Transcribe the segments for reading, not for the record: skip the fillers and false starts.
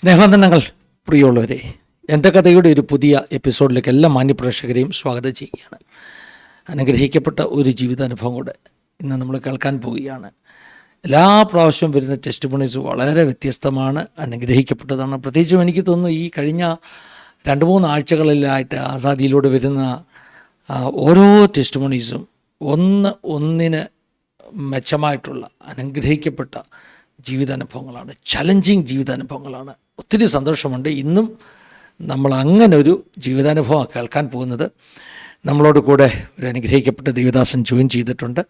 സ്നേഹവന്ദനങ്ങൾ പ്രിയമുള്ളവരെ, എൻ്റെ കഥയുടെ ഒരു പുതിയ എപ്പിസോഡിലേക്ക് എല്ലാ മാന്യപ്രേക്ഷകരെയും സ്വാഗതം ചെയ്യുകയാണ്. അനുഗ്രഹിക്കപ്പെട്ട ഒരു ജീവിതാനുഭവം കൂടെ ഇന്ന് നമ്മൾ കേൾക്കാൻ പോവുകയാണ്. എല്ലാ പ്രാവശ്യവും വരുന്ന ടെസ്റ്റിമോണീസ് വളരെ വ്യത്യസ്തമാണ്, അനുഗ്രഹിക്കപ്പെട്ടതാണ്. പ്രത്യേകിച്ചും എനിക്ക് തോന്നുന്നു ഈ കഴിഞ്ഞ 2-3 ആഴ്ചകളിലായിട്ട് ആസാദിയിലൂടെ വരുന്ന ഓരോ ടെസ്റ്റിമോണീസും ഒന്നിന് മെച്ചമായിട്ടുള്ള അനുഗ്രഹിക്കപ്പെട്ട ജീവിതാനുഭവങ്ങളാണ്, ചലഞ്ചിങ് ജീവിതാനുഭവങ്ങളാണ്. ഒത്തിരി സന്തോഷമുണ്ട്. ഇന്നും നമ്മൾ അങ്ങനെ ഒരു ജീവിതാനുഭവം കേൾക്കാൻ പോകുന്നത്. നമ്മളോട് കൂടെ ഒരു അനുഗ്രഹിക്കപ്പെട്ട ദേവദാസൻ ജോയിൻ ചെയ്തിട്ടുണ്ട്.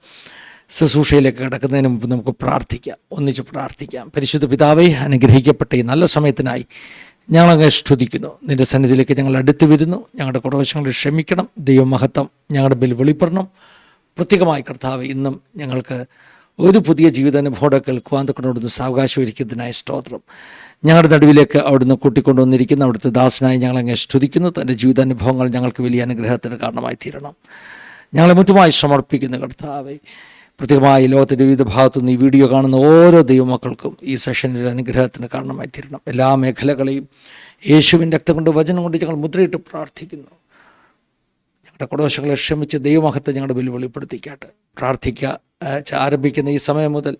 ശുശ്രൂഷയിലേക്ക് കിടക്കുന്നതിന് മുമ്പ് നമുക്ക് ഒന്നിച്ച് പ്രാർത്ഥിക്കാം. പരിശുദ്ധ പിതാവേ, അനുഗ്രഹിക്കപ്പെട്ട ഈ നല്ല സമയത്തിനായി ഞങ്ങളങ്ങ് സ്തുതിക്കുന്നു. നിൻ്റെ സന്നിധിയിലേക്ക് ഞങ്ങൾ അടുത്ത് വരുന്നു. ഞങ്ങളുടെ കുറവശങ്ങൾ ക്ഷമിക്കണം. ദൈവമഹത്വം ഞങ്ങളുടെ മേൽ വെളിപ്പെടണം. പ്രത്യേകമായി കർത്താവ്, ഇന്നും ഞങ്ങൾക്ക് ഒരു പുതിയ ജീവിതാനുഭവം കേൾക്കുവാൻ തൊക്കൊണ്ടു സാവകാശം ഒരുക്കുന്നതിനായി സ്തോത്രം. ഞങ്ങളുടെ നടുവിലേക്ക് അവിടുന്ന് കൂട്ടിക്കൊണ്ടുവന്നിരിക്കുന്ന അവിടുത്തെ ദാസനായി ഞങ്ങളങ്ങ് സ്തുതിക്കുന്നു. തൻ്റെ ജീവിതാനുഭവങ്ങൾ ഞങ്ങൾക്ക് വലിയ അനുഗ്രഹത്തിന് കാരണമായി തീരണം. ഞങ്ങളെ മുറ്റുമായി സമർപ്പിക്കുന്ന കർത്താവേ, പ്രത്യേകമായി ലോകത്തിൻ്റെ വിവിധ ഭാഗത്തുനിന്ന് ഈ വീഡിയോ കാണുന്ന ഓരോ ദൈവമക്കൾക്കും ഈ സെഷനിൽ അനുഗ്രഹത്തിന് കാരണമായി തീരണം. എല്ലാ മേഖലകളെയും യേശുവിൻ്റെ രക്തം കൊണ്ട്, വചനം കൊണ്ട് ഞങ്ങൾ മുദ്രയിട്ട് പ്രാർത്ഥിക്കുന്നു. ഞങ്ങളുടെ കുടവശങ്ങളെ ക്ഷമിച്ച് ദൈവമഹത്വം ഞങ്ങളുടെ ബലി വെളിപ്പെടുത്തിക്കാട്ടെ. ആരംഭിക്കുന്ന ഈ സമയം മുതൽ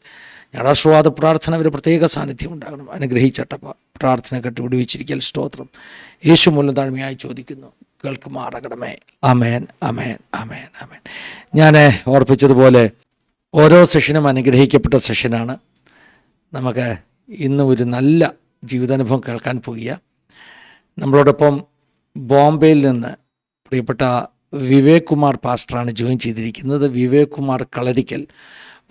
ഞങ്ങളുടെ ആശീർവാദ പ്രാർത്ഥന ഒരു പ്രത്യേക സാന്നിധ്യം ഉണ്ടാകണം. അനുഗ്രഹിച്ചട്ടപ്പ പ്രാർത്ഥന കേട്ട് വിടുവിച്ചിരിക്കൽ സ്തോത്രം. യേശു മൂലം താഴ്മയായി ചോദിക്കുന്നു, കേൾക്കുമാറാകണമേ. ആമേൻ, ആമേൻ, ആമേൻ, ആമേൻ. ഞാൻ ഓർപ്പിച്ചതുപോലെ ഓരോ സെഷനും അനുഗ്രഹിക്കപ്പെട്ട സെഷനാണ്. നമുക്ക് ഇന്ന് ഒരു നല്ല ജീവിതാനുഭവം കേൾക്കാൻ പോകുക. നമ്മളോടൊപ്പം ബോംബെയിൽ നിന്ന് പ്രിയപ്പെട്ട വിവേക് കുമാർ പാസ്റ്ററാണ് ജോയിൻ ചെയ്തിരിക്കുന്നത്. വിവേക് കുമാർ കളരിക്കൽ.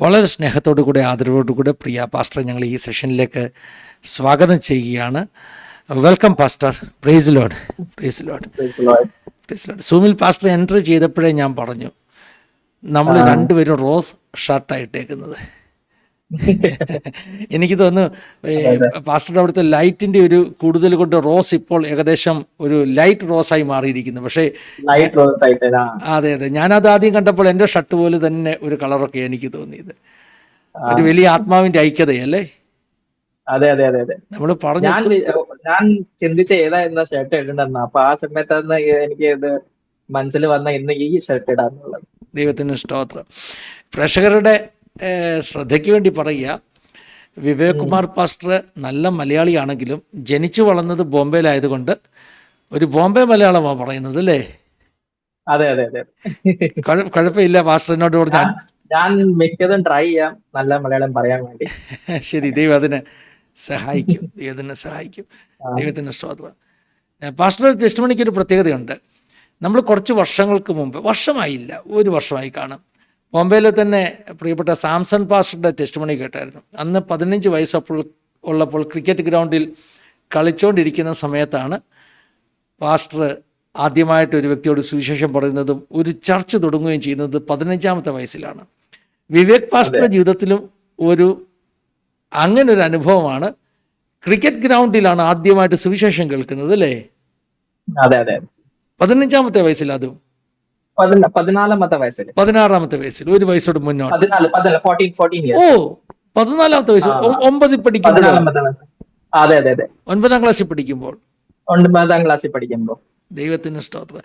വളരെ സ്നേഹത്തോടു കൂടെ, ആദരവോടു കൂടെ പ്രിയ പാസ്റ്റർ ഞങ്ങൾ ഈ സെഷനിലേക്ക് സ്വാഗതം ചെയ്യുകയാണ്. Welcome pastor. Praise lord, praise lord, praise lord. സൂമിൽ പാസ്റ്റർ എൻട്രി ചെയ്തപ്പോഴേ ഞാൻ പറഞ്ഞു, നമ്മൾ രണ്ടുപേരും റോസ് ഷർട്ടായിട്ടേക്കുന്നത്. എനിക്ക് തോന്നുന്നു പാസ്റ്ററുടെ അവിടുത്തെ ലൈറ്റിൻ്റെ ഒരു കൂടുതൽ കൊണ്ട് റോസ് ഇപ്പോൾ ഏകദേശം ഒരു ലൈറ്റ് റോസായി മാറിയിരിക്കുന്നു. പക്ഷേ അതെ അതെ, ഞാനത് ആദ്യം കണ്ടപ്പോൾ എൻ്റെ ഷർട്ട് പോലെ തന്നെ ഒരു കളറൊക്കെ എനിക്ക് തോന്നിയത്. ഒരു വലിയ ആത്മാവിൻ്റെ ഐക്യതയല്ലേ? അതെ അതെ അതെ അതെ. നമ്മൾ പറഞ്ഞു, ഞാൻ ചിന്തിച്ച ഏതാ ഷർട്ട് ഇടണ്ടെന്ന്. അപ്പൊ ആ സമയത്താണ് എനിക്ക് ഇത് മനസ്സിൽ വന്ന ഇന്ന് ഈ ഷർട്ട് ഇടാന്നുള്ളത്. ദൈവത്തിന് സ്തോത്രം. പ്രേക്ഷകരുടെ ശ്രദ്ധയ്ക്ക് വേണ്ടി പറയുക, വിവേക് കുമാർ പാസ്റ്റർ നല്ല മലയാളിയാണെങ്കിലും ജനിച്ചു വളർന്നത് ബോംബെയിലായതുകൊണ്ട് ഒരു ബോംബെ മലയാളമാണ് പറയുന്നത്, അല്ലേ? അതെ അതെ അതെ. കുഴപ്പമില്ല, പാസ്റ്ററിനോട് പറഞ്ഞാൽ ഞാൻ മിക്കതും ട്രൈ ചെയ്യാം നല്ല മലയാളം പറയാൻ വേണ്ടി. ശരി, ദൈവം അതിനെ സഹായിക്കും, ദൈവത്തിനെ സഹായിക്കും. ദൈവത്തിൻ്റെ സ്തോത്രം. പാസ്റ്റർ ടെസ്റ്റിമണിക്ക് ഒരു പ്രത്യേകതയുണ്ട്. നമ്മൾ കുറച്ച് വർഷങ്ങൾക്ക് മുമ്പ്, വർഷമായില്ല, 1 വർഷമായി കാണും, ബോംബെയിലെ തന്നെ പ്രിയപ്പെട്ട സാംസൺ പാസ്റ്ററുടെ ടെസ്റ്റിമണി കേട്ടായിരുന്നു. അന്ന് 15 വയസ്സുള്ളപ്പോൾ ക്രിക്കറ്റ് ഗ്രൗണ്ടിൽ കളിച്ചുകൊണ്ടിരിക്കുന്ന സമയത്താണ് പാസ്റ്റർ ആദ്യമായിട്ട് ഒരു വ്യക്തിയോട് സുവിശേഷം പറയുന്നതും ഒരു ചർച്ച തുടങ്ങുകയും ചെയ്യുന്നത് 15ാമത്തെ വയസ്സിലാണ്. വിവേക് പാസ്റ്ററുടെ ജീവിതത്തിലും അങ്ങനെ ഒരു അനുഭവമാണ്. ക്രിക്കറ്റ് ഗ്രൗണ്ടിലാണ് ആദ്യമായിട്ട് സുവിശേഷം കേൾക്കുന്നത്, അല്ലേ? അതെ അതെ. 15ാമത്തെ വയസ്സിൽ, അതും 14ാമത്തെ വയസ്സിൽ, 16ാമത്തെ വയസ്സിൽ, 1 വയസ്സോട് മുന്നോട്ട്. 14ാമത്തെ വയസ്സ്, 9ൽ പഠിക്കുമ്പോൾ, 9ാം ക്ലാസ്സിൽ പഠിക്കുമ്പോൾ. ദൈവത്തിന് സ്തോത്രം.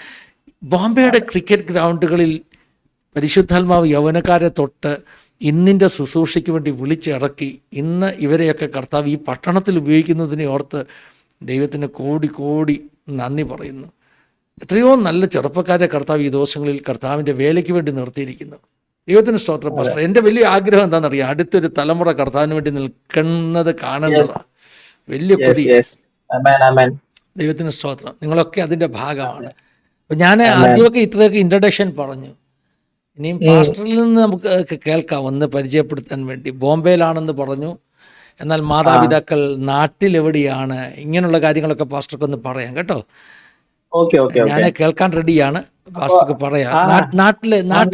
ബോംബെയുടെ ക്രിക്കറ്റ് ഗ്രൗണ്ടുകളിൽ പരിശുദ്ധാത്മാവ് യൗവനക്കാരെ തൊട്ട് ഇന്നിൻ്റെ ശുശ്രൂഷയ്ക്ക് വേണ്ടി വിളിച്ചിറക്കി ഇന്ന് ഇവരെയൊക്കെ കർത്താവ് ഈ പട്ടണത്തിൽ ഉപയോഗിക്കുന്നതിനെ ഓർത്ത് ദൈവത്തിന് കോടി കോടി നന്ദി പറയുന്നു. എത്രയോ നല്ല ചെറുപ്പക്കാരെ കർത്താവ് ഈ ദിവസങ്ങളിൽ കർത്താവിൻ്റെ വേലയ്ക്ക് വേണ്ടി നിർത്തിയിരിക്കുന്നു. ദൈവത്തിന് സ്തോത്രം. പാസ്റ്റർ, എൻ്റെ വലിയ ആഗ്രഹം എന്താണെന്നറിയാം, അടുത്തൊരു തലമുറ കർത്താവിന് വേണ്ടി നിൽക്കുന്നത് കാണേണ്ടതാണ്. വലിയ കൊതി. ദൈവത്തിന് സ്തോത്രം. നിങ്ങളൊക്കെ അതിൻ്റെ ഭാഗമാണ്. അപ്പം ഞാൻ ആദ്യമൊക്കെ ഇത്രയൊക്കെ ഇൻട്രഡക്ഷൻ പറഞ്ഞു. ഇനിയും പാസ്റ്ററിൽ നിന്ന് നമുക്ക് കേൾക്കാം, ഒന്ന് പരിചയപ്പെടുത്താൻ വേണ്ടി. ബോംബെയിലാണെന്ന് പറഞ്ഞു, എന്നാൽ മാതാപിതാക്കൾ നാട്ടിലെവിടെയാണ്, ഇങ്ങനെയുള്ള കാര്യങ്ങളൊക്കെ പാസ്റ്റർക്ക് ഒന്ന് പറയാം കേട്ടോ. ഞാൻ കേൾക്കാൻ റെഡിയാണ്. പാസ്റ്റർക്ക് പറയാം. നാട്ടിൽ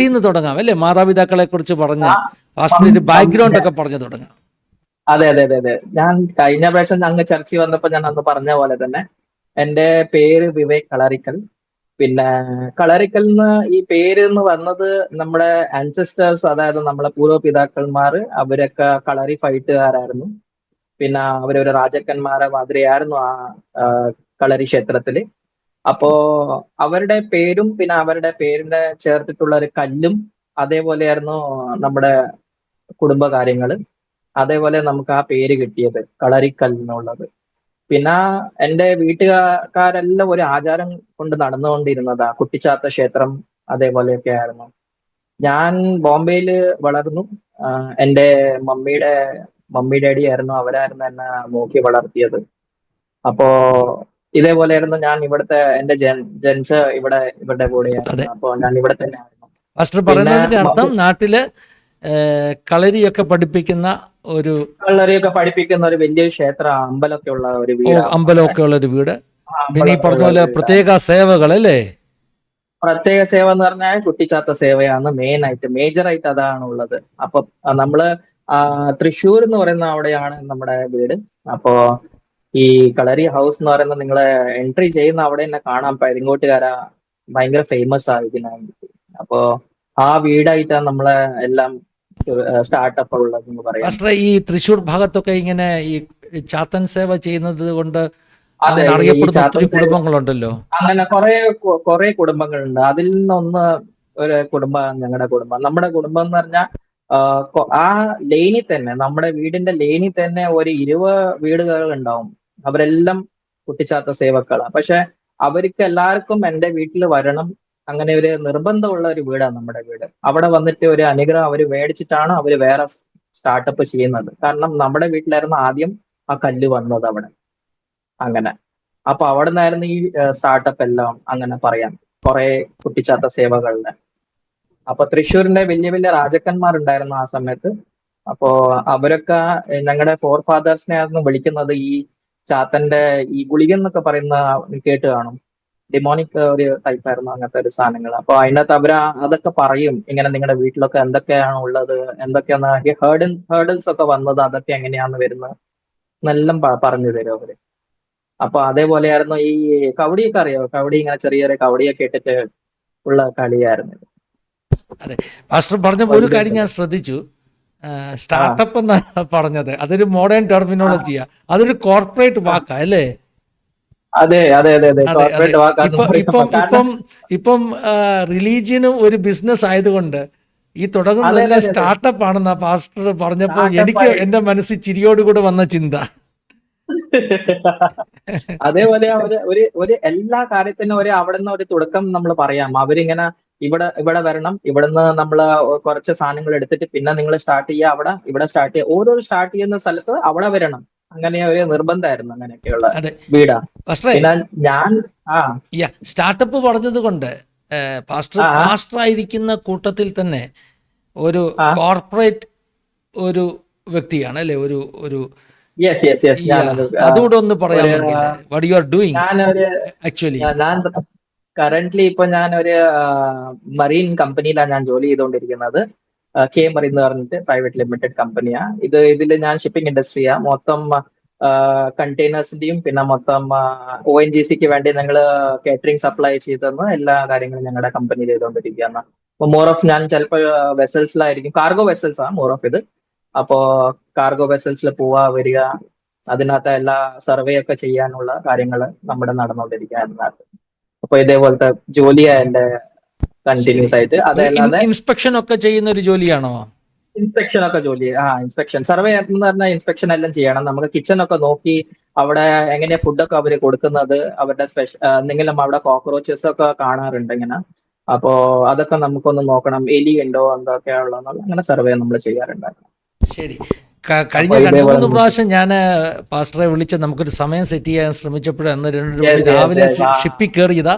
നിന്ന് തുടങ്ങാം, അല്ലേ? മാതാപിതാക്കളെ കുറിച്ച് പറഞ്ഞ പാസ്റ്ററിന്റെ ബാക്ക്ഗ്രൗണ്ട് ഒക്കെ പറഞ്ഞു തുടങ്ങാം. അതെ അതെ അതെ അതെ. ഞാൻ കഴിഞ്ഞ പ്രാവശ്യം അങ്ങ് ചർച്ചയിൽ വന്നപ്പോൾ ഞാൻ അന്ന് പറഞ്ഞ പോലെ തന്നെ എൻ്റെ പേര് വിവേക് കളരിക്കൽ. പിന്നെ കളരിക്കൽ ഈ പേര് എന്ന് വന്നത് നമ്മുടെ ആൻസെസ്റ്റേഴ്സ്, അതായത് നമ്മളെ പൂർവ്വപിതാക്കന്മാർ, അവരൊക്കെ കളരി ഫൈറ്റുകാരായിരുന്നു. പിന്നെ അവരൊരു രാജാക്കന്മാരെ മാതിരിയായിരുന്നു ആ ആ, കളരി ക്ഷേത്രത്തില്. അപ്പോ അവരുടെ പേരും പിന്നെ അവരുടെ പേരിന്റെ ചേർത്തിട്ടുള്ള ഒരു കല്ലും അതേപോലെയായിരുന്നു നമ്മുടെ കുടുംബകാര്യങ്ങള്. അതേപോലെ നമുക്ക് ആ പേര് കിട്ടിയത് കളരിക്കൽ എന്നുള്ളത്. പിന്നെ എന്റെ വീട്ടുകാരെല്ലാം ഒരു ആചാരം കൊണ്ട് നടന്നുകൊണ്ടിരുന്നതാ കുട്ടിച്ചാത്ത ക്ഷേത്രം അതേപോലെയൊക്കെ ആയിരുന്നു. ഞാൻ ബോംബെയില് വളർന്നു. എന്റെ മമ്മിയുടെ മമ്മി ഡാഡി ആയിരുന്നു, അവരായിരുന്നു എന്നെ നോക്കി വളർത്തിയത്. അപ്പോ ഇതേപോലെയായിരുന്നു ഞാൻ ഇവിടുത്തെ എന്റെ ജനിച്ച ഇവരുടെ കൂടെയായിരുന്നു. അതെ, അപ്പോ ഞാൻ ഇവിടെ തന്നെ ആയിരുന്നു. മാസ്റ്റർ പിന്നെ പറയുന്നതിൻ്റെ അർത്ഥം മമ്മി നാട്ടില് കളരിയൊക്കെ പഠിപ്പിക്കുന്ന ഒരു കളരിയൊക്കെ പഠിപ്പിക്കുന്ന ഒരു വലിയൊരു ക്ഷേത്ര അമ്പലമൊക്കെ ഉള്ള ഒരു വീടാണ് നമ്മുടെ. അമ്പലമൊക്കെ ഉള്ളൊരു വീട്. ആ പിന്നെ ഈ അമ്പലമൊക്കെ പറഞ്ഞ ഉള്ള ഒരു പോലെ വീടാണ്. പ്രത്യേക സേവകൾ അല്ലേ? പ്രത്യേക സേവ എന്ന് പറഞ്ഞാൽ കുട്ടിച്ചാത്ത സേവയാണ് മെയിൻ ആയിട്ട്, മേജർ ആയിട്ട് അതാണ് ഉള്ളത്. അപ്പൊ നമ്മള് ആ, തൃശ്ശൂർ എന്ന് പറയുന്ന അവിടെയാണ് നമ്മുടെ വീട്. അപ്പോ ഈ കളരി ഹൗസ് എന്ന് പറയുന്നത് നിങ്ങള് എൻട്രി ചെയ്യുന്ന അവിടെ തന്നെ കാണാം, പെരിങ്ങോട്ടുകര ഭയങ്കര ഫേമസ് ആ ഇതിനായിട്ട്. അപ്പോ ആ വീടായിട്ടാണ് നമ്മളെ എല്ലാം സ്റ്റാർട്ടപ്പ് ഉള്ളത് എന്ന് പറയാം. മാസ്റ്റർ, ഈ തൃശ്ശൂർ ഭാഗത്തൊക്കെ ഇങ്ങനെ ഈ ചാത്തൻ സേവ ചെയ്യുന്നത് കൊണ്ട് അതെ, അങ്ങനെ ഈ അറിയപ്പെടുന്ന ചാത്തൻ ഒത്തിരി സേവ കുടുംബങ്ങളുണ്ടല്ലോ. അങ്ങനെ കുറെ കുടുംബങ്ങളുണ്ട്. അതിൽ നിന്നൊന്ന് ഒരു കുടുംബം ഞങ്ങളുടെ കുടുംബം. നമ്മുടെ കുടുംബം എന്ന് പറഞ്ഞാൽ ആ ലെയിനിൽ തന്നെ, നമ്മുടെ വീടിന്റെ ലെയിനിൽ തന്നെ ഒരു 20 വീടുകൾ ഉണ്ടാവും. അവരെല്ലാം കുട്ടിച്ചാത്ത സേവക്കളാണ്. പക്ഷെ അവർക്ക് എല്ലാവർക്കും എന്റെ വീട്ടിൽ വരണം, അങ്ങനെ ഒരു നിർബന്ധമുള്ള ഒരു വീടാണ് നമ്മുടെ വീട്. അവിടെ വന്നിട്ട് ഒരു അനുഗ്രഹം അവർ മേടിച്ചിട്ടാണ് അവർ വേറെ സ്റ്റാർട്ടപ്പ് ചെയ്യുന്നത്. കാരണം നമ്മുടെ വീട്ടിലായിരുന്നു ആദ്യം ആ കല്ല് വന്നത് അവിടെ. അങ്ങനെ അപ്പൊ അവിടെ നിന്നായിരുന്നു ഈ സ്റ്റാർട്ടപ്പ് എല്ലാം, അങ്ങനെ പറയാം, കുറെ കുട്ടിച്ചാത്ത സേവകളുടെ. അപ്പൊ തൃശ്ശൂരിന്റെ വലിയ വലിയ രാജാക്കന്മാരുണ്ടായിരുന്നു ആ സമയത്ത്. അപ്പോ അവരൊക്കെ ഞങ്ങളുടെ ഫോർ ഫാദേഴ്സിനെ ആയിരുന്നു വിളിക്കുന്നത് ഈ ചാത്തന്റെ ഈ ഗുളികൻ എന്നൊക്കെ പറയുന്ന, കേട്ട് കാണും. ഡിമോണിക് ഒരു ടൈപ്പ് ആയിരുന്നു അങ്ങനത്തെ ഒരു സാധനങ്ങൾ. അപ്പൊ അതിനകത്ത് അതൊക്കെ പറയും, ഇങ്ങനെ നിങ്ങളുടെ വീട്ടിലൊക്കെ എന്തൊക്കെയാണ് ഉള്ളത്, എന്തൊക്കെയാണ് ഈ ഹേർഡിൽസ് ഒക്കെ വന്നത്, അതൊക്കെ എങ്ങനെയാണ് വരുന്നത് എന്നെല്ലാം പറഞ്ഞു തരും അവര്. അപ്പൊ അതേപോലെയായിരുന്നു ഈ കവടിയൊക്കെ അറിയോ? കവടി, ഇങ്ങനെ ചെറിയ ചെറിയ കവടിയൊക്കെ ഇട്ടിട്ട് ഉള്ള കളിയായിരുന്നു ഇത്. അതെ, മാസ്റ്റർ പറഞ്ഞപ്പോൾ ഒരു കാര്യം ഞാൻ ശ്രദ്ധിച്ചു. ആ സ്റ്റാർട്ടപ്പ് എന്നാണ് പറഞ്ഞത്. അതൊരു മോഡേൺ ആ, ടെർമിനോളജിയാ. അതൊരു കോർപ്പറേറ്റ് ആ. വാക്കാ അല്ലേ? അതെ അതെ അതെ അതെ, അതെ, അതെ. കോർപ്പറേറ്റ് വാക്കാന്ന് ഇപ്പം പറയുമ്പോ ഇപ്പം കാരണം ഇപ്പം ഇപ്പം റിലീജിയനും ഒരു ബിസിനസ് ആയതുകൊണ്ട് ഈ അതെ അതെ തുടങ്ങുന്നതെല്ലാം അതെ അതെ, സ്റ്റാർട്ടപ്പ് ആണെന്നാ പാസ്റ്റർ പറഞ്ഞപ്പോൾ എനിക്ക് സ്റ്റാർട്ടപ്പായി. എൻ്റെ മനസ്സിൽ ചിരിയോടുകൂടെ വന്ന ചിന്ത. അതേപോലെ ഒരു എല്ലാ കാര്യത്തിനും ഒരു അവിടെ നിന്ന് ഒരു തുടക്കം നമ്മൾ പറയാം. അവരിങ്ങനെ ഇവിടെ വരണം, ഇവിടുന്ന് നമ്മൾ കുറച്ച് സാധനങ്ങൾ എടുത്തിട്ട് പിന്നെ നിങ്ങൾ സ്റ്റാർട്ട് ചെയ്യുക, ഇവിടെ സ്റ്റാർട്ട് ചെയ്യുക, ഓരോ സ്റ്റാർട്ട് ചെയ്യുന്ന സ്ഥലത്ത് അവിടെ വരണം. അങ്ങനെ ഒരു നിർബന്ധമായിരുന്നു, അങ്ങനെയൊക്കെയുള്ള അതെ, വീടാ. പാസ്റ്ററേ, പിന്നെ ഞാൻ ആ സ്റ്റാർട്ടപ്പ് പറഞ്ഞതുകൊണ്ട് പാസ്റ്റർ ആ പാസ്റ്റർ ആയിരിക്കുന്ന കൂട്ടത്തിൽ തന്നെ ഒരു ആ കോർപ്പറേറ്റ് ഒരു വ്യക്തിയാണ് അല്ലേ? ഒരു ഒരു യെസ് യെസ് യെസ്, ഞാനത് അതുകൂടെ ഒന്ന് ഒരു പറയാമെങ്കിൽ, വാട്ട് യു ആർ ഡൂയിങ് ഞാനൊരു ആക്ച്വലി. ഞാൻ കറന്റ്ലി ഇപ്പൊ ഞാനൊരു മറീൻ കമ്പനിയിലാണ് ഞാൻ ജോലി ചെയ്തുകൊണ്ടിരിക്കുന്നത്. കെ മറീൻ എന്ന് പറഞ്ഞിട്ട് പ്രൈവറ്റ് ലിമിറ്റഡ് കമ്പനിയാ ഇതിൽ ഞാൻ ഷിപ്പിംഗ് ഇൻഡസ്ട്രിയാ. മൊത്തം കണ്ടെയ്നേഴ്സിന്റെയും പിന്നെ മൊത്തം ONGCക്ക് വേണ്ടി ഞങ്ങൾ കേറ്ററിംഗ് സപ്ലൈ ചെയ്തെന്ന് എല്ലാ കാര്യങ്ങളും ഞങ്ങളുടെ കമ്പനി ചെയ്തുകൊണ്ടിരിക്കുകയാണ്. അപ്പൊ മോർ ഓഫ് ഞാൻ ചിലപ്പോൾ വെസൽസിലായിരിക്കും, കാർഗോ വെസൽസ് ആണ് മോർ ഓഫ് ഇത്. അപ്പോ കാർഗോ വെസൽസിൽ പോവാ വരിക, അതിനകത്ത് എല്ലാ സർവേ ഒക്കെ ചെയ്യാനുള്ള കാര്യങ്ങൾ നമ്മുടെ നടന്നുകൊണ്ടിരിക്കുകയാണ്. അപ്പൊ ഇതേപോലത്തെ ജോലിയാ എന്റെ ശരി, കണ്ടിന്യൂസ് ആയിട്ട്. ഒരു അതല്ലാതെ ഇൻസ്പെക്ഷൻ ഒക്കെ ചെയ്യുന്ന ഒരു ജോലിയാണോ? ഇൻസ്പെക്ഷൻ ഒക്കെ ജോലി, ഇൻസ്പെക്ഷൻ സർവേ എന്ന് പറഞ്ഞാൽ ഇൻസ്പെക്ഷൻ എല്ലാം ചെയ്യണം. നമുക്ക് കിച്ചൺ ഒക്കെ നോക്കി അവിടെ എങ്ങനെയാ ഫുഡൊക്കെ അവര് കൊടുക്കുന്നത്, അവരുടെ സ്പെഷ്യൽ എന്തെങ്കിലും അവിടെ കോക്രോച്ചസ് ഒക്കെ കാണാറുണ്ട് ഇങ്ങനെ. അപ്പോ അതൊക്കെ നമുക്കൊന്ന് നോക്കണം, എലി ഉണ്ടോ എന്തൊക്കെയാ ഉള്ളതെന്നുള്ള അങ്ങനെ സർവേ നമ്മൾ ചെയ്യാറുണ്ട്. ശരി, അപ്പൊ കഴിഞ്ഞ രണ്ട് ഇതേപോലെ മൂന്ന് പ്രാവശ്യം ഞാൻ പാസ്റ്ററെ വിളിച്ച് നമുക്കൊരു സമയം സെറ്റ് ചെയ്യാൻ ശ്രമിച്ചപ്പോഴും അന്ന് 2 മണി യെസ് യെസ് രാവിലെ യെസ്, ഷിപ്പിൽ കയറിയതാ,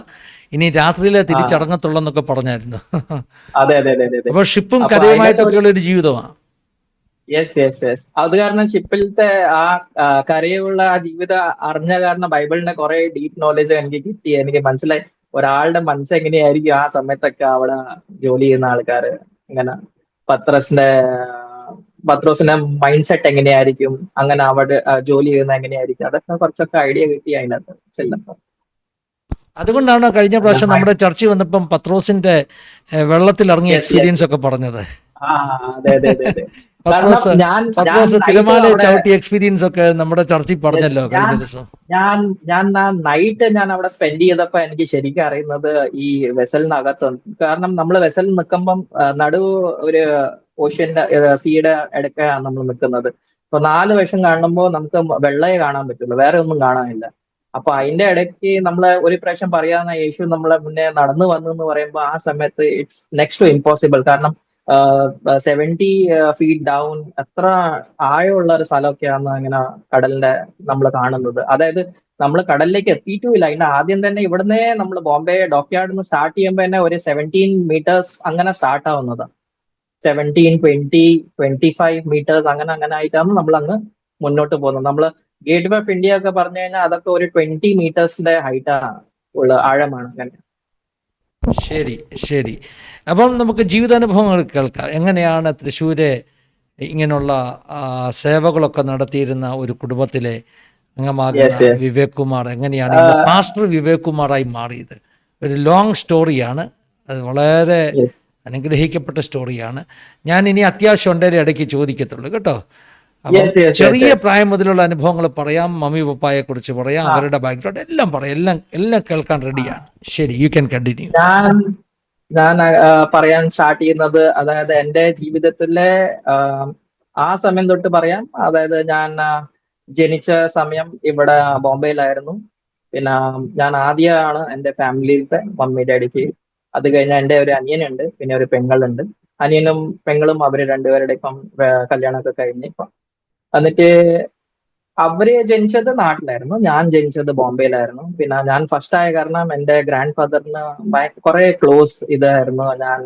ഇനി രാത്രിയിലെ ആ തിരിച്ചടങ്ങത്തുള്ളെന്നൊക്കെ പറഞ്ഞായിരുന്നു. അതെ അതെ അതെ അതെ അതെ. അപ്പോൾ ഷിപ്പും അപ്പൊ അതിനകത്ത് കരയുമായിട്ടൊക്കെയുള്ള ഒരു ജീവിതമാണ്. യെസ് യെസ് യെസ്, അത് കാരണം ഷിപ്പിലത്തെ കരയുള്ള ആ ജീവിതം അറിഞ്ഞ കാരണം ബൈബിളിന്റെ കുറെ ഡീപ്പ് നോളജ് എനിക്ക് കിട്ടി. എനിക്ക് മനസ്സിലായി ഒരാളുടെ മനസ്സ് എങ്ങനെയായിരിക്കും ആ സമയത്തൊക്കെ അവിടെ ജോലി ചെയ്യുന്ന ആൾക്കാര്. ഇങ്ങനെ പത്രസിന്റെ പത്രോസിന്റെ മൈൻഡ് സെറ്റ് എങ്ങനെയായിരിക്കും, അങ്ങനെ അവിടെ ജോലി ചെയ്യുന്ന എങ്ങനെയായിരിക്കും, അതൊക്കെ കുറച്ചൊക്കെ ഐഡിയ കിട്ടി അതിനകത്ത് ചെല്ലുമ്പോൾ. അതുകൊണ്ടാണ് കഴിഞ്ഞ പ്രാവശ്യം നമ്മുടെ ചർച്ചയിൽ വന്നപ്പം പത്രോസിന്റെ വെള്ളത്തിൽ ഇറങ്ങിയ യെസ് യെസ്, എക്സ്പീരിയൻസ് ഒക്കെ പറഞ്ഞത്. ആ അതെ അതെ അതെ അതെ. കാരണം പത്രോസ് ഞാൻ പത്രോസ് നൈറ്റ് തിരമാലയെ അവിടെ ചവിട്ടി എക്സ്പീരിയൻസ് ഒക്കെ നമ്മുടെ ചർച്ചയിൽ yes, പറഞ്ഞല്ലോ കഴിഞ്ഞ ഞാൻ ദിവസം. ഞാൻ ഞാൻ ആ നൈറ്റ് ഞാൻ അവിടെ സ്പെൻഡ് ചെയ്തപ്പോ എനിക്ക് ശരിക്കും അറിയുന്നത് ഈ വെസലിനകത്ത്, കാരണം നമ്മൾ വെസലിൽ നിൽക്കുമ്പം നടു ഒരു ഓഷ്യന്റെ സീയുടെ ഇടയ്ക്കാണ് നമ്മൾ നിൽക്കുന്നത്. അപ്പൊ 4 വശം കാണുമ്പോൾ നമുക്ക് വെള്ളയെ കാണാൻ പറ്റുള്ളൂ, വേറെ ഒന്നും കാണാനില്ല. അപ്പൊ അതിന്റെ ഇടയ്ക്ക് നമ്മള് ഒരു പ്രാവശ്യം പറയാവുന്ന യേശു നമ്മളെ മുന്നേ നടന്നു വന്നു എന്ന് പറയുമ്പോൾ ആ സമയത്ത് ഇറ്റ്സ് നെക്സ്റ്റ് ടു ഇമ്പോസിബിൾ. കാരണം 70 ഫീറ്റ് ഡൗൺ, എത്ര ആഴമുള്ള ഒരു സ്ഥലമൊക്കെയാണ് ഇങ്ങനെ കടലിന്റെ നമ്മൾ കാണുന്നത്. അതായത് നമ്മൾ കടലിലേക്ക് എത്തിയിട്ടുമില്ല. അതിന്റെ ആദ്യം തന്നെ ഇവിടുന്ന് നമ്മൾ ബോംബെ ഡോക്യാർഡിൽ നിന്ന് സ്റ്റാർട്ട് ചെയ്യുമ്പോൾ തന്നെ ഒരു 17 മീറ്റേഴ്സ് അങ്ങനെ സ്റ്റാർട്ട് ആവുന്നത്. 17, 20, 25 മീറ്റേഴ്സ് അങ്ങനെ അങ്ങനെ ആയിട്ടാണ് നമ്മൾ അങ്ങ് മുന്നോട്ട് പോകുന്നത്. നമ്മൾ ഗേറ്റ് വേ ഓഫ് ഇന്ത്യ ഒക്കെ പറഞ്ഞു കഴിഞ്ഞാൽ അതൊക്കെ ഒരു 20 മീറ്റേഴ്സിന്റെ ഹൈറ്റാണ് ഉള്ള ആഴമാണ് അങ്ങനെ. ശരി ശരി. അപ്പം നമുക്ക് ജീവിതാനുഭവങ്ങൾ കേൾക്കാം. എങ്ങനെയാണ് തൃശ്ശൂരെ ഇങ്ങനെയുള്ള സേവകളൊക്കെ നടത്തിയിരുന്ന ഒരു കുടുംബത്തിലെ അംഗമാകുന്ന യെസ് യെസ്. വിവേക് കുമാർ എങ്ങനെയാണ് ഇന്ന് പാസ്റ്റർ വിവേക് കുമാറായി മാറിയത്? ഒരു ലോങ് സ്റ്റോറിയാണ് അത്, വളരെ യെസ് അനുഗ്രഹിക്കപ്പെട്ട സ്റ്റോറിയാണ്. ഞാൻ ഇനി അത്യാവശ്യം ഉണ്ടെങ്കിൽ ഇടയ്ക്ക് ചോദിക്കത്തുള്ളൂ കേട്ടോ. അപ്പം യെസ് യെസ് യെസ് ചെറിയ യെസ്. പ്രായം മുതലുള്ള അനുഭവങ്ങൾ പറയാം, മമ്മി പപ്പായെ കുറിച്ച് പറയാം, ആ അവരുടെ ബാക്ക്ഗ്രൗണ്ട് എല്ലാം പറയാം, എല്ലാം എല്ലാം കേൾക്കാൻ റെഡിയാണ്. ശരി, യു ക്യാൻ കണ്ടിന്യൂ. ഞാൻ ഞാൻ പറയാൻ സ്റ്റാർട്ട് ചെയ്യുന്നത്, അതായത് എൻ്റെ ജീവിതത്തിലെ ആ, ആ സമയം തൊട്ട് പറയാം. അതായത് ഞാൻ ജനിച്ച സമയം ഇവിടെ ബോംബെയിലായിരുന്നു. പിന്നെ ഞാൻ ആദ്യമാണ് എൻ്റെ ഫാമിലിയിലത്തെ മമ്മി ഡാഡിക്ക്. അത് കഴിഞ്ഞാൽ എൻ്റെ ഒരു അനിയനുണ്ട്, പിന്നെ ഒരു പെങ്ങളുണ്ട്. അനിയനും പെങ്ങളും അവര് രണ്ടുപേരുടെ ഇപ്പം കല്യാണമൊക്കെ കഴിഞ്ഞ് ഇപ്പം. എന്നിട്ട് അവര് ജനിച്ചത് നാട്ടിലായിരുന്നു, ഞാൻ ജനിച്ചത് ബോംബെയിലായിരുന്നു. പിന്നെ ഞാൻ ഫസ്റ്റ് ആയ കാരണം എൻ്റെ ഗ്രാൻഡ് ഫാദറിന് കുറെ ക്ലോസ് ഇതായിരുന്നു. ഞാൻ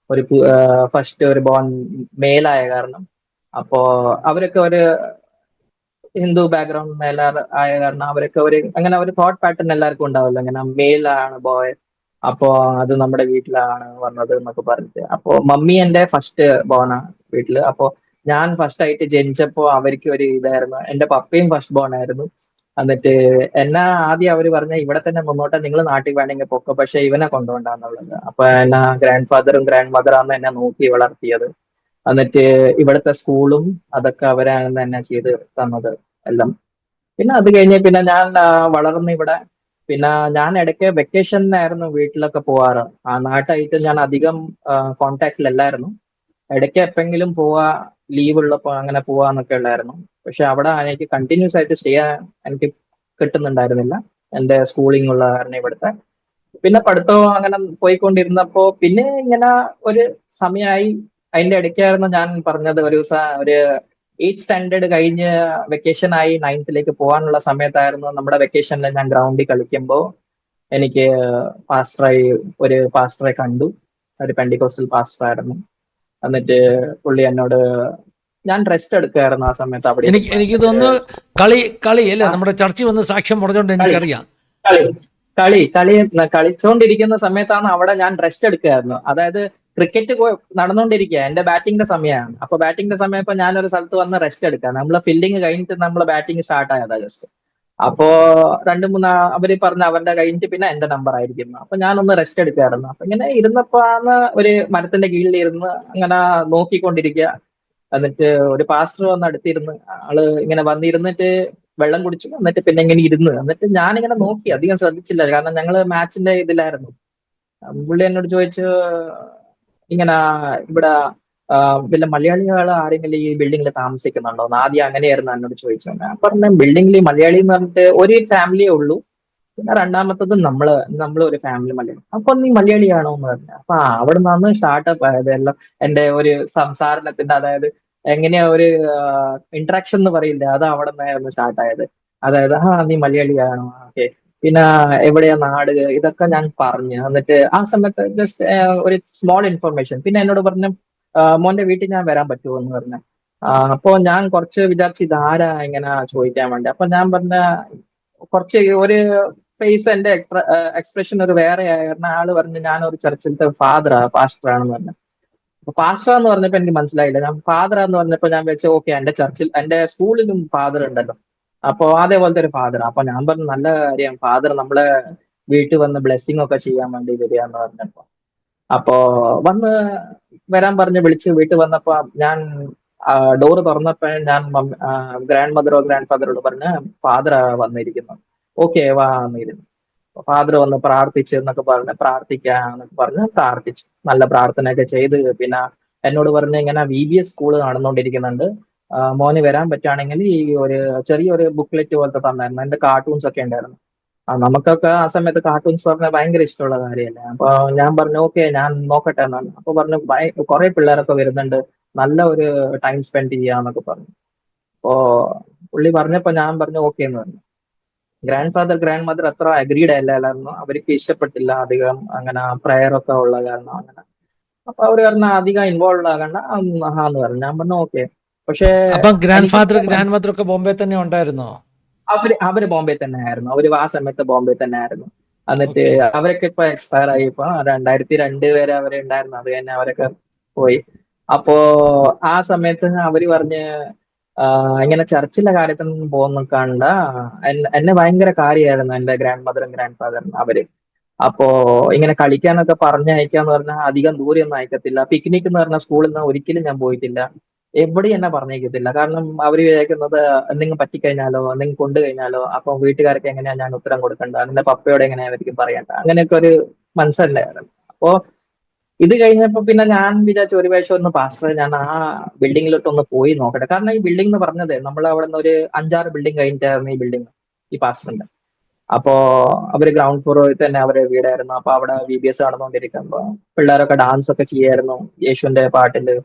ഒരു ഫസ്റ്റ് ഒരു ബോൺ മെയിലായ കാരണം. അപ്പോ അവരൊക്കെ ഒരു ഹിന്ദു ബാക്ക്ഗ്രൗണ്ട് മേലാർ ആയ കാരണം അവരൊക്കെ ഒരു അങ്ങനെ ഒരു തോട്ട് പാറ്റേൺ എല്ലാവർക്കും ഉണ്ടാവില്ല, അങ്ങനെ മെയിലാണ് ബോയ്, അപ്പോ അത് നമ്മുടെ വീട്ടിലാണ് വന്നത് എന്നൊക്കെ പറഞ്ഞിട്ട്. അപ്പോ മമ്മി എന്റെ ഫസ്റ്റ് ബോണാ വീട്ടില്. അപ്പോ ഞാൻ ഫസ്റ്റ് ആയിട്ട് ജനിച്ചപ്പോ അവർക്ക് ഒരു ഇതായിരുന്നു. എന്റെ പപ്പയും ഫസ്റ്റ് ബോൺ ആയിരുന്നു. എന്നിട്ട് എന്നെ ആദ്യം അവര് പറഞ്ഞ ഇവിടെ തന്നെ മുന്നോട്ട്, നിങ്ങൾ നാട്ടിൽ വേണമെങ്കിൽ പൊക്കോ, പക്ഷെ ഇവനെ കൊണ്ടുപോകണ്ടെന്നുള്ളത്. അപ്പൊ എന്നാ ഗ്രാൻഡ് ഫാദറും ഗ്രാൻഡ് മദറാണ് എന്നെ നോക്കി വളർത്തിയത്. എന്നിട്ട് ഇവിടുത്തെ സ്കൂളും അതൊക്കെ അവരാണ് തന്നെ ചെയ്ത് തന്നത് എല്ലാം. പിന്നെ അത് കഴിഞ്ഞ് പിന്നെ ഞാൻ വളർന്ന് ഇവിടെ. പിന്നെ ഞാൻ ഇടയ്ക്ക് വെക്കേഷനായിരുന്നു വീട്ടിലൊക്കെ പോവാറ്. ആ നാട്ടായിട്ട് ഞാൻ അധികം കോണ്ടാക്റ്റിലല്ലായിരുന്നു. ഇടയ്ക്ക് എപ്പെങ്കിലും പോവാ, ലീവ് ഉള്ളപ്പോ അങ്ങനെ പോവാന്നൊക്കെ ഉള്ളായിരുന്നു. പക്ഷെ അവിടെ എനിക്ക് കണ്ടിന്യൂസ് ആയിട്ട് സ്റ്റേ ചെയ്യാൻ എനിക്ക് കിട്ടുന്നുണ്ടായിരുന്നില്ല, എന്റെ സ്കൂളിംഗ് ഉള്ള കാരണം ഇവിടുത്തെ. പിന്നെ പഠിത്തവും അങ്ങനെ പോയിക്കൊണ്ടിരുന്നപ്പോ പിന്നെ ഇങ്ങനെ ഒരു സമയമായി. അതിന്റെ ഇടയ്ക്കായിരുന്നു ഞാൻ പറഞ്ഞത്, ഒരു 8th സ്റ്റാൻഡേർഡ് കഴിഞ്ഞ് വെക്കേഷൻ ആയി 9th പോകാനുള്ള സമയത്തായിരുന്നു. നമ്മുടെ വെക്കേഷനിൽ ഞാൻ ഗ്രൗണ്ടിൽ കളിക്കുമ്പോൾ എനിക്ക് പാസ്റ്ററായി ഒരു പാസ്റ്ററെ കണ്ടു. ഒരു പെന്റിക്കോസ്റ്റൽ പാസ്റ്റർ ആയിരുന്നു. എന്നിട്ട് പുള്ളി എന്നോട്, ഞാൻ റെസ്റ്റ് എടുക്കുകയായിരുന്നു ആ സമയത്ത് അവിടെ ഇരുന്ന്. എനിക്ക് എന്നിട്ട് തോന്നുന്നു കളി കളി അല്ലേ, നമ്മുടെ ചർച്ചിൽ വന്ന് സാക്ഷ്യം പറഞ്ഞുകൊണ്ട് കളി എനിക്കറിയാം. കളി കളി കളി കളിച്ചുകൊണ്ടിരിക്കുന്ന സമയത്താണ് അവിടെ ഞാൻ റെസ്റ്റ് എടുക്കുകയായിരുന്നു. അതായത് ക്രിക്കറ്റ് നടന്നുകൊണ്ടിരിക്കുക, എന്റെ ബാറ്റിംഗിന്റെ സമയമാണ്. അപ്പൊ ബാറ്റിംഗിന്റെ സമയം ഇപ്പൊ ഞാനൊരു സ്ഥലത്ത് വന്ന് റെസ്റ്റ് എടുക്കുക. നമ്മള് ഫീൽഡിങ് കഴിഞ്ഞിട്ട് നമ്മള് ബാറ്റിംഗ് സ്റ്റാർട്ട് ആയതാ ജസ്റ്റ്. അപ്പോ രണ്ട് മൂന്ന് അവര് പറഞ്ഞ അവരുടെ കഴിഞ്ഞിട്ട് പിന്നെ എന്റെ നമ്പർ ആയിരിക്കുന്നു. അപ്പൊ ഞാനൊന്ന് റെസ്റ്റ് എടുക്കുകയായിരുന്നു. അപ്പൊ ഇങ്ങനെ ഇരുന്നപ്പോ ആണ് ഒരു മരത്തിന്റെ കീഴിൽ ഇരുന്ന് അങ്ങനെ നോക്കിക്കൊണ്ടിരിക്കുക. എന്നിട്ട് ഒരു പാസ്റ്റർ വന്ന് അടുത്തിരുന്ന്, ആള് ഇങ്ങനെ വന്നിരുന്നിട്ട് വെള്ളം കുടിച്ചു. എന്നിട്ട് പിന്നെ ഇങ്ങനെ ഇരുന്ന്, എന്നിട്ട് ഞാനിങ്ങനെ നോക്കി, അധികം ശ്രദ്ധിച്ചില്ല, കാരണം ഞങ്ങള് മാച്ചിന്റെ ഇതിലായിരുന്നു. പുള്ളി എന്നോട് ചോദിച്ചു, ഇങ്ങനെ ഇവിടെ വല്ല മലയാളികൾ ആരെങ്കിലും ഈ ബിൽഡിങ്ങിൽ താമസിക്കുന്നുണ്ടോ എന്ന്. ആദ്യം അങ്ങനെയായിരുന്നു എന്നോട് ചോദിച്ചത്. ഞാൻ പറഞ്ഞ ബിൽഡിങ്ങിൽ മലയാളി എന്ന് പറഞ്ഞിട്ട് ഒരു ഫാമിലിയേ ഉള്ളൂ, പിന്നെ രണ്ടാമത്തത് നമ്മൾ ഒരു ഫാമിലി മലയാളി. അപ്പൊ നീ മലയാളിയാണോ എന്ന് പറഞ്ഞു. അപ്പൊ അവിടെ നിന്നാണ് സ്റ്റാർട്ടപ്പ് ആയത് എല്ലാം. എന്റെ ഒരു സംസാരണത്തിന്റെ, അതായത് എങ്ങനെയാ ഒരു ഇന്ററാക്ഷൻ എന്ന് പറയില്ല, അത് അവിടെ നിന്നായിരുന്നു സ്റ്റാർട്ട് ആയത്. അതായത് നീ മലയാളിയാണോ, ഓക്കെ, പിന്നെ എവിടെയാ നാട്, ഇതൊക്കെ ഞാൻ പറഞ്ഞു. എന്നിട്ട് ആ സമയത്ത് ജസ്റ്റ് ഒരു സ്മോൾ ഇൻഫർമേഷൻ. പിന്നെ എന്നോട് പറഞ്ഞു, മോന്റെ വീട്ടിൽ ഞാൻ വരാൻ പറ്റുമോ എന്ന് പറഞ്ഞു. അപ്പൊ ഞാൻ കുറച്ച് വിചാരിച്ചു ഇതാരാ ഇങ്ങനെ ചോദിക്കാൻ വേണ്ടി. അപ്പൊ ഞാൻ പറഞ്ഞ കുറച്ച് ഒരു ഫേസ്, എന്റെ എക്സ്പ്രഷൻ ഒരു വേറെ ആയിരുന്നു. ആള് പറഞ്ഞു ഞാൻ ഒരു ചർച്ചിലത്തെ പാസ്റ്റർ ആണെന്ന് പറഞ്ഞു. അപ്പൊ പാസ്റ്റർ എന്ന് പറഞ്ഞപ്പോ എനിക്ക് മനസ്സിലായില്ല. ഞാൻ ഫാദർ എന്ന് പറഞ്ഞപ്പോ ഞാൻ വെച്ച ഓക്കെ, എന്റെ ചർച്ചിൽ എന്റെ സ്കൂളിലും ഫാദർ ഉണ്ടല്ലോ, അപ്പൊ അതേപോലത്തെ ഒരു ഫാദർ. അപ്പൊ ഞാൻ പറഞ്ഞു നല്ല കാര്യം, ഫാദർ നമ്മളെ വീട്ടിൽ വന്ന് ബ്ലെസ്സിങ് ഒക്കെ ചെയ്യാൻ വേണ്ടി വരിക എന്ന് പറഞ്ഞപ്പോ അപ്പോ വന്ന് വരാൻ പറഞ്ഞ് വിളിച്ച് വീട്ടിൽ വന്നപ്പോ ഞാൻ ഡോറ് തുറന്നപ്പോ ഞാൻ ഗ്രാൻഡ് മദറോ ഗ്രാൻഡ് ഫാദറോട് പറഞ്ഞ് ഫാദർ വന്നിരിക്കുന്നു. ഓക്കെ വാ എന്നിരുന്നു. ഫാദർ വന്ന് പ്രാർത്ഥിച്ച് എന്നൊക്കെ പറഞ്ഞ് പ്രാർത്ഥിക്കാന്നൊക്കെ പറഞ്ഞ് പ്രാർത്ഥിച്ചു. നല്ല പ്രാർത്ഥനയൊക്കെ ചെയ്ത് പിന്നെ എന്നോട് പറഞ്ഞ് ഇങ്ങനെ VBS സ്കൂള് നടന്നുകൊണ്ടിരിക്കുന്നുണ്ട്. മോന് വരാൻ പറ്റുകയാണെങ്കിൽ ഈ ഒരു ചെറിയൊരു ബുക്ക്ലെറ്റ് പോലത്തെ തന്നായിരുന്നു. അതിന്റെ കാർട്ടൂൺസ് ഒക്കെ ഉണ്ടായിരുന്നു. നമുക്കൊക്കെ ആ സമയത്ത് കാർട്ടൂൺസ് പറഞ്ഞാൽ ഭയങ്കര ഇഷ്ടമുള്ള കാര്യമല്ലേ. അപ്പൊ ഞാൻ പറഞ്ഞു ഓക്കെ ഞാൻ നോക്കട്ടെ എന്നാണ്. അപ്പൊ പറഞ്ഞു കുറെ പിള്ളേരൊക്കെ വരുന്നുണ്ട്, നല്ല ഒരു ടൈം സ്പെൻഡ് ചെയ്യാന്നൊക്കെ പറഞ്ഞു. അപ്പോ പുള്ളി പറഞ്ഞപ്പോ ഞാൻ പറഞ്ഞു ഓക്കെ എന്ന് പറഞ്ഞു. ഗ്രാൻഡ് ഫാദർ ഗ്രാൻഡ് മദർ അത്ര അഗ്രീഡ് അല്ലായിരുന്നു. അവർക്ക് ഇഷ്ടപ്പെട്ടില്ല അധികം അങ്ങനെ പ്രയർ ഒക്കെ ഉള്ള കാരണം അങ്ങനെ. അപ്പൊ അവർ പറഞ്ഞ അധികം ഇൻവോൾവ് ആകണ്ട എന്ന് പറഞ്ഞു. ഞാൻ പറഞ്ഞു ഓക്കെ. പക്ഷേ അപ്പം ഗ്രാൻഡ് എനിക്ക് ഫാദർ ഗ്രാൻഡ് മദർ ഒക്കെ ബോംബെ തന്നെ ഉണ്ടായിരുന്നോ? അവര് ബോംബെ തന്നെ ആയിരുന്നു. അവര് ആ സമയത്ത് ബോംബെ തന്നെ ആയിരുന്നു. എന്നിട്ട് ഓക്കെ. അവരൊക്കെ ഇപ്പൊ എക്സ്പയർ ആയി. ഇപ്പൊ 2002 വരെ അവരെ ഉണ്ടായിരുന്നു. അത് തന്നെ അവരൊക്കെ പോയി. അപ്പോ ആ സമയത്ത് അവര് പറഞ്ഞ് ഇങ്ങനെ ചർച്ചിലെ കാര്യത്തിനൊന്നും പോകുന്ന കണ്ട എന്നെ ഭയങ്കര കാര്യമായിരുന്നു എന്റെ ഗ്രാൻഡ് മദറും ഗ്രാൻഡ് ഫാദറും അവര്. അപ്പോ ഇങ്ങനെ കളിക്കാനൊക്കെ പറഞ്ഞയക്കാന്ന് പറഞ്ഞാൽ അധികം ദൂരെയൊന്നും അയക്കത്തില്ല. പിക്നിക് എന്ന് പറഞ്ഞ സ്കൂളിൽ നിന്ന് ഒരിക്കലും ഞാൻ പോയിട്ടില്ല. എവിടെയും എന്നെ പറഞ്ഞേക്കത്തില്ല. കാരണം അവര് വിചാരിക്കുന്നത് എന്തെങ്കിലും പറ്റിക്കഴിഞ്ഞാലോ എന്തെങ്കിലും കൊണ്ടു കഴിഞ്ഞാലോ അപ്പൊ വീട്ടുകാർക്ക് എങ്ങനെയാ ഞാൻ ഉത്തരം കൊടുക്കണ്ട, നിന്റെ പപ്പയോട് എങ്ങനെയായിരിക്കും പറയണ്ട, അങ്ങനെയൊക്കെ ഒരു മനസ്സുണ്ടായിരുന്നു. അപ്പോ ഇത് കഴിഞ്ഞപ്പോ പിന്നെ ഞാൻ വിചാരിച്ചു ഒരു പ്രാവശ്യം ഒന്ന് പാസ്റ്റർ ഞാൻ ആ ബിൽഡിങ്ങിലോട്ട് ഒന്ന് പോയി നോക്കട്ടെ. കാരണം ഈ ബിൽഡിംഗ് എന്ന് പറഞ്ഞത് നമ്മൾ അവിടെ നിന്ന് ഒരു 5-6 ബിൽഡിംഗ് കഴിഞ്ഞിട്ടായിരുന്നു ഈ ബിൽഡിംഗ്, ഈ പാസ്റ്ററിന്റെ. അപ്പോ അവര് ഗ്രൗണ്ട് ഫ്ലോറിൽ തന്നെ അവരുടെ വീടായിരുന്നു. അപ്പൊ അവിടെ VBS നടന്നുകൊണ്ടിരിക്കുമ്പോ പിള്ളേരൊക്കെ ഡാൻസ് ഒക്കെ ചെയ്യായിരുന്നു യേശുവിന്റെ പാട്ടില്.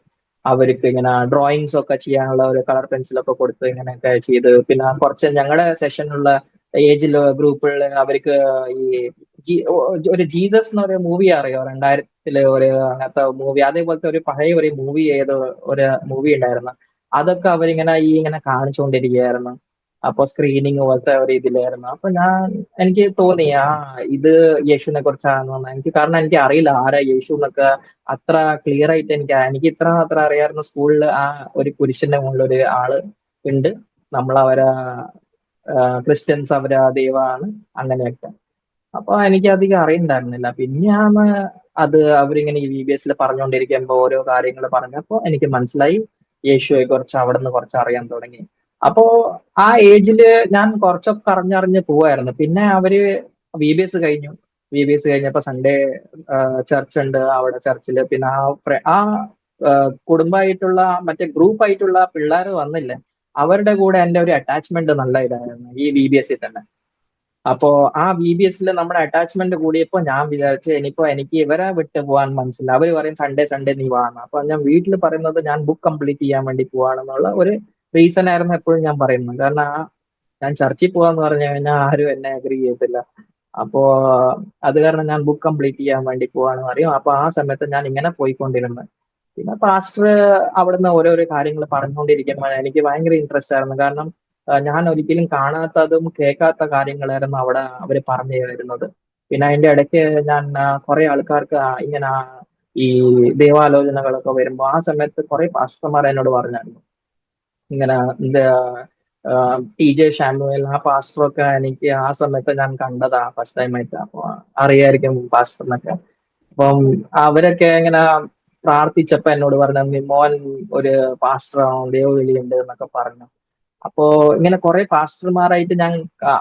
അവർക്ക് ഇങ്ങനെ ഡ്രോയിങ്സ് ഒക്കെ ചെയ്യാനുള്ള ഒരു കളർ പെൻസിലൊക്കെ കൊടുത്ത് ഇങ്ങനെയൊക്കെ ചെയ്ത് പിന്നെ കുറച്ച് ഞങ്ങളുടെ സെഷനിലുള്ള ഏജിൽ ഗ്രൂപ്പുകളിൽ അവർക്ക് ഈ ഒരു ജീസസ് എന്നൊരു മൂവി അറിയോ? 2000-ത്തില് ഒരു അങ്ങനത്തെ മൂവി, അതേപോലത്തെ ഒരു പഴയ ഒരു മൂവി ഏതോ ഒരു മൂവി ഉണ്ടായിരുന്നു. അതൊക്കെ അവരിങ്ങനെ ഇങ്ങനെ കാണിച്ചുകൊണ്ടിരിക്കുകയായിരുന്നു. അപ്പൊ സ്ക്രീനിങ് പോലത്തെ ഒരു ഇതിലായിരുന്നു. അപ്പൊ എനിക്ക് തോന്നി ഇത് യേശുവിനെ കുറിച്ചാണെന്ന് എനിക്ക്. കാരണം എനിക്ക് അറിയില്ല ആരാ യേശു എന്നൊക്കെ അത്ര ക്ലിയർ ആയിട്ട് എനിക്ക് അത്ര അറിയാമായിരുന്നു. സ്കൂളിൽ ഒരു കുരിശിന്റെ മുകളിൽ ഒരു ആള് ഉണ്ട്, നമ്മൾ അവരെ ക്രിസ്ത്യൻസ് അവരെ ദൈവമാണ്, അങ്ങനെയൊക്കെ. അപ്പൊ എനിക്ക് അധികം അറിയണ്ടായിരുന്നില്ല. പിന്നെയാണ് അത് അവരിങ്ങനെ ഈ VBSൽ പറഞ്ഞുകൊണ്ടിരിക്കുമ്പോ ഓരോ കാര്യങ്ങൾ പറഞ്ഞപ്പോ എനിക്ക് മനസ്സിലായി യേശുവെ കുറിച്ച് അവിടെ നിന്ന് കുറച്ച് അറിയാൻ തുടങ്ങി. അപ്പോ ആ ഏജില് ഞാൻ കുറച്ചൊക്കെ അറിഞ്ഞറിഞ്ഞ് പോവായിരുന്നു. പിന്നെ അവര് VBS കഴിഞ്ഞു. VBS കഴിഞ്ഞപ്പോ സൺഡേ ചർച്ച് ഉണ്ട്, അവിടെ ചർച്ചില് പിന്നെ ആ കുടുംബമായിട്ടുള്ള മറ്റേ ഗ്രൂപ്പ് ആയിട്ടുള്ള പിള്ളേർ വന്നില്ലേ, അവരുടെ കൂടെ എന്റെ ഒരു അറ്റാച്ച്മെന്റ് നല്ല ഇതായിരുന്നു ഈ VBSൽ തന്നെ. അപ്പോ ആ VBSൽ നമ്മുടെ അറ്റാച്ച്മെന്റ് കൂടിയപ്പോ ഞാൻ വിചാരിച്ചു ഇനിയിപ്പോ എനിക്ക് ഇവരെ വിട്ട് പോകാൻ മനസ്സില്ല. അവര് പറയും സൺഡേ സൺഡേ നീ വാന്ന്. അപ്പൊ ഞാൻ വീട്ടിൽ പറയുന്നത് ഞാൻ ബുക്ക് കംപ്ലീറ്റ് ചെയ്യാൻ വേണ്ടി പോവാണെന്നുള്ള ഒരു റീസൺ ആയിരുന്നു എപ്പോഴും ഞാൻ പറയുന്നത്. കാരണം ഞാൻ ചർച്ചിൽ പോവാന്ന് പറഞ്ഞു കഴിഞ്ഞാൽ ആരും എന്നെ അഗ്രി ചെയ്യത്തില്ല. അപ്പോ അത് കാരണം ഞാൻ ബുക്ക് കംപ്ലീറ്റ് ചെയ്യാൻ വേണ്ടി പോവാണെന്ന് പറയും. അപ്പൊ ആ സമയത്ത് ഞാൻ ഇങ്ങനെ പോയിക്കൊണ്ടിരുന്നത്. പിന്നെ പാസ്റ്റർ അവിടുന്ന് ഓരോരോ കാര്യങ്ങൾ പറഞ്ഞുകൊണ്ടിരിക്കുമ്പോൾ എനിക്ക് ഭയങ്കര ഇൻട്രസ്റ്റ് ആയിരുന്നു. കാരണം ഞാൻ ഒരിക്കലും കാണാത്തതും കേൾക്കാത്ത കാര്യങ്ങളായിരുന്നു അവിടെ അവര് പറഞ്ഞു തരുന്നത്. പിന്നെ അതിന്റെ ഇടയ്ക്ക് ഞാൻ കുറെ ആൾക്കാർക്ക് ഇങ്ങനെ ഈ ദൈവാലോചനകളൊക്കെ വരുമ്പോൾ ആ സമയത്ത് കുറെ പാസ്റ്റർമാർ എന്നോട് പറഞ്ഞായിരുന്നു ഇങ്ങനെ TJ ഷാമുവേൽ ആ പാസ്റ്ററൊക്കെ എനിക്ക് ആ സമയത്ത് ഞാൻ കണ്ടതാ ഫസ്റ്റ് ടൈം ആയിട്ട്. അപ്പൊ അറിയായിരിക്കും പാസ്റ്ററിനൊക്കെ. അപ്പം അവരൊക്കെ ഇങ്ങനെ പ്രാർത്ഥിച്ചപ്പോ എന്നോട് പറഞ്ഞു മോൻ ഒരു പാസ്റ്ററാണോ, ദൈവവിളിയുണ്ട് എന്നൊക്കെ പറഞ്ഞു. അപ്പോ ഇങ്ങനെ കുറെ പാസ്റ്റർമാരായിട്ട് ഞാൻ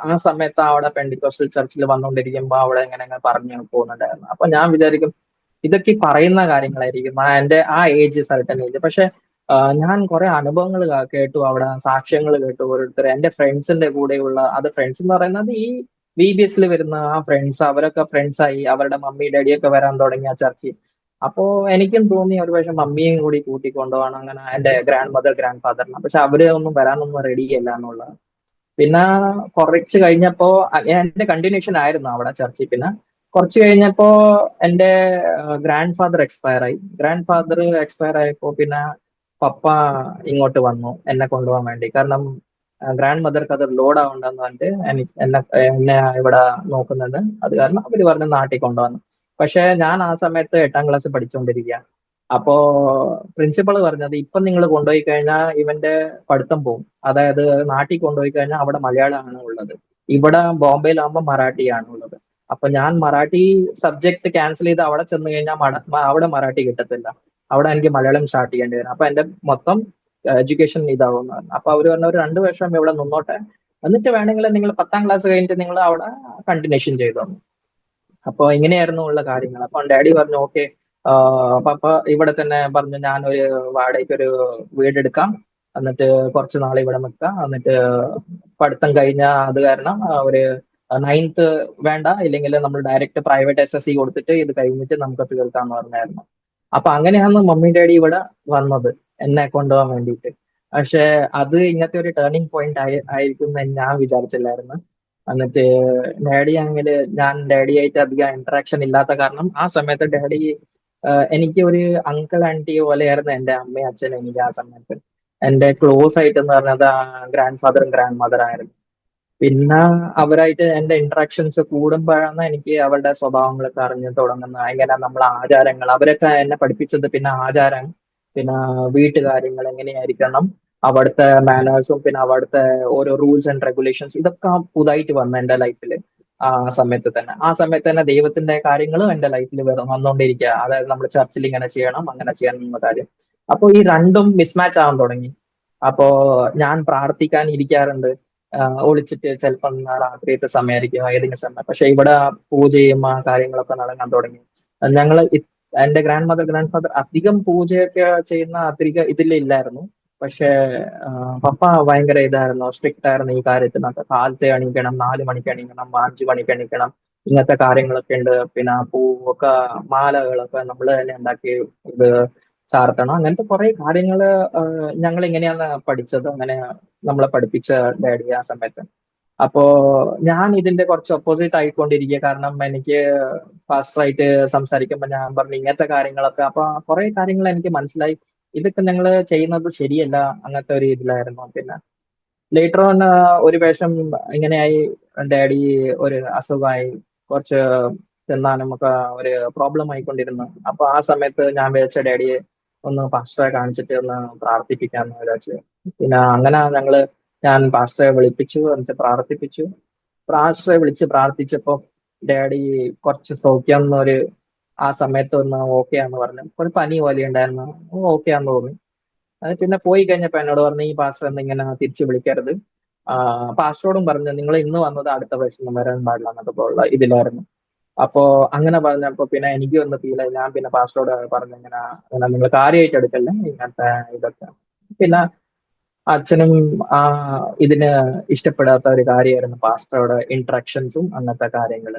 ആ സമയത്ത് അവിടെ പെന്റിക്കോസ്റ്റൽ ചർച്ചിൽ വന്നുകൊണ്ടിരിക്കുമ്പോ അവിടെ ഇങ്ങനെ പറഞ്ഞു പോകുന്നുണ്ടായിരുന്നു. അപ്പൊ ഞാൻ വിചാരിക്കും ഇതൊക്കെ ഈ പറയുന്ന കാര്യങ്ങളായിരിക്കും എന്റെ ആ ഏജ്, സർട്ടൻ ഏജ്. പക്ഷെ ഞാൻ കുറെ അനുഭവങ്ങൾ കേട്ടു, അവിടെ സാക്ഷ്യങ്ങൾ കേട്ടു ഓരോരുത്തർ എന്റെ ഫ്രണ്ട്സിന്റെ കൂടെയുള്ള. അത് ഫ്രണ്ട്സ് എന്ന് പറയുന്നത് ഈ VBSൽ വരുന്ന ആ ഫ്രണ്ട്സ്, അവരൊക്കെ ഫ്രണ്ട്സ് ആയി, അവരുടെ മമ്മി ഡാഡിയൊക്കെ വരാൻ തുടങ്ങി ആ ചർച്ചിൽ. അപ്പോ എനിക്കും തോന്നി ഒരു പക്ഷെ മമ്മിയും കൂടി കൂട്ടിക്കൊണ്ടുപോകണം അങ്ങനെ എന്റെ ഗ്രാൻഡ് മദർ ഗ്രാൻഡ് ഫാദറിനെ. പക്ഷെ അവര് ഒന്നും വരാനൊന്നും റെഡി അല്ല എന്നുള്ളത്. പിന്നെ കുറച്ച് കഴിഞ്ഞപ്പോ എന്റെ കണ്ടിന്യൂഷൻ ആയിരുന്നു അവിടെ ചർച്ചിൽ. പിന്നെ കുറച്ച് കഴിഞ്ഞപ്പോ എന്റെ ഗ്രാൻഡ് ഫാദർ എക്സ്പയർ ആയി. ഗ്രാൻഡ് ഫാദർ എക്സ്പയർ ആയപ്പോ പിന്നെ പപ്പ ഇങ്ങോട്ട് വന്നു എന്നെ കൊണ്ടുപോകാൻ വേണ്ടി. കാരണം ഗ്രാൻഡ് മദർക്ക് അത് ലോഡ് ആവണ്ടെന്ന് പറഞ്ഞിട്ട് എന്നെ ഇവിടെ നോക്കുന്നത്. അത് കാരണം അവര് പറഞ്ഞ് നാട്ടിൽ കൊണ്ടുവന്നു. പക്ഷെ ഞാൻ ആ സമയത്ത് 8ാം ക്ലാസ് പഠിച്ചുകൊണ്ടിരിക്കുക. അപ്പോ പ്രിൻസിപ്പൾ പറഞ്ഞത് ഇപ്പം നിങ്ങൾ കൊണ്ടുപോയി കഴിഞ്ഞാൽ ഇവന്റെ പഠിത്തം പോകും. അതായത് നാട്ടിൽ കൊണ്ടുപോയി കഴിഞ്ഞാൽ അവിടെ മലയാളമാണ് ഉള്ളത്, ഇവിടെ ബോംബെയിലാകുമ്പോൾ മറാഠിയാണ് ഉള്ളത്. അപ്പൊ ഞാൻ മറാഠി സബ്ജക്ട് ക്യാൻസൽ ചെയ്ത് അവിടെ ചെന്ന് കഴിഞ്ഞാൽ അവിടെ മറാഠി കിട്ടത്തില്ല. അവിടെ എനിക്ക് മലയാളം സ്റ്റാർട്ട് ചെയ്യേണ്ടി വരും. അപ്പൊ എന്റെ മൊത്തം എഡ്യൂക്കേഷൻ ഇതാവുന്നു. അപ്പൊ അവര് പറഞ്ഞ ഒരു 2 വർഷം ഇവിടെ നിന്നോട്ടെ, എന്നിട്ട് വേണമെങ്കിൽ നിങ്ങൾ 10ാം ക്ലാസ് കഴിഞ്ഞിട്ട് നിങ്ങൾ അവിടെ കണ്ടിന്യൂഷൻ ചെയ്തു. അപ്പൊ ഇങ്ങനെയായിരുന്നു ഉള്ള കാര്യങ്ങൾ. അപ്പൊ ഡാഡി പറഞ്ഞു ഓക്കെ, പപ്പ ഇവിടെ തന്നെ പറഞ്ഞു ഞാനൊരു വാടകയ്ക്ക് ഒരു വീടെടുക്കാം, എന്നിട്ട് കുറച്ച് നാൾ ഇവിടെ നിൽക്കാം, എന്നിട്ട് പഠിത്തം കഴിഞ്ഞ അത് കാരണം ഒരു 9th വേണ്ട, ഇല്ലെങ്കിൽ നമ്മൾ ഡയറക്റ്റ് പ്രൈവറ്റ് SSC കൊടുത്തിട്ട് ഇത് കഴിഞ്ഞിട്ട് നമുക്ക് തീർക്കാന്ന് പറഞ്ഞായിരുന്നു. അപ്പൊ അങ്ങനെയാണ് മമ്മി ഡാഡി ഇവിടെ വന്നത് എന്നെ കൊണ്ടുപോകാൻ വേണ്ടിയിട്ട്. പക്ഷെ അത് ഇങ്ങനത്തെ ഒരു ടേണിംഗ് പോയിന്റ് ആയിരിക്കും എന്ന് ഞാൻ വിചാരിച്ചില്ലായിരുന്നു. എന്നിട്ട് ഡാഡി ആണെങ്കിൽ, ഞാൻ ഡാഡിയായിട്ട് അധികം ഇന്ററാക്ഷൻ ഇല്ലാത്ത കാരണം ആ സമയത്ത് ഡാഡി എനിക്ക് ഒരു അങ്കിൾ ആന്റി പോലെയായിരുന്നു എന്റെ അമ്മയും അച്ഛനും എനിക്ക് ആ സമയത്ത്. എന്റെ ക്ലോസ് ആയിട്ട് എന്ന് പറഞ്ഞത് ഗ്രാൻഡ് ഫാദറും ഗ്രാൻഡ് മദർ ആയിരുന്നു. പിന്നെ അവരായിട്ട് എന്റെ ഇന്ററാക്ഷൻസ് കൂടുമ്പോഴാണ് എനിക്ക് അവരുടെ സ്വഭാവങ്ങളൊക്കെ അറിഞ്ഞു തുടങ്ങുന്നത്. എങ്ങനെ നമ്മൾ ആചാരങ്ങൾ അവരൊക്കെ എന്നെ പഠിപ്പിച്ചത്, പിന്നെ ആചാരം, പിന്നെ വീട്ടുകാര്യങ്ങൾ എങ്ങനെയായിരിക്കണം, അവിടുത്തെ മാനേഴ്സും, പിന്നെ അവിടുത്തെ ഓരോ റൂൾസ് ആൻഡ് റെഗുലേഷൻസ്, ഇതൊക്കെ പുതുതായിട്ട് വന്ന എന്റെ ലൈഫിൽ ആ സമയത്ത് തന്നെ ദൈവത്തിന്റെ കാര്യങ്ങളും എന്റെ ലൈഫിൽ വന്നുകൊണ്ടിരിക്കുക. അതായത് നമ്മൾ ചർച്ചിൽ ഇങ്ങനെ ചെയ്യണം, അങ്ങനെ ചെയ്യണം എന്ന കാര്യം. അപ്പൊ ഈ രണ്ടും മിസ്മാച്ച് ആവാൻ തുടങ്ങി. അപ്പോ ഞാൻ പ്രാർത്ഥിക്കാൻ ഇരിക്കാറുണ്ട്, ഒളിച്ചിട്ട് ചിലപ്പം രാത്രിയത്തെ സമയമായിരിക്കും, ഏതെങ്കിലും സമയം. പക്ഷെ ഇവിടെ പൂജയും ആ കാര്യങ്ങളൊക്കെ നടക്കാൻ തുടങ്ങി. ഞങ്ങള് എന്റെ ഗ്രാൻഡ് മദർ ഗ്രാൻഡ് ഫാദർ അധികം പൂജയൊക്കെ ചെയ്യുന്ന അധികം ഇതിലില്ലായിരുന്നു. പക്ഷെ പപ്പ ഭയങ്കര ഇതായിരുന്നു, സ്ട്രിക്റ്റ് ആയിരുന്നു ഈ കാര്യത്തിനൊക്കെ. കാലത്തെ എണീക്കണം, 4 മണിക്ക് എണീക്കണം, 5 മണിക്ക് എണീക്കണം, ഇങ്ങനത്തെ കാര്യങ്ങളൊക്കെ ഉണ്ട്. പിന്നെ പൂവൊക്കെ മാലകളൊക്കെ നമ്മൾ തന്നെ ഉണ്ടാക്കി ഇത് ചാർത്തണം. അങ്ങനത്തെ കുറെ കാര്യങ്ങള് ഞങ്ങൾ ഇങ്ങനെയാണ് പഠിച്ചത്. അങ്ങനെ നമ്മളെ പഠിപ്പിച്ച ഡാഡി ആ സമയത്ത്. അപ്പോ ഞാൻ ഇതിന്റെ കുറച്ച് ഒപ്പോസിറ്റ് ആയിക്കൊണ്ടിരിക്കുക. കാരണം എനിക്ക് ഫാസ്റ്ററായിട്ട് സംസാരിക്കുമ്പോൾ ഞാൻ പറഞ്ഞു ഇങ്ങനത്തെ കാര്യങ്ങളൊക്കെ. അപ്പൊ കുറെ കാര്യങ്ങൾ എനിക്ക് മനസ്സിലായി, ഇതൊക്കെ ഞങ്ങൾ ചെയ്യുന്നത് ശരിയല്ല, അങ്ങനത്തെ ഒരു ഇതിലായിരുന്നു. പിന്നെ ലേറ്റർ ഓൺ ഒരു വേഷം ഇങ്ങനെയായി, ഡാഡി ഒരു അസുഖമായി, കുറച്ച് തിന്നാനും ഒക്കെ ഒരു പ്രോബ്ലം ആയിക്കൊണ്ടിരുന്നു. അപ്പൊ ആ സമയത്ത് ഞാൻ വിചാരിച്ച ഡാഡിയെ ഒന്ന് പാസ്റ്ററെ കാണിച്ചിട്ട് ഒന്ന് പ്രാർത്ഥിപ്പിക്കാന്ന് വിചാരിച്ചു. പിന്നെ അങ്ങനെ ഞാൻ പാസ്റ്ററെ വിളിപ്പിച്ചു, എന്നിട്ട് പ്രാർത്ഥിപ്പിച്ചു. പാസ്റ്ററെ വിളിച്ച് പ്രാർത്ഥിച്ചപ്പോ ഡാഡി കുറച്ച് സൗഖ്യം എന്നൊരു ആ സമയത്ത് ഒന്ന് ഓക്കെ ആന്ന് പറഞ്ഞു. ഒരു പനി പോലെ ഉണ്ടായിരുന്നു, ഓക്കെ ആന്ന് തോന്നി. അത് പിന്നെ പോയി കഴിഞ്ഞപ്പോ എന്നോട് പറഞ്ഞു ഈ പാസ്റ്റർ എന്നിങ്ങനെ തിരിച്ചു വിളിക്കരുത്. പാസ്റ്ററോടും പറഞ്ഞു നിങ്ങൾ ഇന്ന് വന്നത് അടുത്ത പ്രാവശ്യം വരാൻ പാടില്ല എന്നൊക്കെ ഉള്ള ഇതിലായിരുന്നു. അപ്പോ അങ്ങനെ പറഞ്ഞപ്പോ പിന്നെ എനിക്ക് ഒന്ന് ഫീൽ ആയി. ഞാൻ പിന്നെ പാസ്റ്ററോട് പറഞ്ഞു ഇങ്ങനെ അങ്ങനെ നിങ്ങൾ കാര്യമായിട്ട് എടുക്കല്ലേ ഇങ്ങനത്തെ ഇതൊക്കെ. പിന്നെ അച്ഛനും ആ ഇതിന് ഇഷ്ടപ്പെടാത്ത ഒരു കാര്യമായിരുന്നു പാസ്റ്ററുടെ ഇന്ററാക്ഷൻസും അങ്ങനത്തെ കാര്യങ്ങൾ.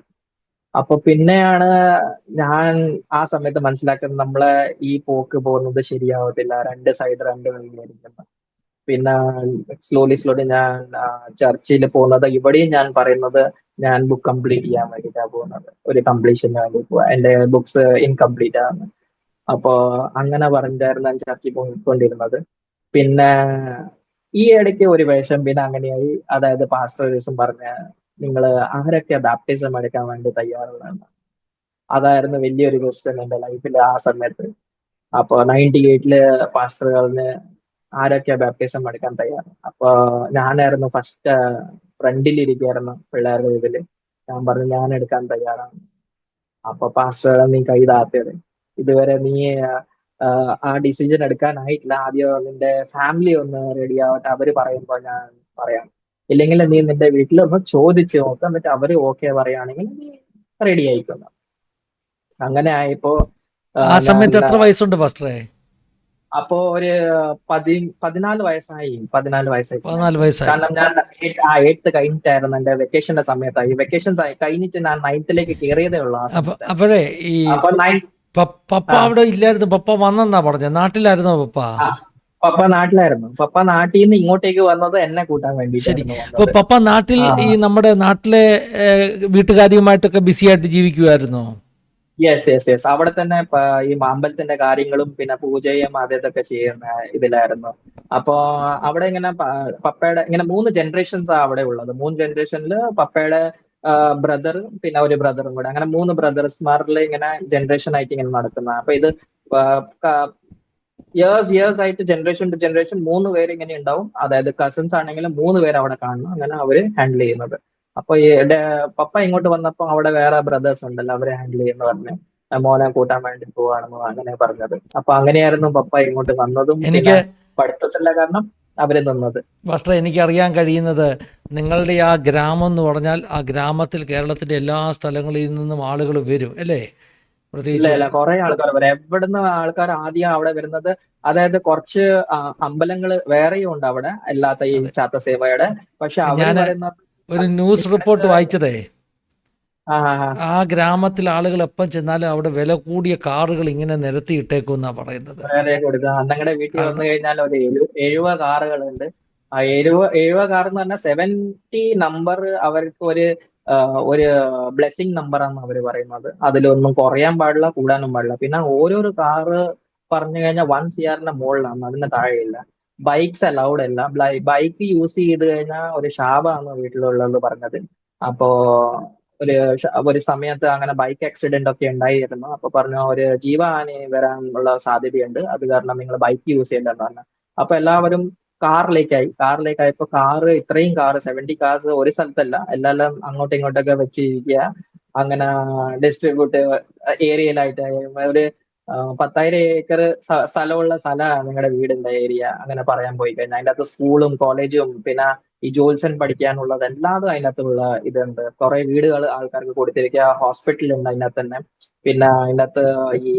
അപ്പൊ പിന്നെയാണ് ഞാൻ ആ സമയത്ത് മനസ്സിലാക്കുന്നത് നമ്മളെ ഈ പോക്ക് പോകുന്നത് ശരിയാവത്തില്ല, രണ്ട് സൈഡ് രണ്ട് വഴിയായിരിക്കും. പിന്നെ സ്ലോലി ഞാൻ ചർച്ചിൽ പോകുന്നത്, ഇവിടെയും ഞാൻ പറയുന്നത് ഞാൻ ബുക്ക് കംപ്ലീറ്റ് ചെയ്യാൻ വേണ്ടിയിട്ടാണ് പോകുന്നത്, ഒരു കംപ്ലീഷന് വേണ്ടി പോവാ, എന്റെ ബുക്സ് ഇൻകംപ്ലീറ്റ് ആണ്. അപ്പോ അങ്ങനെ പറഞ്ഞായിരുന്നു ഞാൻ ചർച്ചിൽ പോയിക്കൊണ്ടിരുന്നത്. പിന്നെ ഈ ഇടയ്ക്ക് ഒരു വേഷം പിന്നെ അങ്ങനെയായി. അതായത് പാസ്റ്റർ ഒരു ദിവസം പറഞ്ഞ നിങ്ങൾ ആരൊക്കെ ബാപ്റ്റിസം എടുക്കാൻ വേണ്ടി തയ്യാറുള്ളതാണ്. അതായിരുന്നു വലിയൊരു ക്വസ്റ്റ്യൻ എന്റെ ലൈഫിൽ ആ സമയത്ത്. അപ്പൊ 98-ല് പാസ്റ്ററുകളിന് ആരൊക്കെ ബാപ്റ്റിസം എടുക്കാൻ തയ്യാറ്. അപ്പൊ ഞാനായിരുന്നു ഫസ്റ്റ് ഫ്രണ്ടിൽ ഇരിക്കുകയായിരുന്നു പിള്ളേരുടെ ഇതില്. ഞാൻ പറഞ്ഞു ഞാൻ എടുക്കാൻ തയ്യാറാണ്. അപ്പൊ പാസ്റ്റർ നീ കൈ താഴ്ത്തരുത്, ഇതുവരെ നീ ആ ഡിസിഷൻ എടുക്കാനായിട്ടില്ല, ആദ്യം നിന്റെ ഫാമിലി ഒന്ന് റെഡി ആവട്ടെ, അവര് പറയുമ്പോ ഞാൻ പറയാം. ഇല്ലെങ്കിൽ നീ നിന്റെ വീട്ടിലൊന്ന് ചോദിച്ച് നോക്കാം, എന്നിട്ട് അവര് ഓക്കെ പറയുകയാണെങ്കിൽ നീ റെഡി ആയിക്കൊള്ളാം. അങ്ങനെ ആയപ്പോ ആ ഞാൻ സമയത്ത് എത്ര വയസ്സുണ്ട് പാസ്റ്ററെ? അപ്പോ ഒരു 14 വയസ്സായി, 14 14 വയസ്സായിട്ടുണ്ടായിരുന്നു. വയസ്സായി. കാരണം ഞാൻ 8th കഴിഞ്ഞിട്ടായിരുന്നു എന്റെ വെക്കേഷന്റെ സമയത്തായി. വെക്കേഷൻസ് കഴിഞ്ഞിട്ട് ഞാൻ 9th-ലേക്ക് കയറിയതേ ഉള്ളൂ ആ സമയത്ത്. അപ്പോഴേ ഈ അപ്പൊ പപ്പ ആ അവിടെ ഇല്ലായിരുന്നു, പപ്പ വന്നെന്നാ പറഞ്ഞത്, നാട്ടിലായിരുന്നോ പപ്പ? ആ പപ്പ നാട്ടിലായിരുന്നു. പപ്പ നാട്ടിൽ നിന്ന് ഇങ്ങോട്ടേക്ക് വന്നത് എന്നെ കൂട്ടാൻ ശരി. വേണ്ടിയിട്ടായിരുന്നു അപ്പോൾ വന്നത്. പപ്പ നാട്ടിൽ ആ ഈ നമ്മുടെ നാട്ടിലെ വീട്ടുകാരിയുമായിട്ടൊക്കെ ബിസി ആയിട്ട് ജീവിക്കുമായിരുന്നോ? യെസ്. അവിടെ തന്നെ ഈ അമ്പലത്തിന്റെ കാര്യങ്ങളും പിന്നെ പൂജയും ഇതൊക്കെ ചെയ്യുന്ന ഇതിലായിരുന്നു. അപ്പോ അവിടെ ഇങ്ങനെ പപ്പയുടെ ഇങ്ങനെ 3 ജനറേഷൻസ് അവിടെ ഉള്ളത്. 3 ജനറേഷനിൽ പപ്പയുടെ ബ്രദർ പിന്നെ ഒരു ബ്രദറും കൂടെ, അങ്ങനെ 3 ബ്രദേഴ്സ്മാരിൽ ഇങ്ങനെ ജനറേഷൻ ആയിട്ട് ഇങ്ങനെ നടക്കുന്ന. അപ്പൊ ഇത് ഇയേഴ്സ് ആയിട്ട് ജനറേഷൻ ടു ജനറേഷൻ 3 പേര് ഇങ്ങനെ ഉണ്ടാവും. അതായത് കസിൻസ് ആണെങ്കിലും 3 പേര് അവിടെ കാണണം, അങ്ങനെ അവര് ഹാൻഡിൽ ചെയ്യുന്നത്. അപ്പൊ പപ്പ ഇങ്ങോട്ട് വന്നപ്പോ അവിടെ വേറെ ബ്രദേഴ്സ് ഉണ്ടല്ലോ, അവരെ ഹാൻഡിൽ ചെയ്യുന്ന പറഞ്ഞ് മോനെ കൂട്ടാൻ വേണ്ടി പോവാണെന്ന് അങ്ങനെ പറഞ്ഞത്. അപ്പൊ അങ്ങനെയായിരുന്നു പപ്പ ഇങ്ങോട്ട് വന്നതും പിന്നെ എനിക്ക് പഠിത്തത്തിന്റെ കാരണം അവര് നിന്നത്. മാസ്റ്റർ, എനിക്കറിയാൻ കഴിയുന്നത് നിങ്ങളുടെ ആ ഗ്രാമം എന്ന് പറഞ്ഞാൽ ആ ഗ്രാമത്തിൽ കേരളത്തിൻ്റെ എല്ലാ സ്ഥലങ്ങളിൽ നിന്നും ആളുകൾ വരും അല്ലേ? ഇല്ല പ്രത്യേകിച്ചും ഇല്ല, കുറെ ആൾക്കാർ വരും. എവിടുന്ന് ആൾക്കാർ ആദ്യം അവിടെ വരുന്നത്, അതായത് കുറച്ച് അമ്പലങ്ങൾ വേറെയും ഉണ്ട് അവിടെ, അല്ലാത്ത ഈ അതെ. ചാത്തസേവയുടെ. പക്ഷെ അവര് ഞാൻ പറയുന്നത് ഒരു ന്യൂസ് റിപ്പോർട്ട് ഇവിടുത്തെ വായിച്ചതേ, ആ ആ ഗ്രാമത്തിൽ ആളുകൾ എപ്പം ചെന്നാലും അവിടെ വില കൂടിയ കാറുകൾ ഇങ്ങനെ നിരത്തിയിട്ടേക്കുമെന്നാണ് പറയുന്നത്. വേറെ കൊടുക്കുക. ഞങ്ങളുടെ വീട്ടിൽ വന്നു കാരണം കഴിഞ്ഞാൽ ഒരു 70 കാറുകളുണ്ട്. ആ 70 കാർ എന്ന് പറഞ്ഞാൽ 70 നമ്പർ അവർക്ക് ഒരു ബ്ലെസ്സിങ് നമ്പറാണ് അവർ പറയുന്നത്. അതിലൊന്നും കുറയാൻ പാടില്ല, കൂടാനും പാടില്ല. പിന്നെ ഓരോരോ കാറ് പറഞ്ഞു കഴിഞ്ഞാൽ 1 CR മുകളിലാണ്, അതിന് താഴെയില്ല. ബൈക്സ് അലൗഡ് അല്ല. ബൈക്ക് യൂസ് ചെയ്ത് കഴിഞ്ഞാൽ ഒരു ശാപമാണ് വീട്ടിലുള്ളത് പറഞ്ഞത്. അപ്പോ ഒരു സമയത്ത് അങ്ങനെ ബൈക്ക് ആക്സിഡന്റ് ഒക്കെ ഉണ്ടായിരുന്നു. അപ്പൊ പറഞ്ഞു ഒരു ജീവഹാനി വരാനുള്ള സാധ്യതയുണ്ട്, അത് കാരണം നിങ്ങൾ ബൈക്ക് യൂസ് ചെയ്യേണ്ടെന്ന് പറഞ്ഞു. അപ്പൊ എല്ലാവരും കാറിലേക്കായപ്പോ ഇത്രയും കാറ് 70 കാർസ് ഒരു സ്ഥലത്തല്ല, എല്ലാം അങ്ങോട്ടും ഇങ്ങോട്ടൊക്കെ വെച്ചിരിക്കുക. അങ്ങനെ ഡിസ്ട്രിബ്യൂട്ട് ഏരിയയിലായിട്ട് ഒരു 10,000 ഏക്കർ സ്ഥലമുള്ള സ്ഥലമാണ് നിങ്ങളുടെ വീടിന്റെ ഏരിയ, അങ്ങനെ പറയാൻ പോയി കഴിഞ്ഞാൽ. അതിൻ്റെ അകത്ത് സ്കൂളും കോളേജും പിന്നെ ഈ ജോത്സ്യൻ പഠിക്കാനുള്ളത് എല്ലാതും അതിനകത്തുള്ള ഇതുണ്ട്. കുറെ വീടുകൾ ആൾക്കാർക്ക് കൊടുത്തിരിക്കുക, ഹോസ്പിറ്റൽ ഉണ്ട് അതിനകത്ത് തന്നെ. പിന്നെ അതിനകത്ത് ഈ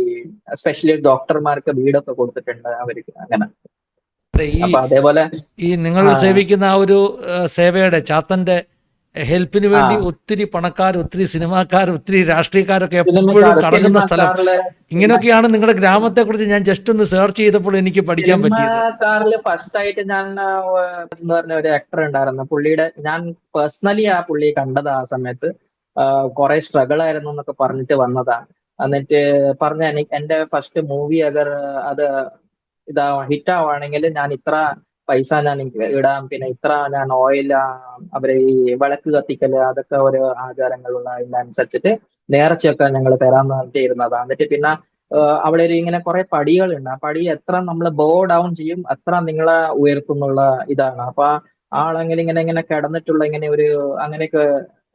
സ്പെഷ്യലിസ്റ്റ് ഡോക്ടർമാർക്ക് വീടൊക്കെ കൊടുത്തിട്ടുണ്ട് അവർക്ക് അങ്ങനെ. ഈ അപ്പൊ അതേപോലെ ഈ നിങ്ങൾ ആ സേവിക്കുന്ന ആ ഒരു സേവയുടെ ചാത്തൻ്റെ ഹെൽപ്പിന് ആ വേണ്ടി ഒത്തിരി പണക്കാർ, ഒത്തിരി സിനിമാക്കാർ, ഒത്തിരി രാഷ്ട്രീയക്കാരൊക്കെ എപ്പോഴും സിനിമക്കാർ കറങ്ങുന്ന സ്ഥലം സിനിമക്കാരില് ഇങ്ങനെയൊക്കെയാണ്. നിങ്ങളുടെ ഗ്രാമത്തെക്കുറിച്ച് ഞാൻ ജസ്റ്റ് ഒന്ന് സെർച്ച് ചെയ്തപ്പോൾ എനിക്ക് പഠിക്കാൻ പറ്റിയത്. സിനിമക്കാരില് ഫസ്റ്റ് ആയിട്ട് ഞാൻ എന്ന് പറഞ്ഞ ഒരു ആക്ടർ ഉണ്ടായിരുന്നു. പുള്ളിയുടെ ഞാൻ പേഴ്സണലി ആ പുള്ളിയെ കണ്ടത് ആ സമയത്ത്. കുറെ സ്ട്രഗിൾ ആയിരുന്നു എന്നൊക്കെ പറഞ്ഞിട്ട് വന്നതാണ്. എന്നിട്ട് പറഞ്ഞ എന്റെ ഫസ്റ്റ് മൂവി അഗർ അത് ഹിറ്റ് ആവുകയാണെങ്കിൽ ഞാൻ ഇത്ര പൈസ ഞാൻ ഇടാം, പിന്നെ ഇത്ര ഞാൻ ഓയിൽ, അവരെ ഈ വിളക്ക് കത്തിക്കല്, അതൊക്കെ ഒരു ആചാരങ്ങളുള്ള അതിനനുസരിച്ചിട്ട് നേർച്ചയൊക്കെ ഞങ്ങൾ തരാന്ന് പറഞ്ഞിട്ട് ഇരുന്നതാണ്. എന്നിട്ട് പിന്നെ അവിടെ ഇങ്ങനെ കുറെ പടികളുണ്ട്. ആ പടി എത്ര നമ്മൾ ബോ ഡൗൺ ചെയ്യും അത്ര നിങ്ങളെ ഉയർത്തുന്നുള്ള ഇതാണ്. അപ്പൊ ആളെങ്കിൽ ഇങ്ങനെ ഇങ്ങനെ കിടന്നിട്ടുള്ള ഇങ്ങനെ അങ്ങനെയൊക്കെ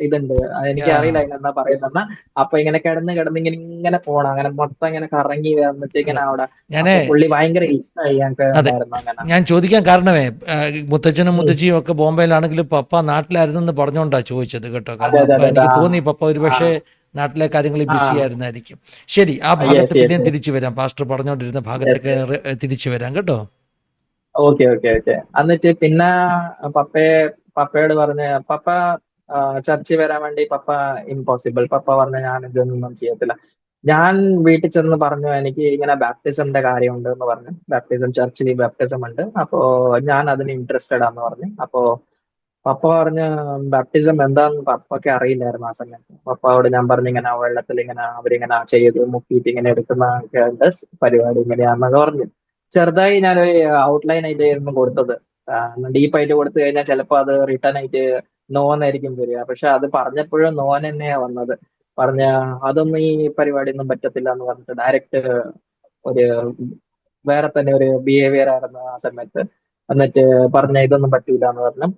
ഇതുണ്ട്. എനിക്ക് യാ. അറിയില്ല അതിനെന്താ പറയുന്ന. അപ്പൊ ഇങ്ങനെ കിടന്ന് കിടന്ന് ഇങ്ങനെ ഇങ്ങനെ പോണം, അങ്ങനെ മൊത്തം ഇങ്ങനെ കറങ്ങി വന്നിട്ട് അതെ. ഇങ്ങനെ അവിടെ. ഞാൻ അപ്പൊ പുള്ളി ഭയങ്കര ഇഷ്ടമായി ഞങ്ങൾക്ക് അതെ, ഉണ്ടായിരുന്നു അങ്ങനെ. ഞാൻ ചോദിക്കാൻ കാരണമേ, മുത്തച്ഛനും ഉം. മുത്തച്ഛിയും ഒക്കെ ബോംബെയിലാണെങ്കിലും പപ്പ നാട്ടിലായിരുന്നെന്ന് പറഞ്ഞുകൊണ്ടാണ് ചോദിച്ചത് കേട്ടോ. അതെ കാരണം അതെ അപ്പോൾ അതെ അതെ എനിക്ക് തോന്നി പപ്പ ഒരു ആ പക്ഷേ നാട്ടിലെ കാര്യങ്ങളിൽ ആ ബിസി ആയിരുന്നായിരിക്കും. ശരി, ആ ഭാഗത്ത് യെസ് യെസ് പിന്നെയും യെസ് തിരിച്ചു വരാം. പാസ്റ്റർ പറഞ്ഞുകൊണ്ടിരുന്ന യെസ് ഭാഗത്തേക്ക് യെസ്. തിരിച്ചു വരാം കേട്ടോ. Okay okay okay. എന്നിട്ട് പിന്നെ പപ്പയോട് പറഞ്ഞ് പപ്പ ചർച്ചിൽ വരാൻ വേണ്ടി പപ്പ ഇമ്പോസിബിൾ. പപ്പ പറഞ്ഞ ഞാൻ ഇതൊന്നും ചെയ്യത്തില്ല. ഞാൻ വീട്ടിൽ ചെന്ന് പറഞ്ഞു എനിക്ക് ഇങ്ങനെ ബാപ്റ്റിസമിന്റെ കാര്യമുണ്ട് എന്ന് പറഞ്ഞു. ബാപ്റ്റിസം, ചർച്ചിൽ ബാപ്റ്റിസം ഉണ്ട്, അപ്പോ ഞാൻ അതിന് ഇൻട്രസ്റ്റഡ് ആന്ന് പറഞ്ഞു. അപ്പോ പപ്പ പറഞ്ഞ ബാപ്റ്റിസം എന്താന്ന് പപ്പയ്ക്ക് അറിയില്ലായിരുന്നു ആ സമയത്ത്. പപ്പയോട് ഞാൻ പറഞ്ഞു ഇങ്ങനെ വെള്ളത്തിൽ ഇങ്ങനെ അവരിങ്ങനെ ചെയ്ത് മുക്കിയിട്ട് ഇങ്ങനെ എടുക്കുന്ന പരിപാടി ഇങ്ങനെയാണെന്നൊക്കെ പറഞ്ഞു. ചെറുതായി ഞാനൊരു ഔട്ട്ലൈൻ ആയിട്ടായിരുന്നു കൊടുത്തത്. ഡീപ്പായിട്ട് കൊടുത്തു കഴിഞ്ഞാൽ ചിലപ്പോൾ അത് റിട്ടേൺ ആയിട്ട് നോന്നായിരിക്കും വരിക. പക്ഷെ അത് പറഞ്ഞപ്പോഴും നോൻ തന്നെയാ വന്നത്. പറഞ്ഞ അതൊന്നും ഈ പരിപാടി ഒന്നും പറ്റത്തില്ല എന്ന് പറഞ്ഞിട്ട് ഡയറക്റ്റ് ഒരു വേറെ തന്നെ ഒരു ബിഹേവിയർ ആയിരുന്നു ആ സമയത്ത്. എന്നിട്ട് പറഞ്ഞ ഇതൊന്നും പറ്റൂല എന്ന് പറഞ്ഞു.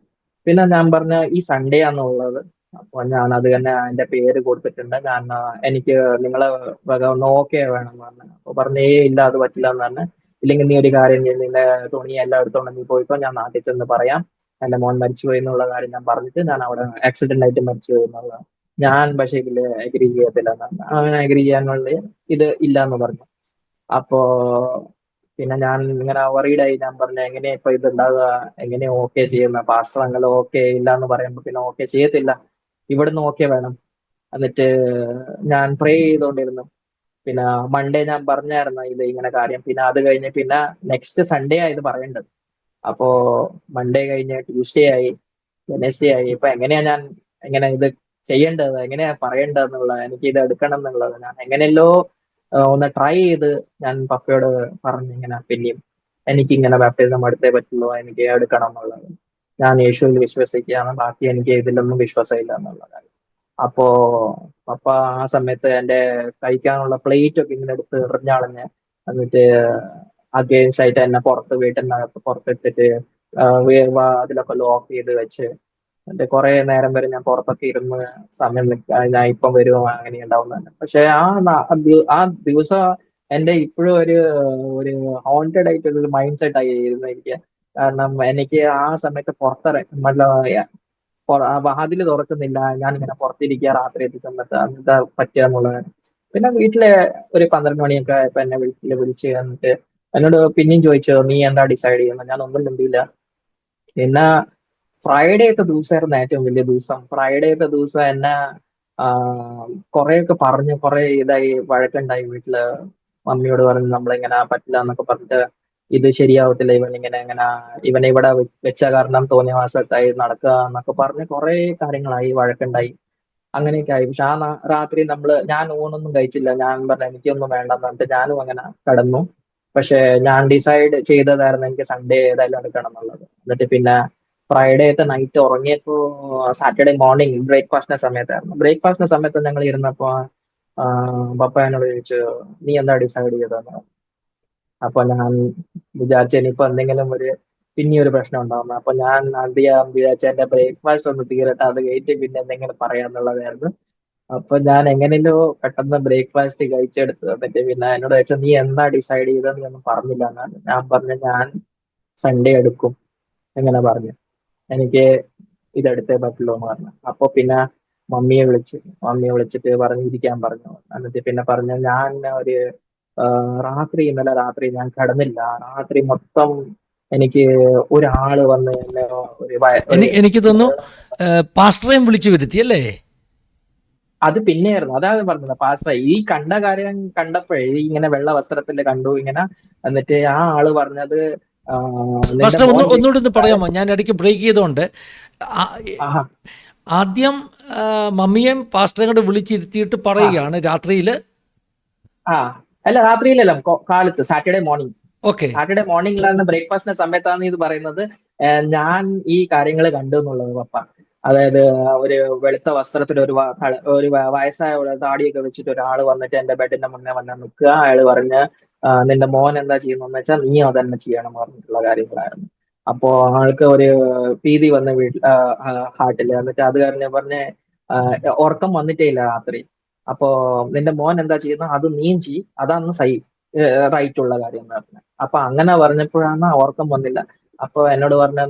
പിന്നെ ഞാൻ പറഞ്ഞ ഈ സൺഡേ ആണുള്ളത്, അപ്പൊ ഞാൻ അത് തന്നെ എന്റെ പേര് കൊടുത്തിട്ടുണ്ട്. ഞാൻ എനിക്ക് നിങ്ങളെ വക ഒന്ന് ഓക്കെ വേണമെന്ന് പറഞ്ഞു. അപ്പൊ പറഞ്ഞേ ഇല്ല അത് പറ്റില്ല എന്ന് പറഞ്ഞു. ഇല്ലെങ്കിൽ നീ ഒരു കാര്യം ചെയ്യ്, നിന്റെ തുണി എല്ലാം എടുത്തോണ്ട് നീ പോയിക്കോ, ഞാൻ നാട്ടിൽ ചെന്ന് പറയാം എന്റെ മോൻ മരിച്ചുപോയി എന്നുള്ള കാര്യം ഞാൻ പറഞ്ഞിട്ട് ഞാൻ അവിടെ ആക്സിഡന്റ് ആയിട്ട് മരിച്ചുപോയി എന്നുള്ളത്. ഞാൻ പക്ഷേ ഇതില് അഗ്രി ചെയ്യത്തില്ല എന്ന് പറഞ്ഞു. അവൻ അഗ്രി ചെയ്യാനുള്ള ഇത് ഇല്ല എന്ന് പറഞ്ഞു. അപ്പോ പിന്നെ ഞാൻ ഇങ്ങനെ വറീഡായി. ഞാൻ പറഞ്ഞ എങ്ങനെയാ ഇപ്പൊ ഇത് ഉണ്ടാകുക, എങ്ങനെയാ ഓക്കെ ചെയ്യുന്ന? പാസ്റ്റർ അങ്ങനെ ഓക്കെ ഇല്ല എന്ന് പറയുമ്പോ പിന്നെ ഓക്കെ ചെയ്യത്തില്ല, ഇവിടുന്ന് ഓക്കെ വേണം. എന്നിട്ട് ഞാൻ പ്രേ ചെയ്തുകൊണ്ടിരുന്നു. പിന്നെ മൺഡേ ഞാൻ പറഞ്ഞായിരുന്നു ഇത് ഇങ്ങനെ കാര്യം. പിന്നെ അത് കഴിഞ്ഞ് പിന്നെ നെക്സ്റ്റ് സൺഡേ ആ ഇത് പറയേണ്ടത്. അപ്പോ മൺഡേ കഴിഞ്ഞ് ട്യൂസ്ഡേ ആയി, വെനസ്ഡേ ആയി. ഇപ്പൊ എങ്ങനെയാ ഞാൻ എങ്ങനെ ഇത് ചെയ്യേണ്ടത്, എങ്ങനെയാ പറയേണ്ടതെന്നുള്ളത്, എനിക്ക് ഇത് എടുക്കണം എന്നുള്ളത് ഞാൻ എങ്ങനെയല്ലോ ഒന്ന് ട്രൈ ചെയ്ത് ഞാൻ പപ്പയോട് പറഞ്ഞു ഇങ്ങനെ പിന്നെയും എനിക്കിങ്ങനെ ബാപ്റ്റിസം എടുത്തേ പറ്റുള്ളൂ, എനിക്ക് എടുക്കണം എന്നുള്ളത്. ഞാൻ യേശുവിൽ വിശ്വസിക്കുകയാണ്, ബാക്കി എനിക്ക് ഇതിലൊന്നും വിശ്വാസമില്ല എന്നുള്ളത്. അപ്പോ പപ്പ ആ സമയത്ത് എന്റെ കഴിക്കാനുള്ള പ്ലേറ്റ് ഒക്കെ ഇങ്ങനെ എടുത്ത് എറിഞ്ഞളഞ്ഞ്, എന്നിട്ട് അഗെയിൻസ്റ്റ് ആയിട്ട് എന്നെ പുറത്ത് വീട്ടിനകത്ത് പുറത്തിട്ടിട്ട് അതിലൊക്കെ ലോക്ക് ചെയ്ത് വെച്ച് എന്നിട്ട് കുറെ നേരം വരെ ഞാൻ പുറത്തൊക്കെ ഇരുന്ന് സമയം നിൽക്കുക, ഞാൻ ഇപ്പം വരുമോ അങ്ങനെ ഉണ്ടാവുന്നതന്നെ. പക്ഷെ ആ ദിവസം എന്റെ ഇപ്പോഴും ഒരു ഹോണ്ടഡ് ആയിട്ടുള്ള ഒരു മൈൻഡ് സെറ്റ് ആയി ഇരുന്നിരിക്കുക. കാരണം എനിക്ക് ആ സമയത്ത് ആ വാതില് തുറക്കുന്നില്ല, ഞാൻ ഇങ്ങനെ പുറത്തിരിക്കുക രാത്രി എത്തി സമയത്ത് എന്താ പറ്റുക എന്നുള്ളത്. പിന്നെ വീട്ടിലെ ഒരു 12 മണിയൊക്കെ ആയപ്പോ എന്നെ വിളിച്ച് എന്നിട്ട് എന്നോട് പിന്നെയും ചോദിച്ചു നീ എന്താ ഡിസൈഡ് ചെയ്യുന്നത്. ഞാൻ ഒന്നും മിണ്ടിയില്ല. പിന്നെ ഫ്രൈഡേത്തെ ദിവസമായിരുന്നു ഏറ്റവും വലിയ ദിവസം. ഫ്രൈഡേത്തെ ദിവസം എന്നെ കുറെയൊക്കെ പറഞ്ഞു, കുറെ ഇതായി, വഴക്കുണ്ടായി വീട്ടില്. മമ്മിയോട് പറഞ്ഞു നമ്മളിങ്ങനെ പറ്റില്ല എന്നൊക്കെ പറഞ്ഞിട്ട്, ഇത് ശരിയാവത്തില്ല, ഇവനെ ഇവിടെ വെച്ച കാരണം തോന്നിയവാസത്തായി നടക്കുക എന്നൊക്കെ പറഞ്ഞ് കുറെ കാര്യങ്ങളായി, വഴക്കുണ്ടായി, അങ്ങനെയൊക്കെ ആയി. പക്ഷെ രാത്രി ഞാൻ ഊണൊന്നും കഴിച്ചില്ല. ഞാൻ പറഞ്ഞു എനിക്കൊന്നും വേണ്ടെന്ന് പറഞ്ഞിട്ട് ഞാനും അങ്ങനെ കിടന്നു. പക്ഷെ ഞാൻ ഡിസൈഡ് ചെയ്തതായിരുന്നു എനിക്ക് സൺഡേ ഏതായാലും എടുക്കണം എന്നുള്ളത്. എന്നിട്ട് പിന്നെ ഫ്രൈഡേത്തെ നൈറ്റ് ഉറങ്ങിയപ്പോ സാറ്റർഡേ മോർണിംഗ് ബ്രേക്ക്ഫാസ്റ്റിന്റെ സമയത്തായിരുന്നു. ബ്രേക്ക്ഫാസ്റ്റിന്റെ സമയത്ത് ഞങ്ങൾ ഇരുന്നപ്പോ പപ്പ എന്നോട് ചോദിച്ചു നീ എന്താ ഡിസൈഡ് ചെയ്തതെന്ന്. അപ്പൊ ഞാൻ വിചാരിച്ചു ഇനിയിപ്പോ എന്തെങ്കിലും പിന്നെ ഒരു പ്രശ്നം ഉണ്ടാവുന്നു. അപ്പൊ ഞാൻ ആദ്യം വിചാരിച്ച എന്റെ ബ്രേക്ക്ഫാസ്റ്റ് ഒന്ന് തീരട്ടെ, അത് കഴിഞ്ഞിട്ട് പിന്നെ എന്തെങ്കിലും പറയാന്നുള്ളതായിരുന്നു. അപ്പൊ ഞാൻ എങ്ങനെയല്ലോ പെട്ടെന്ന് ബ്രേക്ക്ഫാസ്റ്റ് കഴിച്ചെടുത്ത്. എന്നിട്ട് പിന്നെ എന്നോട് ചോദിച്ചാൽ നീ എന്താ ഡിസൈഡ് ചെയ്തതെന്ന് ഒന്നും പറഞ്ഞില്ല എന്നാണ്. ഞാൻ പറഞ്ഞു ഞാൻ സൺഡേ എടുക്കും എങ്ങനെ പറഞ്ഞു, എനിക്ക് ഇതെടുത്തേ പറ്റുള്ളൂ എന്ന് പറഞ്ഞു. അപ്പൊ പിന്നെ മമ്മിയെ വിളിച്ചിട്ട് പറഞ്ഞിരിക്കാൻ പറഞ്ഞു. എന്നിട്ട് പിന്നെ പറഞ്ഞു ഞാൻ ഒരു ഇന്നലെ രാത്രി ഞാൻ കിടന്നില്ല. രാത്രി മൊത്തം എനിക്ക് ഒരാള് വന്ന് എന്നെ എനിക്ക് തോന്നുന്നു പാസ്റ്ററേയും വിളിച്ചു വരുത്തി അല്ലേ? അത് പിന്നെയായിരുന്നു. അതാണ് പറഞ്ഞത് പാസ്റ്റർ ഈ കണ്ട കാര്യം കണ്ടപ്പോഴേ, ഈ ഇങ്ങനെ വെള്ള വസ്ത്രത്തിൽ കണ്ടു ഇങ്ങനെ. എന്നിട്ട് ആ ആള് പറഞ്ഞത് ആ, നിന്റെ പാസ്റ്റർ മോൻ ഒന്നുകൂടി ഒന്ന് പറയാമോ? ഞാൻ ഇടയ്ക്ക് ബ്രേക്ക് ചെയ്തുകൊണ്ട്. ആ- ആഹാ ആദ്യം മമ്മിയും പാസ്റ്ററും കൂടെ വിളിച്ചിരുത്തിയിട്ട് ആ പറയുകയാണ് രാത്രിയിൽ. ആ അല്ല രാത്രിയിലല്ല, കാലത്ത് സാറ്റർഡേ മോർണിംഗ്. ഓക്കെ. സാറ്റർഡേ മോർണിംഗിലാണ് ബ്രേക്ക്ഫാസ്റ്റിന്റെ സമയത്താണ് ഇത് പറയുന്നത്. ഞാൻ ഈ കാര്യങ്ങൾ കണ്ടു എന്നുള്ളത് പപ്പ. അതായത് ഒരു വെളുത്ത വസ്ത്രത്തിൽ വയസ്സായ താടിയൊക്കെ വെച്ചിട്ട് ഒരാൾ വന്നിട്ട് എന്റെ ബെഡിന്റെ മുന്നേ വന്ന് നിൽക്കുക. അയാൾ പറഞ്ഞ് നിന്റെ മോൻ എന്താ ചെയ്യുന്നതെന്ന് വെച്ചാൽ നീ അതന്നെ ചെയ്യണം എന്ന് പറഞ്ഞിട്ടുള്ള കാര്യങ്ങളായിരുന്നു. അപ്പോ ആൾക്ക് ഒരു ഭീതി വന്ന് ഹാർട്ടില്. എന്നിട്ട് അത് കാരണം പറഞ്ഞ് ഉറക്കം വന്നിട്ടേ ഇല്ല രാത്രി. അപ്പോ നിന്റെ മോൻ എന്താ ചെയ്യുന്നത് അത് നീയും ചെയ്യും, അതാണ് റൈറ്റ് ഉള്ള കാര്യം എന്ന് പറഞ്ഞു. അപ്പൊ അങ്ങനെ പറഞ്ഞപ്പോഴാണ് ഓർക്കം വന്നില്ല. അപ്പൊ എന്നോട് പറഞ്ഞ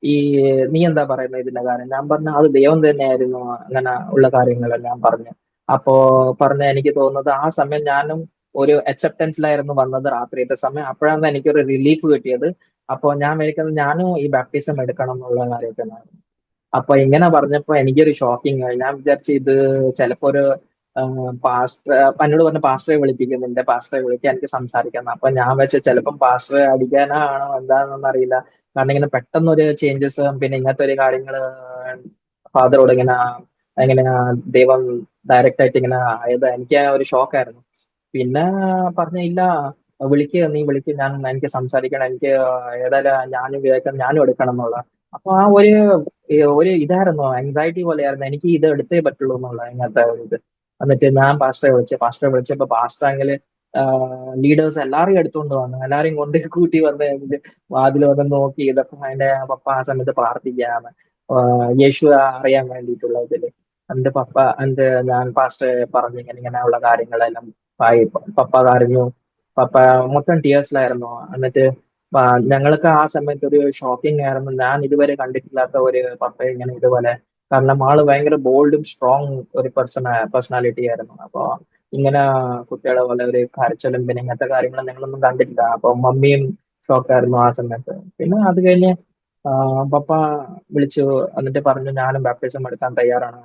ഈ നീ എന്താ പറയുന്നത് ഇതിന്റെ കാര്യം. ഞാൻ പറഞ്ഞ അത് ദൈവം തന്നെയായിരുന്നു അങ്ങനെ ഉള്ള കാര്യങ്ങളെല്ലാം പറഞ്ഞു. അപ്പോ എനിക്ക് തോന്നുന്നത് ആ സമയം ഞാനും ഒരു അക്സെപ്റ്റൻസിലായിരുന്നു വന്നത് രാത്രിയത്തെ സമയം. അപ്പോഴാണ് എനിക്കൊരു റിലീഫ് കിട്ടിയത്. അപ്പൊ ഞാൻ വിചാരിക്കുന്നത് ഞാനും ഈ ബാപ്റ്റിസം എടുക്കണം എന്നുള്ള കാര്യമൊക്കെ. അപ്പൊ ഇങ്ങനെ പറഞ്ഞപ്പോ എനിക്കൊരു ഷോക്കിംഗ് ആയി. ഞാൻ വിചാരിച്ചു ഇത് ചിലപ്പോ ഒരു പാസ്റ്റർ എന്നോട് പറഞ്ഞ പാസ്റ്ററെ വിളിപ്പിക്കുന്നുണ്ട്, പാസ്റ്ററെ വിളിക്കാൻ എനിക്ക് സംസാരിക്കണം. അപ്പൊ ഞാൻ വെച്ച ചിലപ്പം പാസ്റ്ററെ അടിക്കാനാണോ എന്താണെന്നൊന്നും അറിയില്ല. കാരണം ഇങ്ങനെ പെട്ടെന്നൊരു ചേഞ്ചസ്, പിന്നെ ഇങ്ങനത്തെ ഒരു കാര്യങ്ങള് ഫാദറോട് ഇങ്ങനെ ദൈവം ഡയറക്റ്റ് ആയിട്ട് ഇങ്ങനെ ആയത് എനിക്ക് ഒരു ഷോക്കായിരുന്നു. പിന്നെ പറഞ്ഞ ഇല്ല, നീ വിളിക്ക്, എനിക്ക് സംസാരിക്കണം, എനിക്ക് ഏതായാലും ഞാനും വിചാരിക്കണം ഞാനും എടുക്കണം എന്നുള്ള. അപ്പൊ ഒരു ഇതായിരുന്നു, ആങ്സൈറ്റി പോലെയായിരുന്നു. എനിക്ക് ഇത് എടുത്തേ പറ്റുള്ളൂ എന്നുള്ള ഇങ്ങനത്തെ ഒരു ഇത്. എന്നിട്ട് ഞാൻ പാസ്റ്ററെ വിളിച്ചപ്പോ പാസ്റ്റർ ആണെങ്കില് ലീഡേഴ്സ് എല്ലാരെയും എടുത്തുകൊണ്ട് വന്നു, എല്ലാരെയും കൊണ്ട് കൂട്ടി വന്ന് എന്നിട്ട് വാതിൽ വന്ന് നോക്കി. ഇതൊക്കെ അതിന്റെ പപ്പ ആ സമയത്ത് പ്രാർത്ഥിക്കുകയാണ് യേശു അറിയാൻ വേണ്ടിയിട്ടുള്ള ഇതില്. ഞാൻ പാസ്റ്ററെ പറഞ്ഞു ഇങ്ങനെ ഉള്ള കാര്യങ്ങളെല്ലാം പപ്പ കരഞ്ഞു. പപ്പ മൊത്തം ടീയേഴ്സിലായിരുന്നു. എന്നിട്ട് ഞങ്ങൾക്ക് ആ സമയത്ത് ഒരു ഷോക്കിംഗ് ആയിരുന്നു. ഞാൻ ഇതുവരെ കണ്ടിട്ടില്ലാത്ത ഒരു പപ്പ ഇങ്ങനെ ഇതുപോലെ. കാരണം ആള് ഭയങ്കര ബോൾഡും സ്ട്രോങ് ഒരു പേഴ്സണാലിറ്റി ആയിരുന്നു. അപ്പൊ ഇങ്ങനെ കുട്ടികളെ പോലെ ഒരു കരച്ചിലും പിന്നെ ഇങ്ങനത്തെ കാര്യങ്ങളും ഞങ്ങളൊന്നും കണ്ടിട്ടില്ല. അപ്പൊ മമ്മിയും ഷോക്കായിരുന്നു ആ സമയത്ത്. പിന്നെ അത് കഴിഞ്ഞ് പപ്പ വിളിച്ചു. എന്നിട്ട് പറഞ്ഞു ഞാനും ബാപ്റ്റിസം എടുക്കാൻ തയ്യാറാണ്,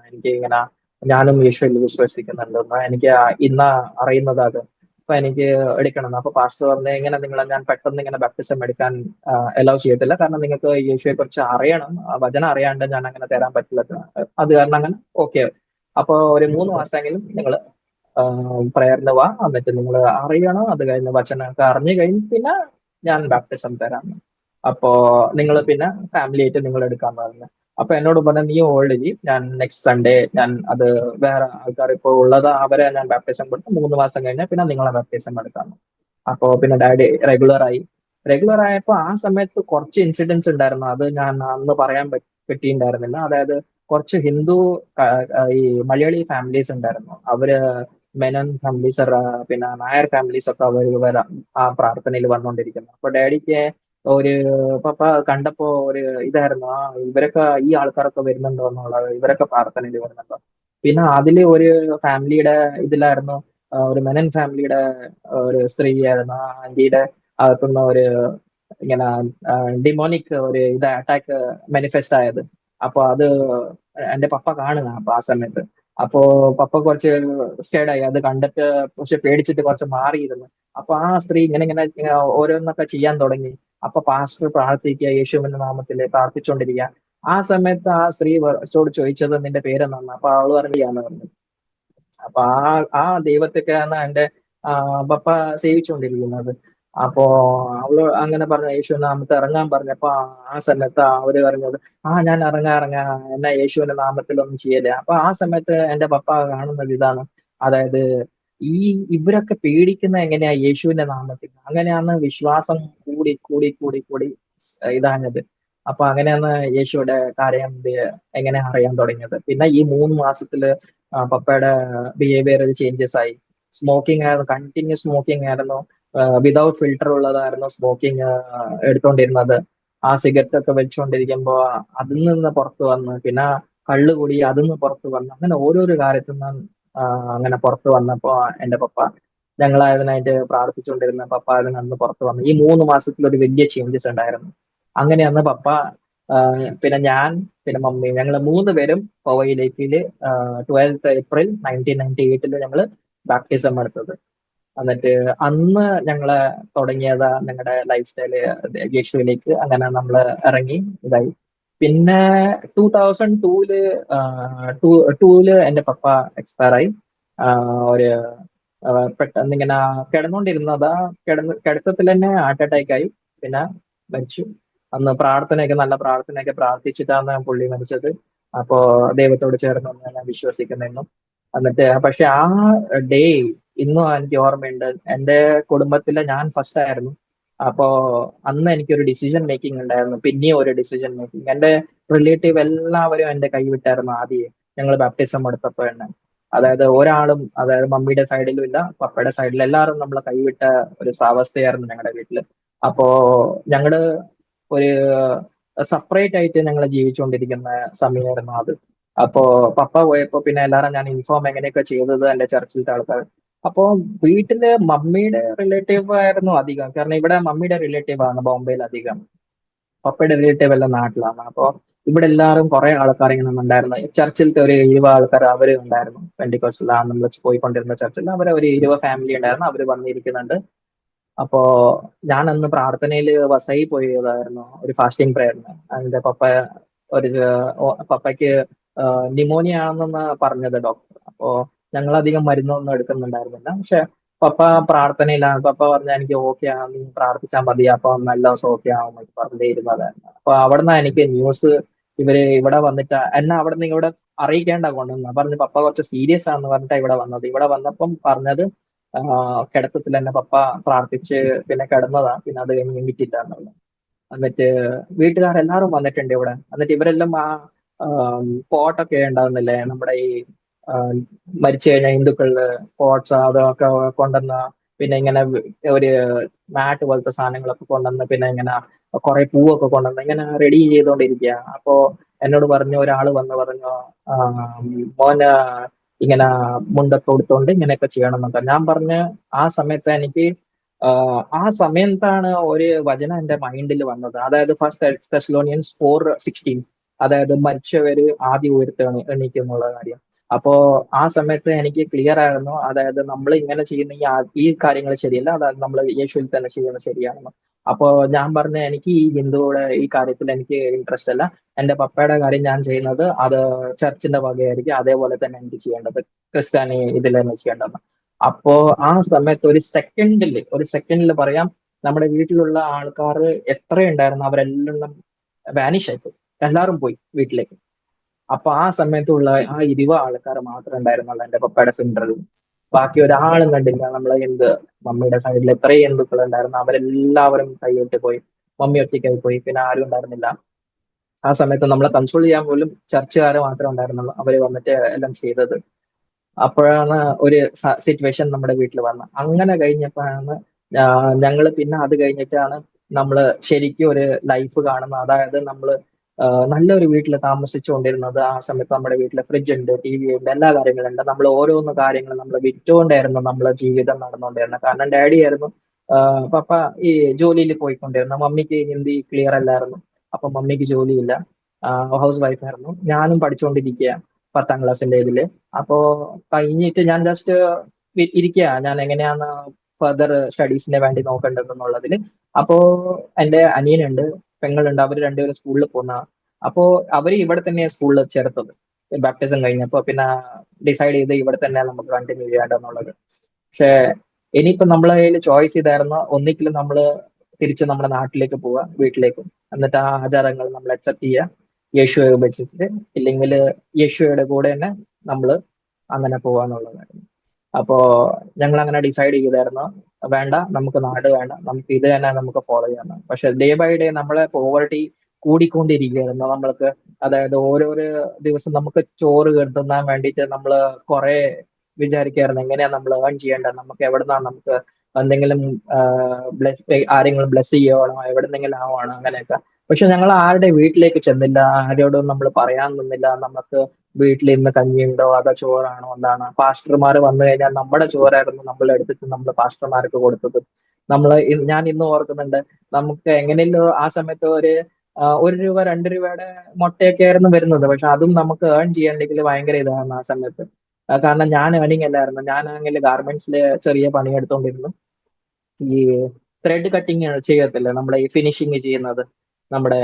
ഞാനും യേശുവിൽ വിശ്വസിക്കുന്നുണ്ട്, എനിക്ക് ഇന്ന് അറിയുന്നത് അത്. അപ്പൊ എനിക്ക് എടുക്കണം. അപ്പൊ പാസ്റ്റർ പറഞ്ഞു ഞാൻ പെട്ടെന്ന് ഇങ്ങനെ ബാപ്റ്റിസം എടുക്കാൻ അലൗ ചെയ്യത്തില്ല, കാരണം നിങ്ങൾക്ക് യേശുവെ കുറിച്ച് അറിയണം, ആ വചനം അറിയാണ്ട് ഞാൻ അങ്ങനെ തരാൻ പറ്റില്ല. അത് കാരണം അങ്ങനെ ഓക്കെ. അപ്പൊ ഒരു 3 മാസമെങ്കിലും നിങ്ങൾ പ്രയറിന് വാ, എന്നിട്ട് നിങ്ങൾ അറിയണം, അത് കഴിഞ്ഞ് വചനമൊക്കെ അറിഞ്ഞു കഴിഞ്ഞ് പിന്നെ ഞാൻ ബാപ്റ്റിസം തരാം. അപ്പോ നിങ്ങൾ പിന്നെ ഫാമിലി ആയിട്ട് നിങ്ങൾ എടുക്കാൻ പറഞ്ഞു. അപ്പൊ എന്നോട് പറഞ്ഞു നീ ഓൾറെഡി ഞാൻ നെക്സ്റ്റ് സൺഡേ ഞാൻ അത് വേറെ ആൾക്കാർ ഇപ്പോൾ ഉള്ളത് അവരെ ഞാൻ ബാപ്റ്റിസം കൊടുത്ത് 3 മാസം കഴിഞ്ഞാൽ പിന്നെ നിങ്ങളെ ബാപ്റ്റിസം എടുക്കാം. അപ്പോ പിന്നെ ഡാഡി റെഗുലർ ആയി. റെഗുലർ ആയപ്പോ ആ സമയത്ത് കുറച്ച് ഇൻസിഡൻസ് ഉണ്ടായിരുന്നു. അത് ഞാൻ അന്ന് പറയാൻ കിട്ടിയിട്ടുണ്ടായിരുന്നില്ല. അതായത് കുറച്ച് ഹിന്ദു ഈ മലയാളി ഫാമിലീസ് ഉണ്ടായിരുന്നു. അവര് മെനൻ ഫാമിലീസ്, പിന്നെ നായർ ഫാമിലീസ് ഒക്കെ അവർ ആ പ്രാർത്ഥനയിൽ വന്നുകൊണ്ടിരിക്കുന്നു. അപ്പൊ ഡാഡിക്ക് ഒരു പപ്പ കണ്ടപ്പോ ഒരു ഇതായിരുന്നു, ആ ഇവരൊക്കെ ഈ ആൾക്കാരൊക്കെ വരുന്നുണ്ടോ എന്നുള്ളത്, ഇവരൊക്കെ പ്രാർത്ഥനയിൽ വരുന്നുണ്ടോ. പിന്നെ അതില് ഒരു ഫാമിലിയുടെ ഇതിലായിരുന്നു, ഒരു മെനൻ ഫാമിലിയുടെ ഒരു സ്ത്രീയായിരുന്നു. ആ ആന്റിയുടെ അകത്തുനിന്ന് ഒരു ഇങ്ങനെ ഡിമോണിക് ഒരു ഇത് അറ്റാക്ക് മാനിഫെസ്റ്റ് ആയത്. അപ്പൊ അത് എന്റെ പപ്പ കാണുക അപ്പൊ ആ സമയത്ത്. അപ്പോ പപ്പ കുറച്ച് സ്കേഡായി അത് കണ്ടിട്ട്, കുറച്ച് പേടിച്ചിട്ട് കുറച്ച് മാറിയിരുന്നു. അപ്പൊ ആ സ്ത്രീ ഇങ്ങനെ ഓരോന്നൊക്കെ ചെയ്യാൻ തുടങ്ങി. അപ്പൊ പാസ്റ്റർ പ്രാർത്ഥിക്കുക, യേശുവിന്റെ നാമത്തിൽ പ്രാർത്ഥിച്ചുകൊണ്ടിരിക്കുക. ആ സമയത്ത് ആ സ്ത്രീ ചോദിച്ചത് നിന്റെ പേരെന്നാണ്. അപ്പൊ അവള് പറഞ്ഞാന്ന് പറഞ്ഞു. അപ്പൊ ആ ദൈവത്തൊക്കെയാണ് എന്റെ പപ്പ സേവിച്ചുകൊണ്ടിരിക്കുന്നത്. അപ്പോ അവള് അങ്ങനെ പറഞ്ഞ, യേശുവിന്റെ നാമത്തിൽ ഇറങ്ങാൻ പറഞ്ഞപ്പോ ആ സമയത്ത് അവര് പറഞ്ഞത്, ഞാൻ ഇറങ്ങാ എന്നാ യേശുവിന്റെ നാമത്തിലൊന്നും ചെയ്യല്ലേ. അപ്പൊ ആ സമയത്ത് എന്റെ പപ്പ കാണുന്നത് ഇതാണ്, അതായത് ഈ ഇവരൊക്കെ പേടിക്കുന്ന എങ്ങനെയാ യേശുവിന്റെ നാമത്തിൽ, അങ്ങനെയാണ് വിശ്വാസം കൂടി കൂടി കൂടി കൂടി ഇതാഞ്ഞത്. അപ്പൊ അങ്ങനെയാണ് യേശുവിടെ കാര്യം എങ്ങനെ അറിയാൻ തുടങ്ങിയത്. പിന്നെ ഈ 3 മാസത്തില് പപ്പയുടെ ബിഹേവിയറിൽ ചേഞ്ചസ് ആയി. സ്മോക്കിംഗ് ആയിരുന്നു, കണ്ടിന്യൂസ് സ്മോക്കിംഗ് ആയിരുന്നു. വിതൗട്ട് ഫിൽട്ടർ ഉള്ളതായിരുന്നു സ്മോക്കിംഗ് എടുത്തോണ്ടിരുന്നത്. ആ സിഗരറ്റ് ഒക്കെ വെച്ചുകൊണ്ടിരിക്കുമ്പോ അതിൽ നിന്ന് പുറത്തു വന്ന്, പിന്നെ കള്ള് കൂടി അതിൽ നിന്ന് പുറത്തു വന്ന്, അങ്ങനെ ഓരോരോ കാര്യത്തിൽ നിന്ന് അങ്ങനെ പുറത്തു വന്നപ്പോ എന്റെ പപ്പ, ഞങ്ങൾ അതിനായിട്ട് പ്രാർത്ഥിച്ചുകൊണ്ടിരുന്ന പപ്പ അതിൽ നിന്ന് പുറത്തു വന്നു. ഈ 3 മാസത്തിൽ ഒരു വലിയ ചേഞ്ചസ് ഉണ്ടായിരുന്നു. അങ്ങനെയാണ് പപ്പ, പിന്നെ ഞാൻ, പിന്നെ മമ്മി, ഞങ്ങൾ 3 പേരും പവയിലേക്കില് 12 ഏപ്രിൽ 1998 ഞങ്ങള് ബാപ്റ്റിസം എടുത്തത്. എന്നിട്ട് അന്ന് ഞങ്ങള് തുടങ്ങിയതാ ഞങ്ങളുടെ ലൈഫ് സ്റ്റൈല് യേശുവിലേക്ക് അങ്ങനെ നമ്മള് ഇറങ്ങി ഇതായി. പിന്നെ 2002-ല് ടൂല് എന്റെ പപ്പ എക്സ്പയർ ആയി. ഒരു പെട്ടെന്ന് ഇങ്ങനെ കിടന്നുകൊണ്ടിരുന്നതാ, കിടത്തത്തിൽ തന്നെ ഹാർട്ട് അറ്റാക്ക് ആയി, പിന്നെ മരിച്ചു. അന്ന് പ്രാർത്ഥനയൊക്കെ, നല്ല പ്രാർത്ഥനയൊക്കെ പ്രാർത്ഥിച്ചിട്ടാണ് പുള്ളി മരിച്ചത്. അപ്പോ ദൈവത്തോട് ചേർന്ന് ഞാൻ വിശ്വസിക്കുന്നു. എന്നിട്ട് പക്ഷെ ആ ഡേ ഇന്നും എനിക്ക് ഓർമ്മയുണ്ട്. എന്റെ കുടുംബത്തിലെ ഞാൻ ഫസ്റ്റ് ആയിരുന്നു. അപ്പോ അന്ന് എനിക്കൊരു ഡിസിഷൻ മേക്കിംഗ് ഉണ്ടായിരുന്നു, പിന്നെയും ഒരു ഡിസിഷൻ മേക്കിംഗ്. എന്റെ റിലേറ്റീവ് എല്ലാവരും എന്റെ കൈവിട്ടായിരുന്നു ആദ്യം ഞങ്ങൾ ബാപ്റ്റിസം എടുത്തപ്പോ തന്നെ. അതായത് ഒരാളും, അതായത് മമ്മിയുടെ സൈഡിലും ഇല്ല, പപ്പയുടെ സൈഡിലും, എല്ലാവരും നമ്മളെ കൈവിട്ട ഒരു അവസ്ഥയായിരുന്നു ഞങ്ങളുടെ വീട്ടില്. അപ്പോ ഞങ്ങള് ഒരു സെപ്പറേറ്റ് ആയിട്ട് ഞങ്ങൾ ജീവിച്ചുകൊണ്ടിരിക്കുന്ന സമയമായിരുന്നു അത്. അപ്പോ പപ്പ പോയപ്പോ പിന്നെ എല്ലാരും ഞാൻ ഇൻഫോം എങ്ങനെയൊക്കെ ചെയ്തത് എന്റെ ചർച്ചിലത്തെ ആൾക്കാർ. അപ്പോ വീട്ടില് മമ്മിയുടെ റിലേറ്റീവ് ആയിരുന്നു അധികം, കാരണം ഇവിടെ മമ്മിയുടെ റിലേറ്റീവ് ആണ് ബോംബെയിൽ അധികം, പപ്പയുടെ റിലേറ്റീവ് എല്ലാം നാട്ടിലാണ്. അപ്പോ ഇവിടെ എല്ലാവരും കുറെ ആൾക്കാർ ഇങ്ങനെ ഉണ്ടായിരുന്നു. ചർച്ചിലത്തെ ഒരു 20 ആൾക്കാർ അവര് ഉണ്ടായിരുന്നു. പെന്റിക്കോസ്റ്റിലാണ് നമ്മൾ പോയിക്കൊണ്ടിരുന്ന ചർച്ചിൽ അവരെ ഒരു 20 ഫാമിലി ഉണ്ടായിരുന്നു, അവര് വന്നിരിക്കുന്നുണ്ട്. അപ്പോ ഞാൻ അന്ന് പ്രാർത്ഥനയിൽ വസൈ പോയതായിരുന്നു, ഒരു ഫാസ്റ്റിംഗ് പ്രയറിന്. അതിന്റെ പപ്പ ഒരു പപ്പയ്ക്ക് ന്യൂമോണിയ ആണെന്നാ പറഞ്ഞത് ഡോക്ടർ. അപ്പോ ഞങ്ങളധികം മരുന്നൊന്നും എടുക്കുന്നുണ്ടായിരുന്നില്ല. പക്ഷെ പപ്പ പ്രാർത്ഥനയിലാണ്. പപ്പ പറഞ്ഞ എനിക്ക് ഓക്കെ ആണ്, നീ പ്രാർത്ഥിച്ചാൽ മതി, അപ്പൊ നല്ല ദിവസം ഓക്കെ ആവും എന്നൊക്കെ പറഞ്ഞിരുന്നതായിരുന്നു. അപ്പൊ അവിടുന്ന് എനിക്ക് ന്യൂസ്, ഇവര് ഇവിടെ വന്നിട്ട് എന്നെ അവിടെ നിന്ന് ഇവിടെ അറിയിക്കേണ്ട കൊണ്ടുവന്ന പറഞ്ഞ്, പപ്പ കുറച്ച് സീരിയസ് ആണെന്ന് പറഞ്ഞിട്ടാ ഇവിടെ വന്നത്. ഇവിടെ വന്നപ്പം പറഞ്ഞത് കിടത്തത്തിൽ തന്നെ പപ്പ പ്രാർത്ഥിച്ച് പിന്നെ കിടന്നതാ, പിന്നെ അത് കഴിഞ്ഞ് എണീറ്റിട്ടാന്നുള്ളത്. എന്നിട്ട് വീട്ടുകാരെല്ലാരും വന്നിട്ടുണ്ട് ഇവിടെ. എന്നിട്ട് ഇവരെല്ലാം ആ പോട്ടൊക്കെ ഉണ്ടാവുന്നില്ലേ നമ്മുടെ ഈ ആ, മരിച്ചു കഴിഞ്ഞ ഹിന്ദുക്കളില് പോട്ട്സ് അതൊക്കെ കൊണ്ടുവന്ന, പിന്നെ ഇങ്ങനെ ഒരു മാറ്റ് പോലത്തെ സാധനങ്ങളൊക്കെ കൊണ്ടുവന്ന്, പിന്നെ ഇങ്ങനെ കുറെ പൂവൊക്കെ കൊണ്ടുവന്ന് ഇങ്ങനെ റെഡി ചെയ്തോണ്ടിരിക്കുക. അപ്പോ എന്നോട് പറഞ്ഞു, ഒരാള് വന്ന് പറഞ്ഞു, ആ, മോന് ഇങ്ങനെ മുണ്ടൊക്കെ കൊടുത്തോണ്ട് ഇങ്ങനെയൊക്കെ ചെയ്യണം എന്നൊക്കെ. ഞാൻ പറഞ്ഞ് ആ സമയത്ത് എനിക്ക് ആ സമയത്താണ് ഒരു വചനം എന്റെ മൈൻഡിൽ വന്നത്. അതായത് ഫസ്റ്റ് തെസ്സലോനിയൻസ് 4:16, അതായത് മരിച്ചവര് ആദ്യം എണീക്കും എന്നുള്ള കാര്യം. അപ്പോ ആ സമയത്ത് എനിക്ക് ക്ലിയർ ആയിരുന്നു, അതായത് നമ്മൾ ഇങ്ങനെ ചെയ്യുന്ന ഈ കാര്യങ്ങൾ ശരിയല്ല, അതായത് നമ്മൾ യേശുവിൽ തന്നെ ചെയ്യുന്നത് ശരിയാണെന്ന്. അപ്പോ ഞാൻ പറഞ്ഞ, എനിക്ക് ഈ ഹിന്ദുവിടെ ഈ കാര്യത്തിൽ എനിക്ക് ഇൻട്രസ്റ്റ് അല്ല, എന്റെ പപ്പയുടെ കാര്യം ഞാൻ ചെയ്യുന്നത് അത് ചർച്ചിന്റെ വകയായിരിക്കും, അതേപോലെ തന്നെ എനിക്ക് ചെയ്യേണ്ടത്, ക്രിസ്ത്യാനി ഇതിൽ തന്നെ ചെയ്യേണ്ടത്. അപ്പോ ആ സമയത്ത് ഒരു സെക്കൻഡിൽ പറയാം, നമ്മുടെ വീട്ടിലുള്ള ആൾക്കാർ എത്രയുണ്ടായിരുന്നു അവരെല്ലാം വാനിഷ് ആയിപ്പോയി, എല്ലാവരും പോയി വീട്ടിലേക്ക്. അപ്പൊ ആ സമയത്തുള്ള ആ 20 ആൾക്കാർ മാത്രമേ ഉണ്ടായിരുന്നുള്ളൂ എന്റെ പപ്പയുടെ ഫിനറലിൽ. ബാക്കി ഒരാളും കണ്ടില്ല. നമ്മളെ മമ്മിയുടെ സൈഡിൽ എത്രയും ഹിന്ദുക്കൾ ഉണ്ടായിരുന്നു, അവരെല്ലാവരും കൈവിട്ട് പോയി. മമ്മി ഒറ്റയ്ക്കായി പോയി, പിന്നെ ആരും ഉണ്ടായിരുന്നില്ല. ആ സമയത്ത് നമ്മളെ കൺസോൾ ചെയ്യാൻ പോലും ചർച്ചുകാർ മാത്രമേ ഉണ്ടായിരുന്നുള്ളൂ. അവര് വന്നിട്ട് എല്ലാം ചെയ്തത്. അപ്പോഴാണ് ഒരു സിറ്റുവേഷൻ നമ്മുടെ വീട്ടിൽ വന്നത്. അങ്ങനെ കഴിഞ്ഞപ്പോഴാണ് ഞങ്ങള് പിന്നെ അത് കഴിഞ്ഞിട്ടാണ് നമ്മള് ശരിക്കും ഒരു ലൈഫ് കാണുന്നത്. അതായത് നമ്മള് നല്ലൊരു വീട്ടിൽ താമസിച്ചുകൊണ്ടിരുന്നത്. ആ സമയത്ത് നമ്മുടെ വീട്ടിൽ ഫ്രിഡ്ജ് ഉണ്ട്, ടി വി ഉണ്ട്, എല്ലാ കാര്യങ്ങളും ഉണ്ട്. നമ്മൾ ഓരോന്ന് കാര്യങ്ങൾ നമ്മൾ വിറ്റുകൊണ്ടായിരുന്നു നമ്മളെ ജീവിതം നടന്നുകൊണ്ടിരുന്നത്. കാരണം ഡാഡി ആയിരുന്നു, പപ്പ ഈ ജോലിയിൽ പോയിക്കൊണ്ടിരുന്നു. മമ്മിക്ക് ഹിന്ദി ക്ലിയർ അല്ലായിരുന്നു, അപ്പൊ മമ്മിക്ക് ജോലിയില്ല, ഹൗസ് വൈഫ് ആയിരുന്നു. ഞാനും പഠിച്ചുകൊണ്ടിരിക്കുക 10ാം ക്ലാസ്സിന്റെ ഇതില്. അപ്പോ കഴിഞ്ഞിട്ട് ഞാൻ ജസ്റ്റ് ഇരിക്കുക, ഞാൻ എങ്ങനെയാണ് ഫർദർ സ്റ്റഡീസിന് വേണ്ടി നോക്കേണ്ടതെന്നുള്ളതിൽ. അപ്പോ എന്റെ അനിയനുണ്ട്, പെങ്ങളുണ്ട്, അവർ രണ്ടുപേരും സ്കൂളിൽ പോകുന്ന. അപ്പോ അവര് ഇവിടെ തന്നെ സ്കൂളിൽ ചേർത്തത്. ബാപ്റ്റിസം കഴിഞ്ഞപ്പോ പിന്നെ ഡിസൈഡ് ചെയ്ത് ഇവിടെ തന്നെ നമുക്ക് കണ്ടിന്യൂ ചെയ്യാണ്ടെന്നുള്ളത്. പക്ഷേ ഇനിയിപ്പോ നമ്മളെ കയ്യിൽ ചോയ്സ് ഇതായിരുന്നു, ഒന്നിക്കൽ നമ്മള് തിരിച്ച് നമ്മുടെ നാട്ടിലേക്ക് പോവുക, വീട്ടിലേക്ക്, എന്നിട്ട് ആ ആചാരങ്ങൾ നമ്മൾ അക്സെപ്റ്റ് ചെയ്യുക യേശുവെ ഉപേക്ഷിച്ചിട്ട്, ഇല്ലെങ്കിൽ യേശുവയുടെ കൂടെ തന്നെ നമ്മൾ അങ്ങനെ പോവാന്നുള്ളതായിരുന്നു. അപ്പോ ഞങ്ങൾ അങ്ങനെ ഡിസൈഡ് ചെയ്തായിരുന്നു, വേണ്ട, നമുക്ക് നാട് വേണ്ട, നമുക്ക് ഇത് തന്നെ നമുക്ക് ഫോളോ ചെയ്യാം. പക്ഷെ ഡേ ബൈ ഡേ നമ്മളെ പോവർട്ടി കൂടിക്കൊണ്ടിരിക്കുകയായിരുന്നു നമ്മൾക്ക്. അതായത് ഓരോരോ ദിവസം നമുക്ക് ചോറ് കിട്ടുന്നാൻ വേണ്ടിയിട്ട് നമ്മൾ കുറെ വിചാരിക്കായിരുന്നു, എങ്ങനെയാ നമ്മൾ ഏൺ ചെയ്യേണ്ടത്, നമുക്ക് എവിടുന്നാണ് നമുക്ക് എന്തെങ്കിലും ആരെങ്കിലും ബ്ലെസ് ചെയ്യണോ, എവിടെന്നെങ്കിലും ആവാണോ, അങ്ങനെയൊക്കെ. പക്ഷെ ഞങ്ങൾ ആരുടെ വീട്ടിലേക്ക് ചെന്നില്ല, ആരോടും നമ്മൾ പറയാൻ നിന്നില്ല. നമുക്ക് വീട്ടിൽ ഇന്ന് കഞ്ഞിയുണ്ടോ, അതോ ചോറാണോ, എന്താണ്. പാസ്റ്റർമാർ വന്നു കഴിഞ്ഞാൽ നമ്മുടെ ചോറായിരുന്നു നമ്മൾ എടുത്തിട്ട് നമ്മൾ പാസ്റ്റർമാർക്ക് കൊടുത്തത്. ഞാൻ ഇന്ന് ഓർക്കുന്നുണ്ട്, നമുക്ക് എങ്ങനെയല്ലോ ആ സമയത്ത് ഒരു രൂപ 2 രൂപയുടെ മുട്ടയൊക്കെ ആയിരുന്നു വരുന്നത്. പക്ഷെ അതും നമുക്ക് ഏൺ ചെയ്യണമെങ്കിൽ ഭയങ്കര ഇതാണ് ആ സമയത്ത്. കാരണം ഞാൻ ഏണിംഗ് അല്ലായിരുന്നു, ഞാനാണെങ്കിൽ ഗാർമെന്റ്സിൽ ചെറിയ പണിയെടുത്തോണ്ടിരുന്നു. ഈ ത്രെഡ് കട്ടിങ് ചെയ്യത്തില്ല, നമ്മുടെ ഈ ഫിനിഷിങ് ചെയ്യുന്നത്, നമ്മുടെ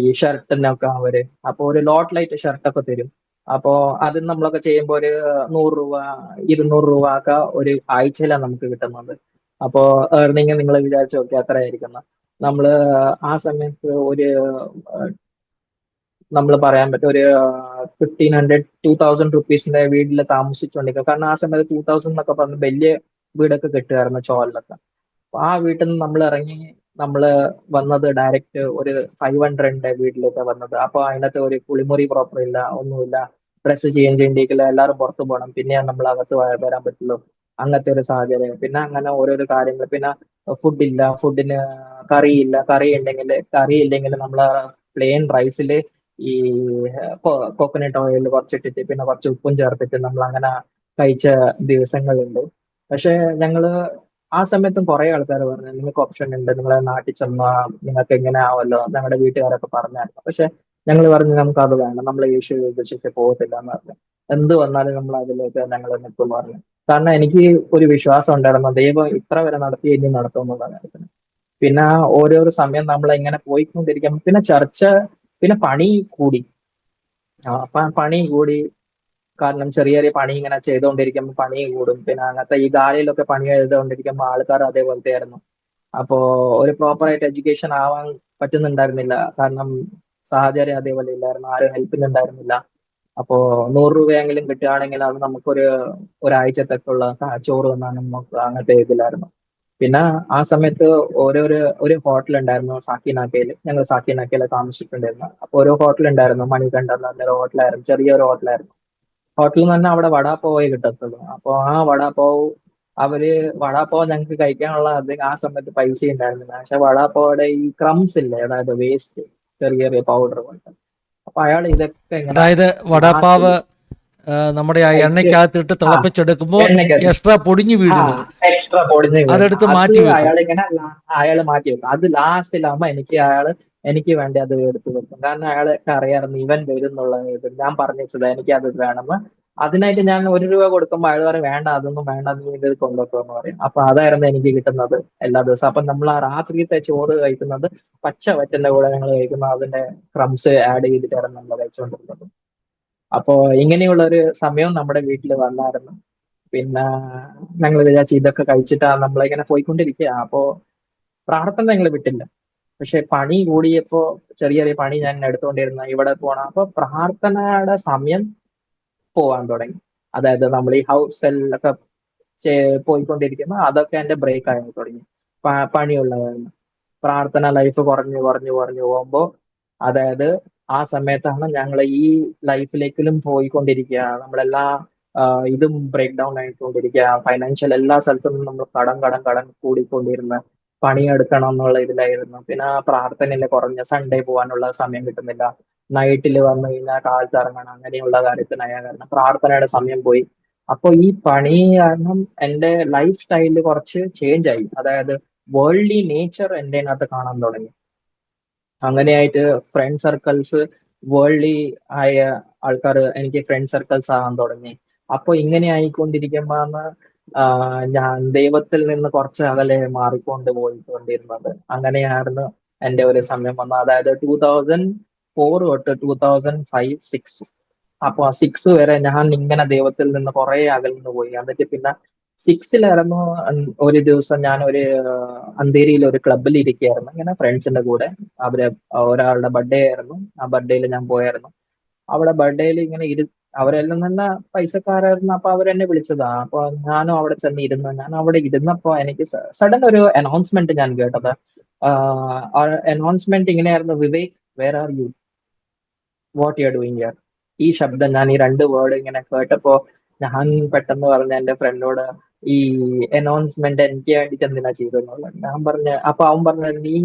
ഈ ഷർട്ടിനൊക്കെ അവര് അപ്പൊ ഒരു ലോട്ട് ലൈറ്റ് ഷർട്ടൊക്കെ തരും. അപ്പോ അത് നമ്മളൊക്കെ ചെയ്യുമ്പോൾ ഒരു 100 രൂപ 200 രൂപ ഒക്കെ ഒരു ആഴ്ചയിലാണ് നമുക്ക് കിട്ടുന്നത്. അപ്പോ ഏർണിങ് നിങ്ങൾ വിചാരിച്ചു നോക്കി എത്രയായിരിക്കും. നമ്മള് ആ സമയത്ത് നമ്മൾ പറയാൻ പറ്റും ഒരു 1500 2000 റുപ്പീസിന്റെ വീട്ടിൽ താമസിച്ചുകൊണ്ടിരിക്കുക. കാരണം ആ സമയത്ത് 2000 എന്നൊക്കെ പറഞ്ഞ് വലിയ വീടൊക്കെ കിട്ടുമായിരുന്നു ചോലിലൊക്കെ. അപ്പൊ ആ വീട്ടിൽ നിന്ന് നമ്മൾ ഇറങ്ങി നമ്മള് വന്നത് ഡയറക്റ്റ് ഒരു 500ന്റെ വീട്ടിലേക്ക് വന്നത്. അപ്പൊ അതിനകത്ത് ഒരു കുളിമുറി പ്രോപ്പർ ഇല്ല, ഒന്നുമില്ല. ഡ്രസ്സ് ചേഞ്ച് ചെയ്യേണ്ടിക്കില്ല, എല്ലാവരും പുറത്തു പോകണം, പിന്നെയാണ് നമ്മൾ അകത്ത് വരാൻ പറ്റുള്ളൂ. അങ്ങനത്തെ ഒരു സാഹചര്യം. പിന്നെ അങ്ങനെ ഓരോരോ കാര്യങ്ങൾ. പിന്നെ ഫുഡില്ല, ഫുഡിന് കറിയില്ല, കറി ഇല്ലെങ്കിൽ നമ്മൾ പ്ലെയിൻ റൈസിൽ ഈ കോക്കനട്ട് ഓയിൽ കുറച്ചിട്ടിട്ട് പിന്നെ കുറച്ച് ഉപ്പും ചേർത്തിട്ട് നമ്മൾ അങ്ങനെ കഴിച്ച ദിവസങ്ങളുണ്ട്. പക്ഷെ ഞങ്ങള് ആ സമയത്തും കുറെ ആൾക്കാർ പറഞ്ഞു, നിങ്ങൾക്ക് ഓപ്ഷൻ ഉണ്ട്, നിങ്ങളെ നാട്ടിൽ ചെന്നാ നിങ്ങൾക്ക് എങ്ങനെ ആവല്ലോ, ഞങ്ങളുടെ വീട്ടുകാരൊക്കെ പറഞ്ഞായിരുന്നു. പക്ഷെ ഞങ്ങൾ പറഞ്ഞു, നമുക്ക് അത് വേണം, നമ്മൾ യേശു വിശ്വസിച്ച് പോകത്തില്ല എന്ന് പറഞ്ഞു. എന്ത് വന്നാലും നമ്മൾ അതിലേക്ക് ഞങ്ങൾ നിൽക്കും പറഞ്ഞു. കാരണം എനിക്ക് ഒരു വിശ്വാസം ഉണ്ടായിരുന്നു, ദൈവം ഇത്ര വരെ നടത്തി ഇനി നടത്തുന്നുള്ള കാര്യത്തിന്. പിന്നെ ഓരോരോ സമയം നമ്മൾ ഇങ്ങനെ പോയിക്കൊണ്ടിരിക്കും. പിന്നെ പിന്നെ പണി കൂടി. പണി കൂടി. കാരണം ചെറിയ ചെറിയ പണി ഇങ്ങനെ ചെയ്തുകൊണ്ടിരിക്കുമ്പോൾ പണി കൂടും. പിന്നെ അങ്ങനത്തെ ഈ ഗാലയിലൊക്കെ പണി ചെയ്തുകൊണ്ടിരിക്കുമ്പോൾ ആൾക്കാർ അതേപോലത്തെ ആയിരുന്നു. അപ്പോ ഒരു പ്രോപ്പർ ആയിട്ട് എഡ്യൂക്കേഷൻ ആവാൻ പറ്റുന്നുണ്ടായിരുന്നില്ല. കാരണം സാഹചര്യം അതേപോലെ ഇല്ലായിരുന്നു, ആരും ഹെൽപ്പിനുണ്ടായിരുന്നില്ല. അപ്പോ 100 രൂപയെങ്കിലും കിട്ടുകയാണെങ്കിൽ അത് നമുക്കൊരു ഒരാഴ്ചത്തേക്കുള്ള ചോറ് തന്നാണ് നമുക്ക്, അങ്ങനത്തെ ഇതിലായിരുന്നു. പിന്നെ ആ സമയത്ത് ഒരു ഹോട്ടൽ ഉണ്ടായിരുന്നു സാക്കിനാക്കയിൽ. ഞങ്ങൾ സാക്കിനാക്കയിൽ താമസിച്ചിട്ടുണ്ടായിരുന്നു. അപ്പൊ ഒരു ഹോട്ടൽ ഉണ്ടായിരുന്നു, മണികണ്ഠൻ എന്ന് പറഞ്ഞൊരു ഹോട്ടലായിരുന്നു, ചെറിയൊരു ഹോട്ടലായിരുന്നു. ഹോട്ടലിൽ നിന്ന് തന്നെ അവിടെ വടാപ്പാവേ കിട്ടത്തുള്ളൂ. അപ്പൊ ആ വടാപ്പാവ് അവര് വടാപ്പാവ് ഞങ്ങൾക്ക് കഴിക്കാനുള്ള ആ സമയത്ത് പൈസ ഉണ്ടായിരുന്നില്ല. പക്ഷെ വടാപ്പാവയുടെ ഈ ക്രംസ് ഇല്ലേ, അതായത് വേസ്റ്റ്, ചെറിയ ചെറിയ പൗഡർ പോലത്തെ. അപ്പൊ അയാൾ ഇതൊക്കെ ഇങ്ങനെ അതായത് ലാസ്റ്റ് വടാപ്പാവ് നമ്മുടെ ആ എണ്ണയ്ക്കകത്തിട്ട് ആ തിളപ്പിച്ചെടുക്കുമ്പോൾ എണ്ണക്കകത്ത് എക്സ്ട്രാ പൊടിഞ്ഞു ആ വീഴുന്നത്, എക്സ്ട്രാ പൊടിഞ്ഞ് വീഴുന്ന അതെടുത്ത് അത് മാറ്റി വെക്കും. അയാൾ മാറ്റി വെക്കും. അത് ലാസ്റ്റിലാകുമ്പോ എനിക്ക് വേണ്ടി അത് എടുത്തു വെക്കും. കാരണം അയാൾക്ക് അറിയാമായിരുന്നു ഇവൻ വരും എന്നുള്ള ഇത്. ഞാൻ പറഞ്ഞു വെച്ചത് എനിക്ക് അത് വേണമെന്ന്. അതിനായിട്ട് ഞാൻ 1 രൂപ കൊടുക്കുമ്പോൾ അയാൾ പറയും, വേണ്ട, അതൊന്നും വേണ്ട, നീ ഇത് കൊണ്ടുവെക്കോ എന്ന് പറയും. അപ്പൊ അതായിരുന്നു എനിക്ക് കിട്ടുന്നത് എല്ലാ ദിവസവും. അപ്പൊ നമ്മൾ ആ രാത്രിയത്തെ ചോറ് കഴിക്കുന്നത് പച്ച വറ്റന്റെ കൂടെ ഞങ്ങൾ കഴിക്കുന്നത്, അതിന്റെ ക്രംസ് ആഡ് ചെയ്തിട്ടായിരുന്നു നമ്മൾ കഴിച്ചുകൊണ്ടിരുന്നത്. അപ്പോ ഇങ്ങനെയുള്ള ഒരു സമയം നമ്മുടെ വീട്ടിൽ വന്നായിരുന്നു. പിന്നെ ഞങ്ങൾ വിചാരിച്ചു ഇതൊക്കെ കഴിച്ചിട്ടാ നമ്മളിങ്ങനെ പോയിക്കൊണ്ടിരിക്കുക. അപ്പോ പ്രാർത്ഥന ഞങ്ങൾ വിട്ടില്ല. പക്ഷെ പണി കൂടിയപ്പോ ചെറിയ ചെറിയ പണി ഞാൻ എടുത്തുകൊണ്ടിരുന്ന, ഇവിടെ പോണം. അപ്പൊ പ്രാർത്ഥനയുടെ സമയം പോവാൻ തുടങ്ങി. അതായത് നമ്മൾ ഈ ഹൗസ് സെല്ലൊക്കെ പോയിക്കൊണ്ടിരിക്കുന്ന അതൊക്കെ എന്റെ ബ്രേക്ക് ആയി തുടങ്ങി. പണിയുള്ളതായിരുന്നു. പ്രാർത്ഥന ലൈഫ് കുറഞ്ഞു കുറഞ്ഞു കുറഞ്ഞു പോകുമ്പോ, അതായത് ആ സമയത്താണ് ഞങ്ങൾ ഈ ലൈഫിലേക്കിലും പോയിക്കൊണ്ടിരിക്കുക. നമ്മളെല്ലാ ഇതും ബ്രേക്ക് ഡൗൺ ആയിക്കൊണ്ടിരിക്കുക. ഫൈനാൻഷ്യൽ എല്ലാ സ്ഥലത്തും നിന്നും നമ്മൾ കടം കൂടിക്കൊണ്ടിരുന്ന പണിയെടുക്കണം എന്നുള്ള ഇതിലായിരുന്നു. പിന്നെ പ്രാർത്ഥനയിൽ കുറഞ്ഞ സൺഡേ പോകാനുള്ള സമയം കിട്ടുന്നില്ല. നൈറ്റിൽ വന്നു കഴിഞ്ഞാൽ കാലത്ത് ഇറങ്ങണം, അങ്ങനെയുള്ള കാര്യത്തിനായ കാരണം പ്രാർത്ഥനയുടെ സമയം പോയി. അപ്പൊ ഈ പണി കാരണം എന്റെ ലൈഫ് സ്റ്റൈലിൽ കുറച്ച് ചേഞ്ച് ആയി. അതായത് വേൾഡ്ലി നേച്ചർ എന്റെ അതിനകത്ത് കാണാൻ തുടങ്ങി. അങ്ങനെയായിട്ട് ഫ്രണ്ട് സർക്കിൾസ് വേൾഡ്ലി ആയ ആൾക്കാർ എനിക്ക് ഫ്രണ്ട് സർക്കിൾസ് ആകാൻ തുടങ്ങി. അപ്പൊ ഇങ്ങനെ ആയിക്കൊണ്ടിരിക്കുമ്പോഴാണ് ഞാൻ ദൈവത്തിൽ നിന്ന് കുറച്ച് അകലെ മാറിക്കൊണ്ട് പോയിക്കൊണ്ടിരുന്നത്. അങ്ങനെയായിരുന്നു എന്റെ ഒരു സമയം വന്നത്. അതായത് 2004 തൊട്ട് 2005-6, അപ്പൊ ആ 6 വരെ ഞാൻ ഇങ്ങനെ ദൈവത്തിൽ നിന്ന് കുറെ അകന്നു പോയി. എന്നിട്ട് പിന്നെ 6-ലായിരുന്നു ഒരു ദിവസം ഞാൻ ഒരു അന്തേരിയിൽ ഒരു ക്ലബിൽ ഇരിക്കുകയായിരുന്നു ഇങ്ങനെ ഫ്രണ്ട്സിന്റെ കൂടെ. അവര് ഒരാളുടെ ബർത്ത്ഡേ ആയിരുന്നു. ആ ബർത്ത്ഡേയിൽ ഞാൻ പോയായിരുന്നു. അവിടെ ബർത്ത്ഡേയിൽ ഇങ്ങനെ അവരെല്ലാം നല്ല പൈസക്കാരായിരുന്നു. അപ്പൊ അവരെന്നെ വിളിച്ചതാ. അപ്പൊ ഞാനും അവിടെ ചെന്ന് ഇരുന്നു. ഞാൻ അവിടെ ഇരുന്നപ്പോ എനിക്ക് സഡൻ ഒരു അനൗൺസ്മെന്റ് ഞാൻ കേട്ടത്. അനൗൺസ്മെന്റ് ഇങ്ങനെയായിരുന്നു: Vivek, where are you, what you are doing here. ഈ ശബ്ദം, ഞാൻ ഈ രണ്ട് വേർഡ് ഇങ്ങനെ കേട്ടപ്പോ ഞാൻ പെട്ടെന്ന് പറഞ്ഞ എന്റെ ഫ്രണ്ടിനോട്, ഈ അനൗൺസ്മെന്റ് എനിക്ക് വേണ്ടിട്ട് എന്തിനാ ചെയ്തെന്നുള്ളത്. ഞാൻ പറഞ്ഞ, അപ്പൊ അവൻ പറഞ്ഞ, നീ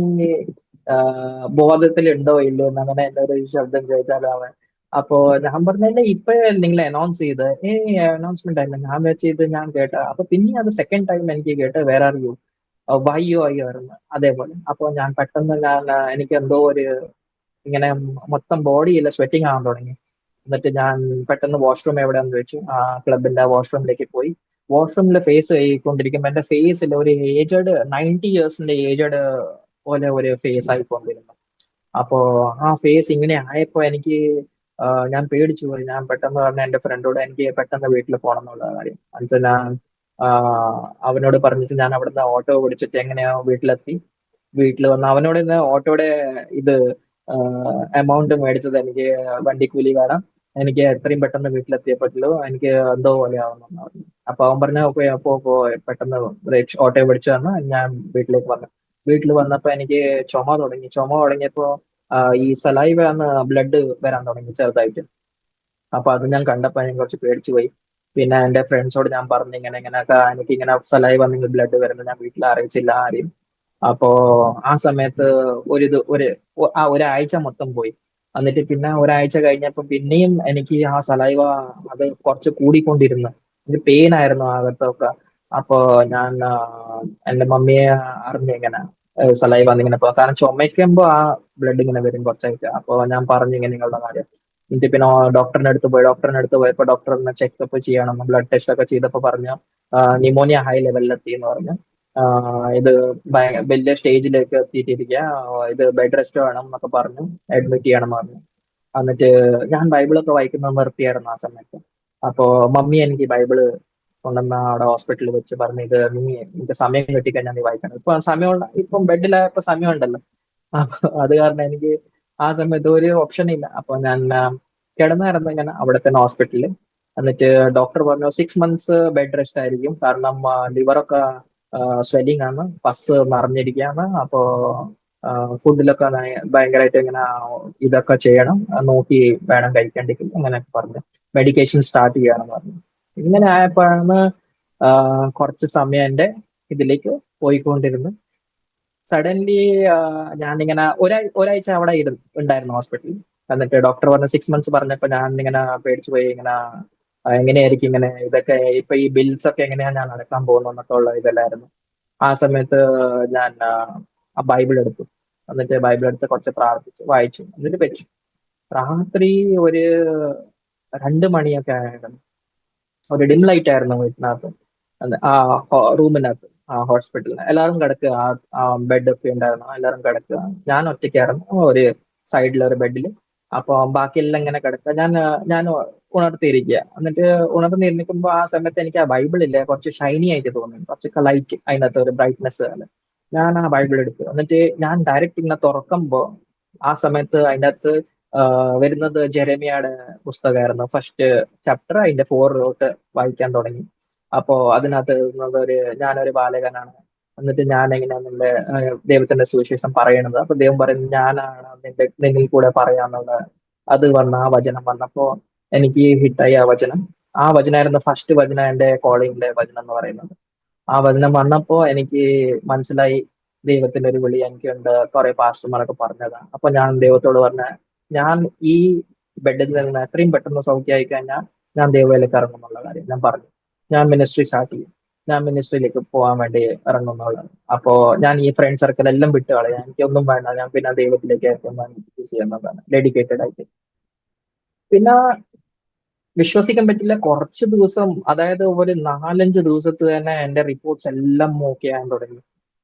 ബോധത്തിൽ ഉണ്ടോ ഇല്ലോ എന്ന് അങ്ങനെ എന്റെ ഒരു ശബ്ദം ചോദിച്ചാലോ അവൻ. അപ്പോ ഞാൻ പറഞ്ഞ, ഇപ്പൊ നിങ്ങൾ അനൗൺസ് ചെയ്ത് അനൗൺസ്മെന്റ് ആയില്ല, ഞാൻ വെച്ച് ഇത് ഞാൻ കേട്ട. അപ്പൊ പിന്നെ അത് സെക്കൻഡ് ടൈം എനിക്ക് കേട്ട് where are you, why you are you ആയിരുന്നു അതേപോലെ. അപ്പൊ ഞാൻ പെട്ടെന്ന് എനിക്ക് എന്തോ ഒരു ഇങ്ങനെ മൊത്തം ബോഡിയില്ല സ്വെറ്റിംഗ് ആവാൻ തുടങ്ങി. എന്നിട്ട് ഞാൻ പെട്ടെന്ന് വാഷ്റൂം എവിടെയാന്ന് ചോദിച്ചു. ആ ക്ലബിന്റെ വാഷ്റൂമിലേക്ക് പോയി. വാഷ്റൂമിൽ ഫേസ് കഴുകിക്കൊണ്ടിരിക്കുമ്പോൾ എന്റെ ഫേസിൽ ഒരു ഏജഡ് 90 ഇയേഴ്സിന്റെ ഏജഡ് പോലെ ഒരു ഫേസ് ആയിക്കൊണ്ടിരുന്നു. അപ്പോ ആ ഫേസ് ഇങ്ങനെ ആയപ്പോ എനിക്ക് ഞാൻ പേടിച്ചു പോയി. ഞാൻ പെട്ടെന്ന് പറഞ്ഞ എന്റെ ഫ്രണ്ടോട് എനിക്ക് പെട്ടെന്ന് വീട്ടിൽ പോകണം എന്നുള്ള കാര്യം. എന്നിട്ട് ഞാൻ ആ, അവനോട് പറഞ്ഞിട്ട് ഞാൻ അവിടുന്ന് ഓട്ടോ പിടിച്ചിട്ട് എങ്ങനെയാ വീട്ടിലെത്തി. വീട്ടിൽ വന്ന് അവനോട് ഇന്ന് ഓട്ടോയുടെ ഇത് എമൗണ്ട് മേടിച്ചത് എനിക്ക് വണ്ടിക്കൂലി വേണം, എനിക്ക് എത്രയും പെട്ടെന്ന് വീട്ടിലെത്തിയേ പറ്റുള്ളൂ, എനിക്ക് എന്തോ പോലെ ആവുന്നു പറഞ്ഞു. അപ്പൊ അവൻ പറഞ്ഞ ഓക്കെ, അപ്പോ പെട്ടെന്ന് ഓട്ടോ പിടിച്ചു വന്ന് ഞാൻ വീട്ടിലേക്ക് വന്നു. വീട്ടിൽ വന്നപ്പോ എനിക്ക് ചുമ തുടങ്ങിയപ്പോ ഈ സലൈവന്ന് ബ്ലഡ് വരാൻ തുടങ്ങി ചെറുതായിട്ട്. അപ്പൊ അത് ഞാൻ കണ്ടപ്പോ ഞാൻ കുറച്ച് പേടിച്ചു പോയി. പിന്നെ എന്റെ ഫ്രണ്ട്സോട് ഞാൻ പറഞ്ഞു, ഇങ്ങനെയൊക്കെ എനിക്ക് ഇങ്ങനെ സലൈവ നിങ്ങൾ ബ്ലഡ് വരുന്നത് ഞാൻ വീട്ടിൽ അറിയിച്ചില്ല ആരെയും. അപ്പോ ആ സമയത്ത് ഒരാഴ്ച മൊത്തം പോയി. എന്നിട്ട് പിന്നെ ഒരാഴ്ച കഴിഞ്ഞപ്പോ പിന്നെയും എനിക്ക് ആ സലൈവ അത് കുറച്ച് കൂടിക്കൊണ്ടിരുന്നു. എനിക്ക് പെയിൻ ആയിരുന്നു അകത്തൊക്കെ. അപ്പോ ഞാൻ എന്റെ മമ്മിയെ അറിഞ്ഞു ഇങ്ങനെ സലൈവ വന്നിങ്ങനെ പോ, കാരണം ചുമയ്ക്കുമ്പോ ആ ബ്ലഡ് ഇങ്ങനെ വരും കുറച്ചായിട്ട്. അപ്പൊ ഞാൻ പറഞ്ഞു ഇങ്ങനെയുള്ള കാര്യം. എന്നിട്ട് പിന്നെ ഡോക്ടറിന്റെ അടുത്ത് പോയപ്പോ ഡോക്ടറിനെ ചെക്കപ്പ് ചെയ്യണം, ബ്ലഡ് ടെസ്റ്റ് ഒക്കെ ചെയ്തപ്പോ പറഞ്ഞു ന്യൂമോണിയ ഹൈ ലെവലിലെത്തി എന്ന് പറഞ്ഞു. ഇത് വലിയ സ്റ്റേജിലേക്ക് എത്തിയിട്ടിരിക്കുക, ഇത് ബെഡ് റെസ്റ്റ് വേണം എന്നൊക്കെ പറഞ്ഞു, അഡ്മിറ്റ് ചെയ്യണം എന്ന് പറഞ്ഞു. എന്നിട്ട് ഞാൻ ബൈബിളൊക്കെ വായിക്കുന്നത് നിർത്തിയായിരുന്നു ആ സമയത്ത്. അപ്പോ മമ്മി എനിക്ക് ബൈബിള് കൊണ്ടുവന്ന അവിടെ ഹോസ്പിറ്റലിൽ വെച്ച് പറഞ്ഞു, ഇത് നീ നിനക്ക് സമയം കിട്ടിക്കഴിഞ്ഞാൽ നീ വായിക്കണം. ഇപ്പൊ സമയമുള്ള, ഇപ്പം ബെഡിലായപ്പോ സമയമുണ്ടല്ലോ. അപ്പൊ അത് കാരണം എനിക്ക് ആ സമയത്ത് ഒരു ഓപ്ഷൻ ഇല്ല. അപ്പൊ ഞാൻ കിടന്നായിരുന്നു ഇങ്ങനെ അവിടെ തന്നെ ഹോസ്പിറ്റലിൽ. എന്നിട്ട് ഡോക്ടർ പറഞ്ഞു 6 മന്ത്സ് ബെഡ് റെസ്റ്റ് ആയിരിക്കും, കാരണം ലിവറൊക്കെ സ്വെല്ലിംഗ് ആണ്, പസ് നിറഞ്ഞിരിക്കുകയാണ്. അപ്പോ ഫുഡിലൊക്കെ ഭയങ്കരമായിട്ട് ഇങ്ങനെ ഇതൊക്കെ ചെയ്യണം, നോക്കി വേണം കഴിക്കേണ്ടിക്കും അങ്ങനെയൊക്കെ പറഞ്ഞു. മെഡിക്കേഷൻ സ്റ്റാർട്ട് ചെയ്യണം പറഞ്ഞു. ഇങ്ങനെ ആയപ്പോഴാണ് കുറച്ച് സമയം എൻ്റെ ഇതിലേക്ക് പോയിക്കൊണ്ടിരുന്നു. സഡൻലി ഞാനിങ്ങനെ ഒരാഴ്ച അവിടെ ഉണ്ടായിരുന്നു ഹോസ്പിറ്റലിൽ. എന്നിട്ട് ഡോക്ടർ പറഞ്ഞ 6 മന്ത്സ് പറഞ്ഞപ്പോ ഞാൻ ഇങ്ങനെ പേടിച്ചു പോയി. ഇങ്ങനെ എങ്ങനെയായിരിക്കും ഇങ്ങനെ ഇതൊക്കെ, ഇപ്പൊ ഈ ബിൽസ് ഒക്കെ എങ്ങനെയാ ഞാൻ അടക്കാൻ പോകുന്നു എന്നൊക്കെ ഉള്ള ഇതല്ലായിരുന്നു. ആ സമയത്ത് ഞാൻ ആ ബൈബിൾ എടുത്തു. എന്നിട്ട് ബൈബിൾ എടുത്ത് കുറച്ച് പ്രാർത്ഥിച്ചു, വായിച്ചു, എന്നിട്ട് വെച്ചു. രാത്രി ഒരു 2 മണിയൊക്കെ ആയിരുന്നു. ഒരു ഡിം ലൈറ്റ് ആയിരുന്നു വീട്ടിനകത്ത്, ആ റൂമിനകത്ത്, ആ ഹോസ്പിറ്റലിൽ എല്ലാവരും കിടക്കുക. ആ ബെഡ് ഒക്കെ ഉണ്ടായിരുന്നു, എല്ലാവരും കിടക്കുക. ഞാൻ ഒറ്റയ്ക്കായിരുന്നു ഒരു സൈഡിലെ ഒരു ബെഡിൽ. അപ്പൊ ബാക്കിയെല്ലാം ഇങ്ങനെ കിടക്കുക. ഞാൻ ഉണർത്തിയിരിക്കുക. എന്നിട്ട് ഉണർന്നിരിക്കുമ്പോൾ ആ സമയത്ത് എനിക്ക് ആ ബൈബിളില്ലേ കുറച്ച് ഷൈനി ആയിട്ട് തോന്നി, കുറച്ച് ലൈറ്റ് അതിനകത്ത് ഒരു ബ്രൈറ്റ്നെസ്. ഞാൻ ആ ബൈബിൾ എടുത്തു. എന്നിട്ട് ഞാൻ ഡയറക്റ്റ് ഇങ്ങനെ തുറക്കുമ്പോ ആ സമയത്ത് അതിൻ്റെ അകത്ത് വരുന്നത് ജെറമിയയുടെ പുസ്തകമായിരുന്നു. ഫസ്റ്റ് ചാപ്റ്റർ അതിന്റെ 4 തൊട്ട് വായിക്കാൻ തുടങ്ങി. അപ്പോ അതിനകത്ത് വരുന്നത് ഞാനൊരു ബാലകനാണ്, എന്നിട്ട് ഞാൻ എങ്ങനെയാണ് നിന്റെ ദൈവത്തിന്റെ സുവിശേഷം പറയണത്. അപ്പൊ ദൈവം പറയുന്നത് ഞാനാണ് നിന്നിൽ കൂടെ പറയാന്നുള്ള അത് വന്ന ആ വചനം വന്നപ്പോ എനിക്ക് ഹിറ്റായി ആ വചനം. ആ വചനമായിരുന്നു ഫസ്റ്റ് വചനം, എന്റെ കോളിങ്ങിന്റെ വചനം എന്ന് പറയുന്നത്. ആ വചനം വന്നപ്പോ എനിക്ക് മനസ്സിലായി ദൈവത്തിന്റെ ഒരു വിളി എനിക്കുണ്ട്. കുറെ പാസ്റ്റർമാരൊക്കെ പറഞ്ഞതാണ്. അപ്പൊ ഞാൻ ദൈവത്തോട് പറഞ്ഞ, ഞാൻ ഈ ബെഡിൽ നിന്ന് എത്രയും പെട്ടെന്ന് സൗഖ്യമായി കഴിഞ്ഞാൽ ഞാൻ ദൈവത്തിലേക്ക് ഇറങ്ങും എന്നുള്ള കാര്യം ഞാൻ പറഞ്ഞു. ഞാൻ മിനിസ്ട്രി സ്റ്റാർട്ട് ചെയ്യും, ഞാൻ മിനിസ്ട്രിയിലേക്ക് പോകാൻ വേണ്ടി ഇറങ്ങുന്നുള്ളത്. അപ്പോ ഞാൻ ഈ ഫ്രണ്ട് സർക്കിൾ എല്ലാം വിട്ട് കളയാം, എനിക്കൊന്നും വേണ്ട, ഞാൻ പിന്നെ ദൈവത്തിലേക്ക് ചെയ്യുന്നതാണ് ഡെഡിക്കേറ്റഡ് ആയിട്ട്. പിന്നെ വിശ്വസിക്കാൻ പറ്റില്ല, കുറച്ച് ദിവസം, അതായത് ഒരു 4-5 ദിവസത്ത് തന്നെ എന്റെ റിപ്പോർട്ട്സ് എല്ലാം ഓക്കെ ആകാൻ തുടങ്ങി.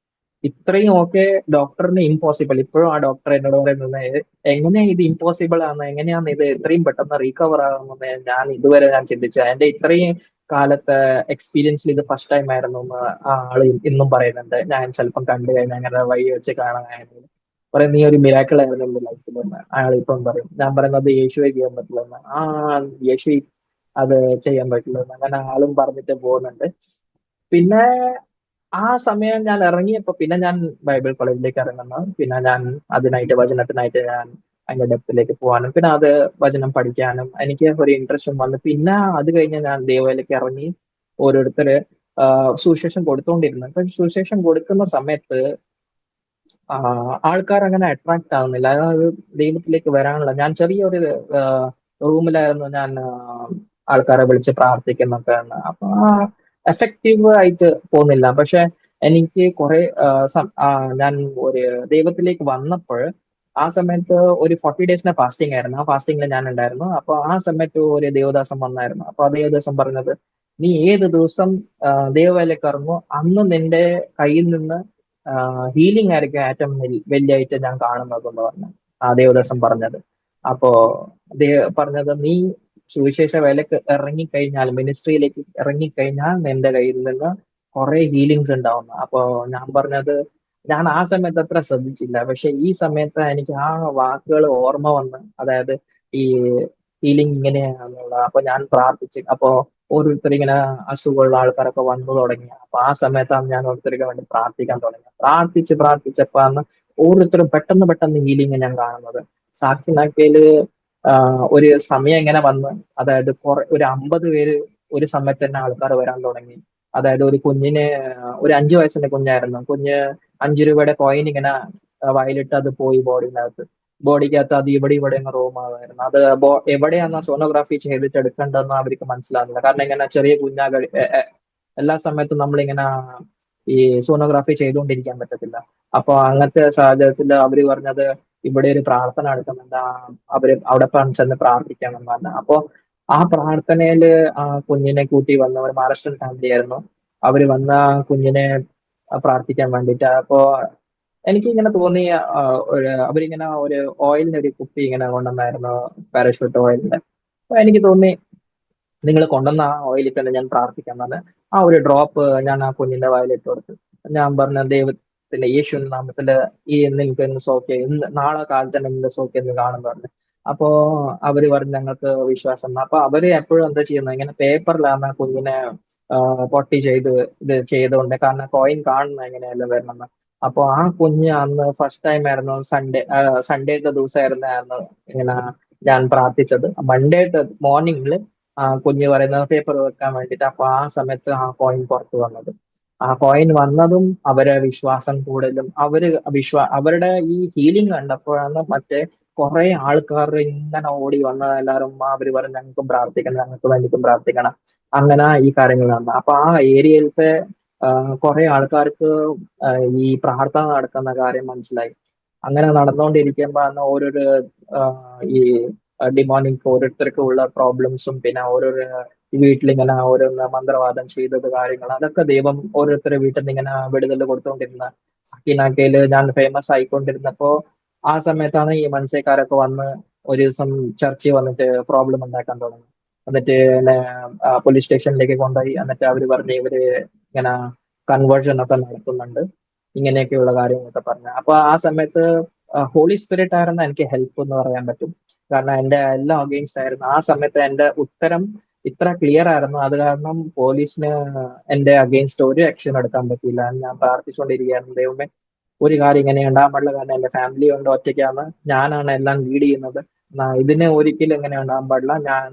ഇത്രയും ഓക്കെ ഡോക്ടറിന് ഇമ്പോസിബിൾ. ഇപ്പോഴും ആ ഡോക്ടർ എന്നോട് പറയുന്നത് എങ്ങനെയാ ഇത് ഇമ്പോസിബിൾ ആണ്, എങ്ങനെയാണ് ഇത് ഇത്രയും പെട്ടെന്ന് റീകവർ ആകുന്നത്, ഞാൻ ഇതുവരെ ഞാൻ ചിന്തിച്ച എന്റെ ഇത്രയും കാലത്തെ എക്സ്പീരിയൻസിൽ ഇത് ഫസ്റ്റ് ടൈം ആയിരുന്നു എന്ന് ആ ആള് ഇന്നും പറയുന്നുണ്ട്. ഞാൻ ചിലപ്പം കണ്ടു കഴിഞ്ഞാൽ അങ്ങനെ വഴി വെച്ച് കാണാനായിരുന്നു പറയും, നീ ഒരു മിരാക്കിൾ ആയിരുന്നു എന്റെ ലൈഫിൽ എന്ന് അയാൾ ഇപ്പം പറയും. ഞാൻ പറയുന്നത് യേശുവെ ചെയ്യാൻ പറ്റില്ല എന്ന്. യേശു അത് ചെയ്യാൻ പറ്റില്ല എന്ന് അങ്ങനെ ആളും പറഞ്ഞിട്ട് പോകുന്നുണ്ട്. പിന്നെ ആ സമയം ഞാൻ ഇറങ്ങിയപ്പോ പിന്നെ ഞാൻ ബൈബിൾ കോളേജിലേക്ക് ഇറങ്ങുന്നു. പിന്നെ ഞാൻ അതിനായിട്ട് വചനത്തിനായിട്ട് ഞാൻ അതിന്റെ ഡെപ്തിലേക്ക് പോകാനും പിന്നെ അത് വചനം പഠിക്കാനും എനിക്ക് ഒരു ഇൻട്രസ്റ്റും വന്നു. പിന്നെ അത് കഴിഞ്ഞ് ഞാൻ ദൈവത്തിലേക്ക് ഇറങ്ങി ഓരോരുത്തര് സുവിശേഷം കൊടുത്തുകൊണ്ടിരുന്നു. അപ്പൊ സുവിശേഷം കൊടുക്കുന്ന സമയത്ത് ആൾക്കാർ അങ്ങനെ അട്രാക്ട് ആവുന്നില്ല. അതായത് ദൈവത്തിലേക്ക് വരാനുള്ള, ഞാൻ ചെറിയൊരു റൂമിലായിരുന്നു ഞാൻ ആൾക്കാരെ വിളിച്ച് പ്രാർത്ഥിക്കുന്നൊക്കെ. അപ്പൊ എഫക്റ്റീവ് ആയിട്ട് പോകുന്നില്ല. പക്ഷെ എനിക്ക് കുറെ ഞാൻ ഒരു ദൈവത്തിലേക്ക് വന്നപ്പോൾ ആ സമയത്ത് ഒരു 40 ഡേയ്സിന്റെ ഫാസ്റ്റിംഗ് ആയിരുന്നു. ആ ഫാസ്റ്റിംഗിൽ ഞാൻ ഉണ്ടായിരുന്നു. അപ്പൊ ആ സമയത്ത് ഒരു ദേവദാസം വന്നായിരുന്നു. അപ്പൊ ആ ദേവദാസം പറഞ്ഞത്, നീ ഏത് ദിവസം ദൈവവേലയ്ക്ക് ഇറങ്ങുമോ അന്ന് നിന്റെ കയ്യിൽ നിന്ന് ഹീലിംഗ് ആയിരിക്കും ഏറ്റവും വലിയായിട്ട് ഞാൻ കാണുന്നത് എന്ന് പറഞ്ഞു ആ ദേവദാസം പറഞ്ഞത്. അപ്പോ പറഞ്ഞത്, നീ സുവിശേഷ വേലക്ക് ഇറങ്ങിക്കഴിഞ്ഞാൽ, മിനിസ്ട്രിയിലേക്ക് ഇറങ്ങിക്കഴിഞ്ഞാൽ നിന്റെ കയ്യിൽ നിന്ന് കുറെ ഹീലിങ്സ് ഉണ്ടാവുന്നു. അപ്പോ ഞാൻ പറഞ്ഞത്, ഞാൻ ആ സമയത്ത് അത്ര ശ്രദ്ധിച്ചില്ല. പക്ഷെ ഈ സമയത്ത് എനിക്ക് ആ വാക്കുകൾ ഓർമ്മ വന്ന്, അതായത് ഈ ഹീലിംഗ് ഇങ്ങനെയാണെന്നുള്ള. അപ്പൊ ഞാൻ പ്രാർത്ഥിച്ച്, അപ്പോ ഓരോരുത്തർ ഇങ്ങനെ അസുഖമുള്ള ആൾക്കാരൊക്കെ വന്നു തുടങ്ങി. അപ്പൊ ആ സമയത്താണ് ഞാൻ ഓരോരുത്തർക്ക് വേണ്ടി പ്രാർത്ഥിക്കാൻ തുടങ്ങി. പ്രാർത്ഥിച്ചപ്പോ അന്ന് ഓരോരുത്തരും പെട്ടെന്ന് പെട്ടെന്ന് ഹീലിംഗ് ഞാൻ കാണുന്നത്. സാക്കിനാക്കയില് ഒരു സമയം ഇങ്ങനെ വന്ന്, അതായത് ഒരു 50 പേര് ഒരു സമയത്ത് തന്നെ ആൾക്കാർ വരാൻ തുടങ്ങി. അതായത് ഒരു കുഞ്ഞിന്, ഒരു 5 വയസ്സിന്റെ കുഞ്ഞായിരുന്നു. കുഞ്ഞ് 5 രൂപയുടെ കോയിൻ ഇങ്ങനെ വയലിട്ട് അത് പോയി ബോഡിക്കകത്ത് അത് ഇവിടെ അങ്ങ് റൂം ആകുമായിരുന്നു. അത് എവിടെയാന്ന് സോണോഗ്രാഫി ചെയ്തിട്ട് എടുക്കേണ്ടതെന്ന് അവർക്ക് മനസ്സിലാകുന്നില്ല. കാരണം ഇങ്ങനെ ചെറിയ കുഞ്ഞാകൾ എല്ലാ സമയത്തും നമ്മളിങ്ങനെ ഈ സോണോഗ്രാഫി ചെയ്തുകൊണ്ടിരിക്കാൻ പറ്റത്തില്ല. അപ്പൊ അങ്ങനത്തെ സാഹചര്യത്തിൽ അവര് പറഞ്ഞത്, ഇവിടെ ഒരു പ്രാർത്ഥന നടക്കുന്നുണ്ട്, അവര് അവിടെ ചെന്ന് പ്രാർത്ഥിക്കണം എന്ന്. അപ്പൊ ആ പ്രാർത്ഥനയില് ആ കുഞ്ഞിനെ കൂട്ടി വന്ന ഒരു മഹാരാഷ്ട്രൻ ഫാമിലി ആയിരുന്നു. അവര് വന്ന ആ കുഞ്ഞിനെ പ്രാർത്ഥിക്കാൻ വേണ്ടിയിട്ട്. അപ്പോ എനിക്ക് ഇങ്ങനെ തോന്നി, അവരിങ്ങനെ ഒരു ഓയിലിന്റെ ഒരു കുപ്പി ഇങ്ങനെ കൊണ്ടുവന്നായിരുന്നു, പാരഷൂട്ട് ഓയിലിന്റെ. അപ്പൊ എനിക്ക് തോന്നി, നിങ്ങൾ കൊണ്ടുവന്ന ആ ഓയിലിൽ തന്നെ ഞാൻ പ്രാർത്ഥിക്കാൻ പറഞ്ഞ് ആ ഒരു ഡ്രോപ്പ് ഞാൻ ആ കുഞ്ഞിന്റെ വായിലിട്ട് കൊടുത്തു. ഞാൻ പറഞ്ഞ, ദൈവത്തിന്റെ യേശു നാമത്തില് ഈ നിനക്ക് ഇന്ന് സോക്കെ, ഇന്ന് നാളെ കാലത്ത് തന്നെ നിന്റെ സോക്കെ എന്ന് കാണുന്നു പറഞ്ഞു. അപ്പോ അവര് പറഞ്ഞു ഞങ്ങൾക്ക് വിശ്വാസം. അപ്പൊ അവര് എപ്പോഴും എന്താ ചെയ്യുന്നത്, ഇങ്ങനെ പേപ്പറിലാണ് ആ കുഞ്ഞിനെ പൊട്ടി ഇത് ചെയ്തുകൊണ്ട്, കാരണം കോയിൻ കാണുന്ന എങ്ങനെയല്ല വരണമെന്ന്. അപ്പൊ ആ കുഞ്ഞ് അന്ന് ഫസ്റ്റ് ടൈം ആയിരുന്നു, സൺഡേത്തെ ദിവസമായിരുന്നു ഇങ്ങനെ ഞാൻ പ്രാർത്ഥിച്ചത്. മൺഡേത്തെ മോർണിംഗിൽ കുഞ്ഞ് പറയുന്നത് പേപ്പർ വെക്കാൻ വേണ്ടിയിട്ട്. അപ്പൊ ആ സമയത്ത് ആ കോയിൻ പുറത്തു വന്നത്, ആ കോയിൻ വന്നതും അവരെ വിശ്വാസം കൂടുതലും, അവരുടെ ഈ ഹീലിംഗ് കണ്ടപ്പോഴാണ് മറ്റേ കുറെ ആൾക്കാർ ഇങ്ങനെ ഓടി വന്ന എല്ലാവരും അവര് പറഞ്ഞു, ഞങ്ങൾക്കും പ്രാർത്ഥിക്കണം, ഞങ്ങൾക്ക് വേണ്ടിയിട്ടും പ്രാർത്ഥിക്കണം. അങ്ങനെ ഈ കാര്യങ്ങൾ നടന്നു. അപ്പൊ ആ ഏരിയയിലത്തെ കുറെ ആൾക്കാർക്ക് ഈ പ്രാർത്ഥന നടക്കുന്ന കാര്യം മനസ്സിലായി. അങ്ങനെ നടന്നുകൊണ്ടിരിക്കുമ്പോ അന്ന് ഓരോരു ഈ ഡിമോണിക് ഓരോരുത്തർക്കും ഉള്ള പ്രോബ്ലംസും പിന്നെ ഓരോരോ വീട്ടിലിങ്ങനെ ഓരോന്ന് മന്ത്രവാദം ചെയ്തത് കാര്യങ്ങൾ, അതൊക്കെ ദൈവം ഓരോരുത്തരുടെ വീട്ടിൽ നിന്ന് ഇങ്ങനെ വിടുതൽ കൊടുത്തുകൊണ്ടിരുന്ന സക്കീനാക്കയില് ഞാൻ ഫേമസ് ആയിക്കൊണ്ടിരുന്നപ്പോ ആ സമയത്താണ് ഈ മനസ്സേക്കാരൊക്കെ വന്ന് ഒരു ദിവസം ചർച്ചിൽ വന്നിട്ട് പ്രോബ്ലം ഉണ്ടാക്കാൻ തുടങ്ങി. എന്നിട്ട് എന്നെ പോലീസ് സ്റ്റേഷനിലേക്ക് കൊണ്ടുപോയി. എന്നിട്ട് അവര് പറഞ്ഞ് ഇവര് ഇങ്ങനെ കൺവേർഷൻ ഒക്കെ നടത്തുന്നുണ്ട്, ഇങ്ങനെയൊക്കെയുള്ള കാര്യങ്ങളൊക്കെ പറഞ്ഞു. അപ്പൊ ആ സമയത്ത് ഹോളി സ്പിരിറ്റ് ആയിരുന്നു എനിക്ക് ഹെൽപ്പ് എന്ന് പറയാൻ പറ്റും. കാരണം എന്റെ എല്ലാം അഗെയിൻസ്റ്റ് ആയിരുന്നു. ആ സമയത്ത് എന്റെ ഉത്തരം ഇത്ര ക്ലിയർ ആയിരുന്നു. അത് കാരണം പോലീസിന് എന്റെ അഗെയിൻസ്റ്റ് ഒരു ആക്ഷൻ എടുക്കാൻ പറ്റിയില്ല. ഞാൻ പ്രാർത്ഥിച്ചുകൊണ്ടിരിക്കുകയായിരുന്നു, ദൈവമേ ഒരു കാര്യം ഇങ്ങനെ ഉണ്ടാകാൻ പാടില്ല. കാരണം എന്റെ ഫാമിലി കൊണ്ട് ഒറ്റയ്ക്കാണ്, ഞാനാണ് എല്ലാം ലീഡ് ചെയ്യുന്നത്. ഇതിന് ഒരിക്കലും ഇങ്ങനെ ഉണ്ടാകാൻ പാടില്ല. ഞാൻ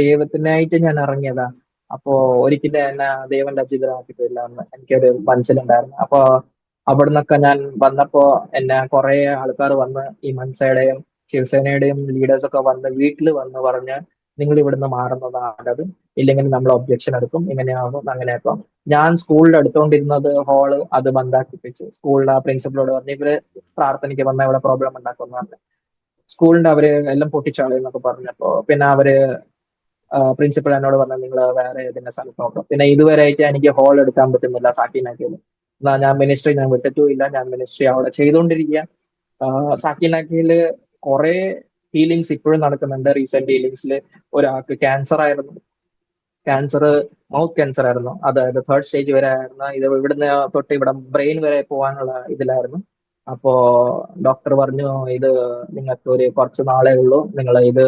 ദൈവത്തിനായിട്ട് ഞാൻ ഇറങ്ങിയതാ. അപ്പോ ഒരിക്കലും എന്നെ ദൈവം ലജ്ജിതരാക്കിയിട്ടില്ല എന്ന് എനിക്കൊരു മനസ്സിലുണ്ടായിരുന്നു. അപ്പോ അവിടുന്നൊക്കെ ഞാൻ വന്നപ്പോ എന്നെ കുറെ ആൾക്കാർ വന്ന്, ഈ മൻസയുടെയും ശിവസേനയുടെയും ലീഡേഴ്സ് ഒക്കെ വന്ന് വീട്ടിൽ വന്ന് പറഞ്ഞ്, നിങ്ങൾ ഇവിടുന്ന് മാറുന്നതാണ് നല്ലത്, ഇല്ലെങ്കിൽ നമ്മൾ ഒബ്ജക്ഷൻ എടുക്കും, ഇങ്ങനെയാകും അങ്ങനെയാക്കും. ഞാൻ സ്കൂളിൽ എടുത്തുകൊണ്ടിരുന്നത് ഹാള് അത് ബന്ധാക്കിപ്പിച്ചു. സ്കൂളിലെ പ്രിൻസിപ്പളോട് പറഞ്ഞു, ഇവര് പ്രാർത്ഥനയ്ക്ക് വന്ന ഇവിടെ പ്രോബ്ലം ഉണ്ടാക്കുന്നതാണ്, സ്കൂളിന്റെ അവര് എല്ലാം പൊട്ടിച്ചാളെന്നൊക്കെ പറഞ്ഞപ്പോ പിന്നെ അവര് പ്രിൻസിപ്പൾ എന്നോട് പറഞ്ഞു, നിങ്ങൾ വേറെ ഏതെങ്കിലും സ്ഥലത്ത് നോക്കാം. പിന്നെ ഇതുവരെയായിട്ട് എനിക്ക് ഹോൾ എടുക്കാൻ പറ്റുന്നില്ല സാക്കിനാക്കിയിൽ. എന്നാ ഞാൻ മിനിസ്ട്രി ഞാൻ വിട്ടിട്ടുമില്ല, ഞാൻ മിനിസ്ട്രി അവിടെ ചെയ്തുകൊണ്ടിരിക്കുക. സാക്കിനാക്കിയില് കുറെ ഹീലിങ്സ് ഇപ്പോഴും നടക്കുന്നുണ്ട്. റീസെന്റ് ഹീലിങ്സിൽ ഒരാൾക്ക് ക്യാൻസർ ആയിരുന്നു. ക്യാൻസർ മൗത്ത് ക്യാൻസർ ആയിരുന്നു. അതായത് 3rd സ്റ്റേജ് വരെ ആയിരുന്നു. ഇത് ഇവിടുന്ന് തൊട്ട് ഇവിടെ ബ്രെയിൻ വരെ പോകാനുള്ള ഇതിലായിരുന്നു. അപ്പോ ഡോക്ടർ പറഞ്ഞു, ഇത് നിങ്ങൾക്ക് ഒരു കുറച്ച് നാളേ ഉള്ളൂ, നിങ്ങൾ ഇത്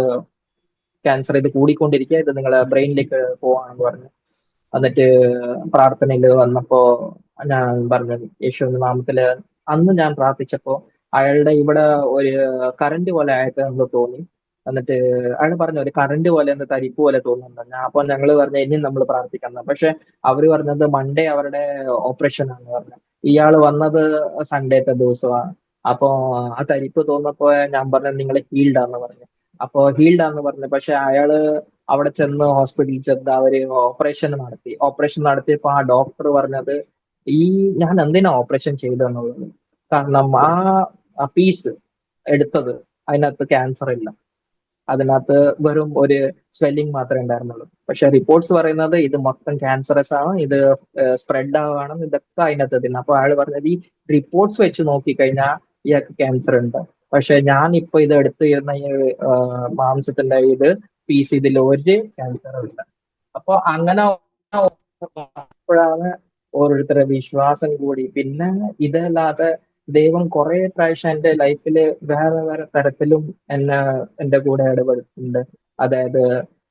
ക്യാൻസർ ഇത് കൂടിക്കൊണ്ടിരിക്കുക, ഇത് നിങ്ങളെ ബ്രെയിനിലേക്ക് പോവാണെന്ന് പറഞ്ഞു. എന്നിട്ട് പ്രാർത്ഥനയിൽ വന്നപ്പോ ഞാൻ പറഞ്ഞു, യേശുവിന്റെ നാമത്തില് അന്ന് ഞാൻ പ്രാർത്ഥിച്ചപ്പോ അയാളുടെ ഇവിടെ ഒരു കറന്റ് പോലെ അയാൾക്ക് എന്ന് തോന്നി. എന്നിട്ട് അയാൾ പറഞ്ഞു, ഒരു കറന്റ് പോലെ എന്ന് തരിപ്പ് പോലെ തോന്നുന്നുണ്ട്. അപ്പൊ ഞങ്ങൾ പറഞ്ഞു ഇനിയും നമ്മൾ പ്രാർത്ഥിക്കണം. പക്ഷെ അവര് പറഞ്ഞത് മൺഡേ അവരുടെ ഓപ്പറേഷൻ ആണെന്ന് പറഞ്ഞു. ഇയാള് വന്നത് സൺഡേത്തെ ദിവസമാണ്. അപ്പോ ആ തരിപ്പ് തോന്നപ്പോ ഞാൻ പറഞ്ഞു, നിങ്ങൾ ഹീൽഡ് ആന്ന് പറഞ്ഞു. അപ്പോ ഹീൽഡ് ആന്ന് പറഞ്ഞു. പക്ഷെ അയാള് അവിടെ ചെന്ന് ഹോസ്പിറ്റലിൽ ചെന്ന് അവര് ഓപ്പറേഷൻ നടത്തിയപ്പോ ആ ഡോക്ടർ പറഞ്ഞത്, ഈ ഞാൻ എന്തിനാ ഓപ്പറേഷൻ ചെയ്തെന്നുള്ളത്. കാരണം ആ പീസ് എടുത്തത് അതിനകത്ത് ക്യാൻസർ ഇല്ല, അതിനകത്ത് വെറും ഒരു സ്വെല്ലിംഗ് മാത്രമേ ഉണ്ടായിരുന്നുള്ളൂ. പക്ഷെ റിപ്പോർട്ട്സ് പറയുന്നത് ഇത് മൊത്തം ക്യാൻസറസ് ആണ്, ഇത് സ്പ്രെഡ് ആവുകയാണ്, ഇതൊക്കെ അതിനകത്ത് തന്നെ. അപ്പൊ അയാൾ പറഞ്ഞത്, ഈ റിപ്പോർട്ട്സ് വെച്ച് നോക്കിക്കഴിഞ്ഞാൽ ഇയാൾക്ക് ക്യാൻസർ ഉണ്ട്. പക്ഷെ ഞാൻ ഇപ്പൊ ഇത് എടുത്തു തരുന്ന ഈ മാംസത്തിന്റെ ഇത് പീസ്, ഇതിൽ ഒരു ക്യാൻസറും ഇല്ല. അപ്പൊ അങ്ങനെ അപ്പോഴാണ് ഓരോരുത്തരുടെ വിശ്വാസം കൂടി. പിന്നെ ഇതല്ലാതെ ദൈവം കുറെ പ്രാവശ്യം എന്റെ ലൈഫില് വേറെ വേറെ തരത്തിലും എന്റെ കൂടെ ഇടപെട്ടിട്ടുണ്ട്. അതായത്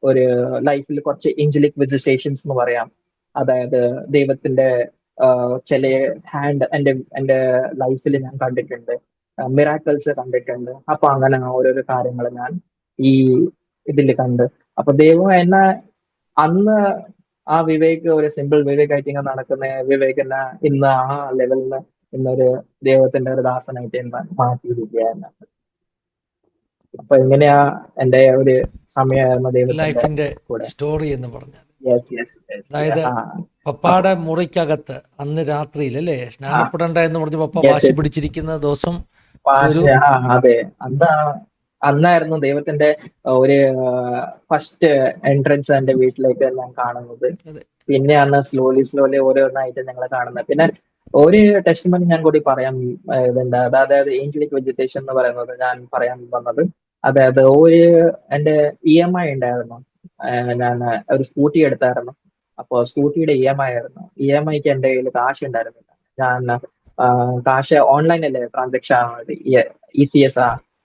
ഒരു ലൈഫിൽ കുറച്ച് എഞ്ചലിക് വിസിറ്റേഷൻസ് എന്ന് പറയാം. അതായത് ദൈവത്തിന്റെ ചില ഹാൻഡ് എന്റെ ലൈഫിൽ ഞാൻ കണ്ടിട്ടുണ്ട്, മിറാക്കിൾസ് കണ്ടിട്ടുണ്ട്. അപ്പൊ അങ്ങനെ ഓരോരോ കാര്യങ്ങൾ ഞാൻ ഈ ഇതിൽ കണ്ട്. അപ്പൊ ദൈവം എന്നെ അന്ന് ആ വിവേക് ഒരു സിമ്പിൾ വിവേക് ആയിട്ട് ഇങ്ങനെ നടക്കുന്ന വിവേക് എന്നെ ഇന്ന് ആ ലെവലിൽ നിന്ന് ഇന്നൊരു ദൈവത്തിന്റെ ഒരു ദാസനായിട്ട് എന്നെ മാറ്റിയിരിക്കുകയാണ്. അപ്പൊ ഇങ്ങനെയാ എന്റെ ഒരു സമയമായിരുന്നു ദൈവത്തിന്റെ ലൈഫിൻ്റെ കൂടെ. സ്റ്റോറി എന്ന് പറഞ്ഞാൽ. Yes yes yes. അതായത് ആ അപ്പൊ പപ്പായുടെ മുറിക്കകത്ത് അന്ന് രാത്രിയിൽ അല്ലേ ആ സ്നാനപ്പെടേണ്ട എന്ന് പറഞ്ഞ് പപ്പ യെസ് വാശി യെസ്. പിടിച്ചിരിക്കുന്ന ദിവസം ഒരു പക്ഷേ അതെ, അന്ന് അന്നായിരുന്നു ദൈവത്തിന്റെ ഒരു ഫസ്റ്റ് എൻട്രൻസ് എന്റെ വീട്ടിലേക്ക് ഞാൻ കാണുന്നത്. അതെ, പിന്നെയാണ് സ്ലോലി സ്ലോലി ഓരോന്നായിട്ട് ഞങ്ങൾ കാണുന്നത്. പിന്നെ ഒരു ടെസ്റ്റിമണി ഞാൻ കൂടി പറയാൻ ഇതുണ്ട്. അതായത് ഏഞ്ചലിക് വെജിറ്റേഷൻ എന്ന് പറയുന്നത് ഞാൻ പറയാൻ വന്നത്. അതായത് എന്റെ EMI ഉണ്ടായിരുന്നു. ഞാൻ ഒരു സ്കൂട്ടി എടുത്തായിരുന്നു. അപ്പൊ സ്കൂട്ടിയുടെ EMI ആയിരുന്നു. EMIക്ക് എന്റെ കയ്യിൽ കാശ് ഉണ്ടായിരുന്നില്ല. ഞാൻ കാശ് ഓൺലൈൻ അല്ലേ ട്രാൻസാക്ഷൻ ആവുന്നത്, ECS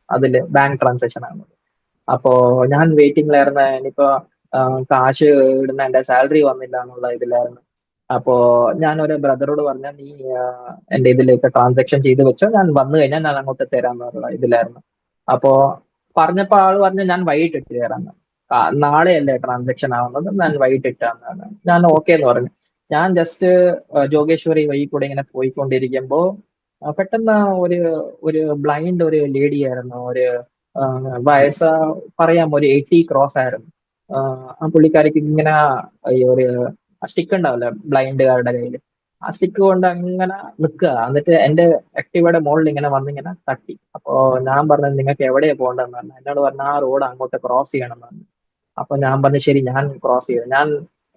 അതില് ബാങ്ക് ട്രാൻസാക്ഷൻ ആവുന്നത്. അപ്പോ ഞാൻ വെയിറ്റിംഗിലായിരുന്നു. ഇനിയിപ്പോ കാശ് ഇടുന്ന എന്റെ സാലറി വന്നില്ല എന്നുള്ള ഇതിലായിരുന്നു. അപ്പോ ഞാൻ ഒരു ബ്രദറോട് പറഞ്ഞ, നീ എന്റെ ഇതിലേക്ക് ട്രാൻസാക്ഷൻ ചെയ്ത് വെച്ചോ, ഞാൻ വന്നു കഴിഞ്ഞാൽ ഞാൻ അങ്ങോട്ട് തരാന്നുള്ള ഇതിലായിരുന്നു. അപ്പോ പറഞ്ഞപ്പോ ആള് പറഞ്ഞു, ഞാൻ വൈകിട്ട് ഇട്ട് തരാന്ന്. നാളെയല്ലേ ട്രാൻസാക്ഷൻ ആവുന്നത്, ഞാൻ വൈകിട്ട് ഇട്ടാന്ന്. ഞാൻ ഓക്കെ എന്ന് പറഞ്ഞു. ഞാൻ ജസ്റ്റ് ജോഗേശ്വരി വഴി കൂടെ ഇങ്ങനെ പോയിക്കൊണ്ടിരിക്കുമ്പോ പെട്ടെന്ന് ഒരു ഒരു ബ്ലൈൻഡ് ഒരു ലേഡി ആയിരുന്നു. ഒരു വയസ്സ് പറയാം, ഒരു 80 ക്രോസ് ആയിരുന്നു. ആ പുള്ളിക്കാരിക്ക് ഇങ്ങനെ ഈ ഒരു സ്റ്റിക്ക് ഉണ്ടാവില്ല ബ്ലൈൻഡുകാരുടെ കയ്യിൽ, ആ സ്റ്റിക്ക് കൊണ്ട് അങ്ങനെ നിൽക്കുക. എന്നിട്ട് എന്റെ ആക്ടിവയുടെ മുകളിൽ ഇങ്ങനെ വന്നിങ്ങനെ തട്ടി. അപ്പോ ഞാൻ പറഞ്ഞത്, നിങ്ങൾക്ക് എവിടെയാ പോകേണ്ടതെന്ന് പറഞ്ഞു. എന്നോട് പറഞ്ഞു, ആ റോഡ് അങ്ങോട്ട് ക്രോസ് ചെയ്യണം എന്ന് പറഞ്ഞു. അപ്പൊ ഞാൻ പറഞ്ഞു, ശരി ഞാൻ ക്രോസ് ചെയ്തു. ഞാൻ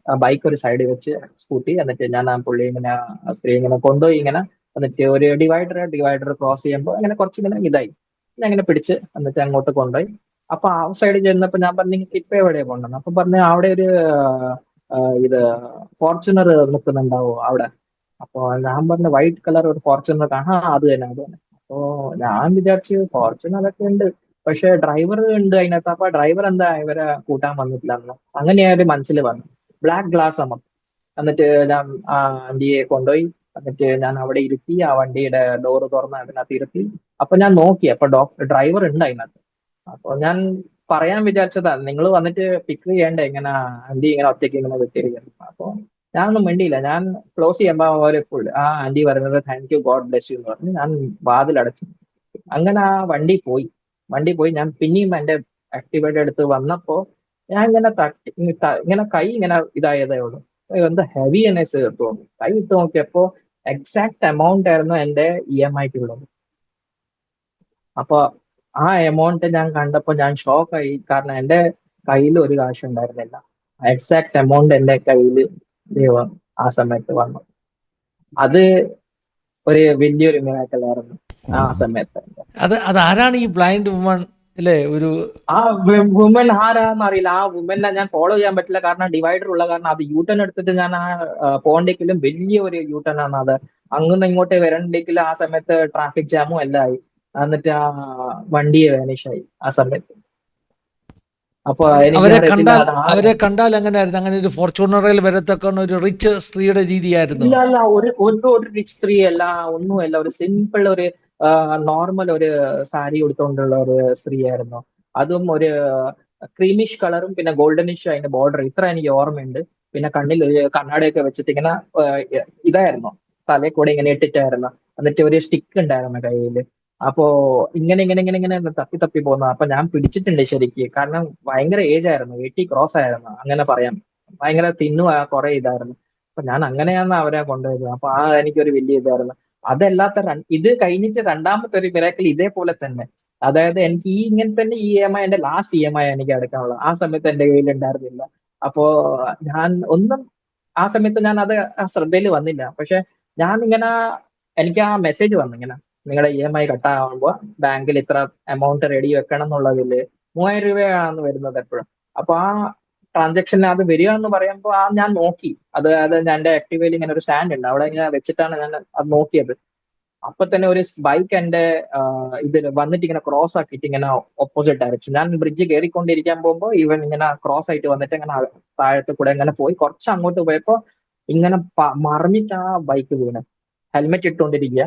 ബൈക്ക് ഒരു സൈഡിൽ വെച്ച് സ്കൂട്ടി, എന്നിട്ട് ഞാൻ ആ പുള്ളി ഇങ്ങനെ സ്ത്രീ ഇങ്ങനെ കൊണ്ടുപോയി ഇങ്ങനെ. എന്നിട്ട് ഒരു ഡിവൈഡർ ക്രോസ് ചെയ്യുമ്പോൾ അങ്ങനെ കുറച്ചിങ്ങനെ ഇതായി, ഞാൻ ഇങ്ങനെ പിടിച്ച് എന്നിട്ട് അങ്ങോട്ട് കൊണ്ടുപോയി. അപ്പൊ ആ സൈഡിൽ ചെന്നപ്പോ ഞാൻ പറഞ്ഞു, നിങ്ങൾക്ക് ഇപ്പൊ എവിടെയാ പോകണ്ടെന്ന്. അപ്പൊ പറഞ്ഞു, അവിടെ ഒരു ആ, ഇത് ഫോർച്യൂണർ നിൽക്കുന്നുണ്ടാവോ അവിടെ. അപ്പൊ ഞാൻ പറഞ്ഞു, വൈറ്റ് കളർ ഒരു ഫോർച്യൂണർ കാണാം, അത് തന്നെ അത് തന്നെ. അപ്പൊ ഞാൻ വിചാരിച്ചു ഫോർച്യൂണർ ഒക്കെ ഉണ്ട്, പക്ഷെ ഡ്രൈവർ ഉണ്ട് അതിനകത്ത്. അപ്പൊ ഡ്രൈവർ എന്താ ഇവരെ കൂട്ടാൻ വന്നിട്ടില്ലെന്ന് അങ്ങനെയാ ഒരു മനസ്സിൽ വന്നു. ബ്ലാക്ക് ഗ്ലാസ് നമുക്ക്. എന്നിട്ട് ഞാൻ ആ വണ്ടിയെ കൊണ്ടുപോയി. എന്നിട്ട് ഞാൻ അവിടെ ഇരുത്തി, ആ വണ്ടിയുടെ ഡോറ് തുറന്ന് അതിനകത്ത് ഇരുത്തി. അപ്പൊ ഞാൻ നോക്കി, അപ്പൊ ഡ്രൈവർ ഉണ്ട് അതിനകത്ത്. അപ്പൊ ഞാൻ പറയാൻ വിചാരിച്ചതാ, നിങ്ങൾ വന്നിട്ട് പിക്ക് ചെയ്യണ്ടേ, ഇങ്ങനെ ആന്റി ഇങ്ങനെ ഒറ്റയ്ക്ക് ഇങ്ങനെ വിട്ടിരിക്കുന്നു. അപ്പൊ ഞാനൊന്നും മിണ്ടിയില്ല. ഞാൻ ക്ലോസ് ചെയ്യുമ്പോ ഒരു ഫുൾ ആ ആന്റി പറയുന്നത് thank you, God bless you എന്ന് പറഞ്ഞ് ഞാൻ വാതിലടച്ചു. അങ്ങനെ ആ വണ്ടി പോയി. ഞാൻ പിന്നെയും എന്റെ ആക്ടിവേറ്റ് എടുത്ത് വന്നപ്പോ ഞാൻ ഇങ്ങനെ തട്ടി ഇങ്ങനെ കൈ ഇങ്ങനെ ഇതായതേ ഉള്ളൂ. എന്താ ഹെവിനെസ് തോന്നി. കൈ ഇട്ട് നോക്കിയപ്പോ എക്സാക്ട് എമൗണ്ട് ആയിരുന്നു എന്റെ EMI-ക്കുള്ളത്. അപ്പൊ ആ എമൗണ്ട് ഞാൻ കണ്ടപ്പോ ഞാൻ ഷോക്കായി. കാരണം എന്റെ കയ്യിൽ ഒരു കാശ് ഉണ്ടായിരുന്നില്ല. എക്സാക്ട് എമൗണ്ട് എന്റെ കയ്യിൽ ദൈവം ആ സമയത്ത് വന്നു. അത് ഒരു വലിയൊരു മിറാക്കിൾ ആയിരുന്നു ആ സമയത്ത്. അതാരാണ് ഈ ബ്ലൈൻഡ് വുമൺ അല്ലേ? ഒരു ആ വുമൻ ആരാന്ന് അറിയില്ല. ആ വുമനെ ഞാൻ ഫോളോ ചെയ്യാൻ പറ്റില്ല, കാരണം ഡിവൈഡർ ഉള്ള കാരണം. അത് യൂട്ടേൺ എടുത്തിട്ട് ഞാൻ ആ പോകണ്ടെങ്കിലും വലിയ ഒരു യൂട്ടേൺ ആണ് അത്. അങ്ങനെ ഇങ്ങോട്ട് വരണ്ടെങ്കിൽ ആ സമയത്ത് ട്രാഫിക് ജാമും എല്ലാം ആയി. എന്നിട്ട് ആ വണ്ടിയെ വാനിഷായി ആ സമയത്ത്. അപ്പൊ അവരെ എനിക്കറിയത്തില്ല കണ്ടാൽ അത് അവരെ ആരാണ്. കണ്ടാൽ എങ്ങനെയായിരുന്നു? അങ്ങനെ ഒരു ഫോർച്യൂണറിൽ വരത്തക്ക ഒരു റിച്ച് സ്ത്രീയുടെ രീതിയായിരുന്നു? ഇല്ല അല്ല, ഒരു റിച്ച് സ്ത്രീ അല്ല, ഒന്നുമല്ല. ഒരു സിമ്പിൾ ഒരു നോർമൽ ഒരു സാരി ഉടുത്തോണ്ടുള്ള ഒരു സ്ത്രീ ആയിരുന്നു. അതും ഒരു ക്രീമിഷ് കളറും പിന്നെ ഗോൾഡനിഷ് അതിന്റെ ബോർഡർ, ഇത്ര എനിക്ക് ഓർമ്മയുണ്ട്. പിന്നെ കണ്ണിൽ ഒരു കണ്ണാടിയൊക്കെ വെച്ചിട്ട് ഇങ്ങനെ ഇതായിരുന്നു, തലയിൽ കൂടെ ഇങ്ങനെ ഇട്ടിട്ടായിരുന്നു. എന്നിട്ട് ഒരു സ്റ്റിക്ക് ഉണ്ടായിരുന്നു കയ്യിൽ. അപ്പോ ഇങ്ങനെ ഇങ്ങനെ ഇങ്ങനെ ഇങ്ങനെ തപ്പി തപ്പി പോകുന്ന. അപ്പൊ ഞാൻ പിടിച്ചിട്ടുണ്ട് ശരിക്ക്, കാരണം ഭയങ്കര ഏജ് ആയിരുന്നു, 80 ക്രോസ് ആയിരുന്നു അങ്ങനെ പറയാം. ഭയങ്കര തിന്നുക, കുറെ ഇതായിരുന്നു. അപ്പൊ ഞാൻ അങ്ങനെയാണ് അവരെ കൊണ്ടുപോയത്. അപ്പൊ ആ എനിക്കൊരു വലിയ ഇതായിരുന്നു. അതല്ലാത്ത ഇത് കഴിഞ്ഞിട്ട് രണ്ടാമത്തെ ഒരു മിറാക്കിൾ ഇതേപോലെ തന്നെ. അതായത് എനിക്ക് ഈ ഇങ്ങനെ തന്നെ EMI, എന്റെ ലാസ്റ്റ് EMI എനിക്ക് അടക്കാനുള്ളത്. ആ സമയത്ത് എന്റെ കയ്യിൽ ഉണ്ടായിരുന്നില്ല. അപ്പോ ഞാൻ ഒന്നും ആ സമയത്ത് ഞാൻ അത് ശ്രദ്ധയിൽ വന്നില്ല. പക്ഷെ ഞാൻ ഇങ്ങനെ എനിക്ക് ആ മെസ്സേജ് വന്നു, ഇങ്ങനെ നിങ്ങളുടെ EMI കട്ടാകുമ്പോൾ ബാങ്കിൽ ഇത്ര എമൗണ്ട് റെഡി വെക്കണം എന്നുള്ളതില് 3000 രൂപയാണ് വരുന്നത് എപ്പോഴും. അപ്പൊ ആ ട്രാൻസാക്ഷൻ അത് വരിക എന്ന് പറയുമ്പോൾ ആ ഞാൻ നോക്കി. അത് ഞാൻ എന്റെ ആക്ടിവയിൽ ഇങ്ങനെ ഒരു സ്റ്റാൻഡ് ഉണ്ട്, അവിടെ ഇങ്ങനെ വെച്ചിട്ടാണ് ഞാൻ അത് നോക്കിയത്. അപ്പൊ തന്നെ ഒരു ബൈക്ക് എന്റെ ഇതിൽ വന്നിട്ട് ഇങ്ങനെ ക്രോസ് ആക്കിയിട്ട് ഇങ്ങനെ ഓപ്പോസിറ്റ് ഡയറക്ഷൻ. ഞാൻ ബ്രിഡ്ജ് കയറിക്കൊണ്ടിരിക്കാൻ പോകുമ്പോൾ ഇവൻ ഇങ്ങനെ ക്രോസ് ആയിട്ട് വന്നിട്ട് ഇങ്ങനെ താഴത്ത് കൂടെ ഇങ്ങനെ പോയി. കുറച്ച് അങ്ങോട്ട് പോയപ്പോ ഇങ്ങനെ മറിഞ്ഞിട്ട് ആ ബൈക്ക് വീണ്. ഹെൽമെറ്റ് ഇട്ടുകൊണ്ടിരിക്കുക,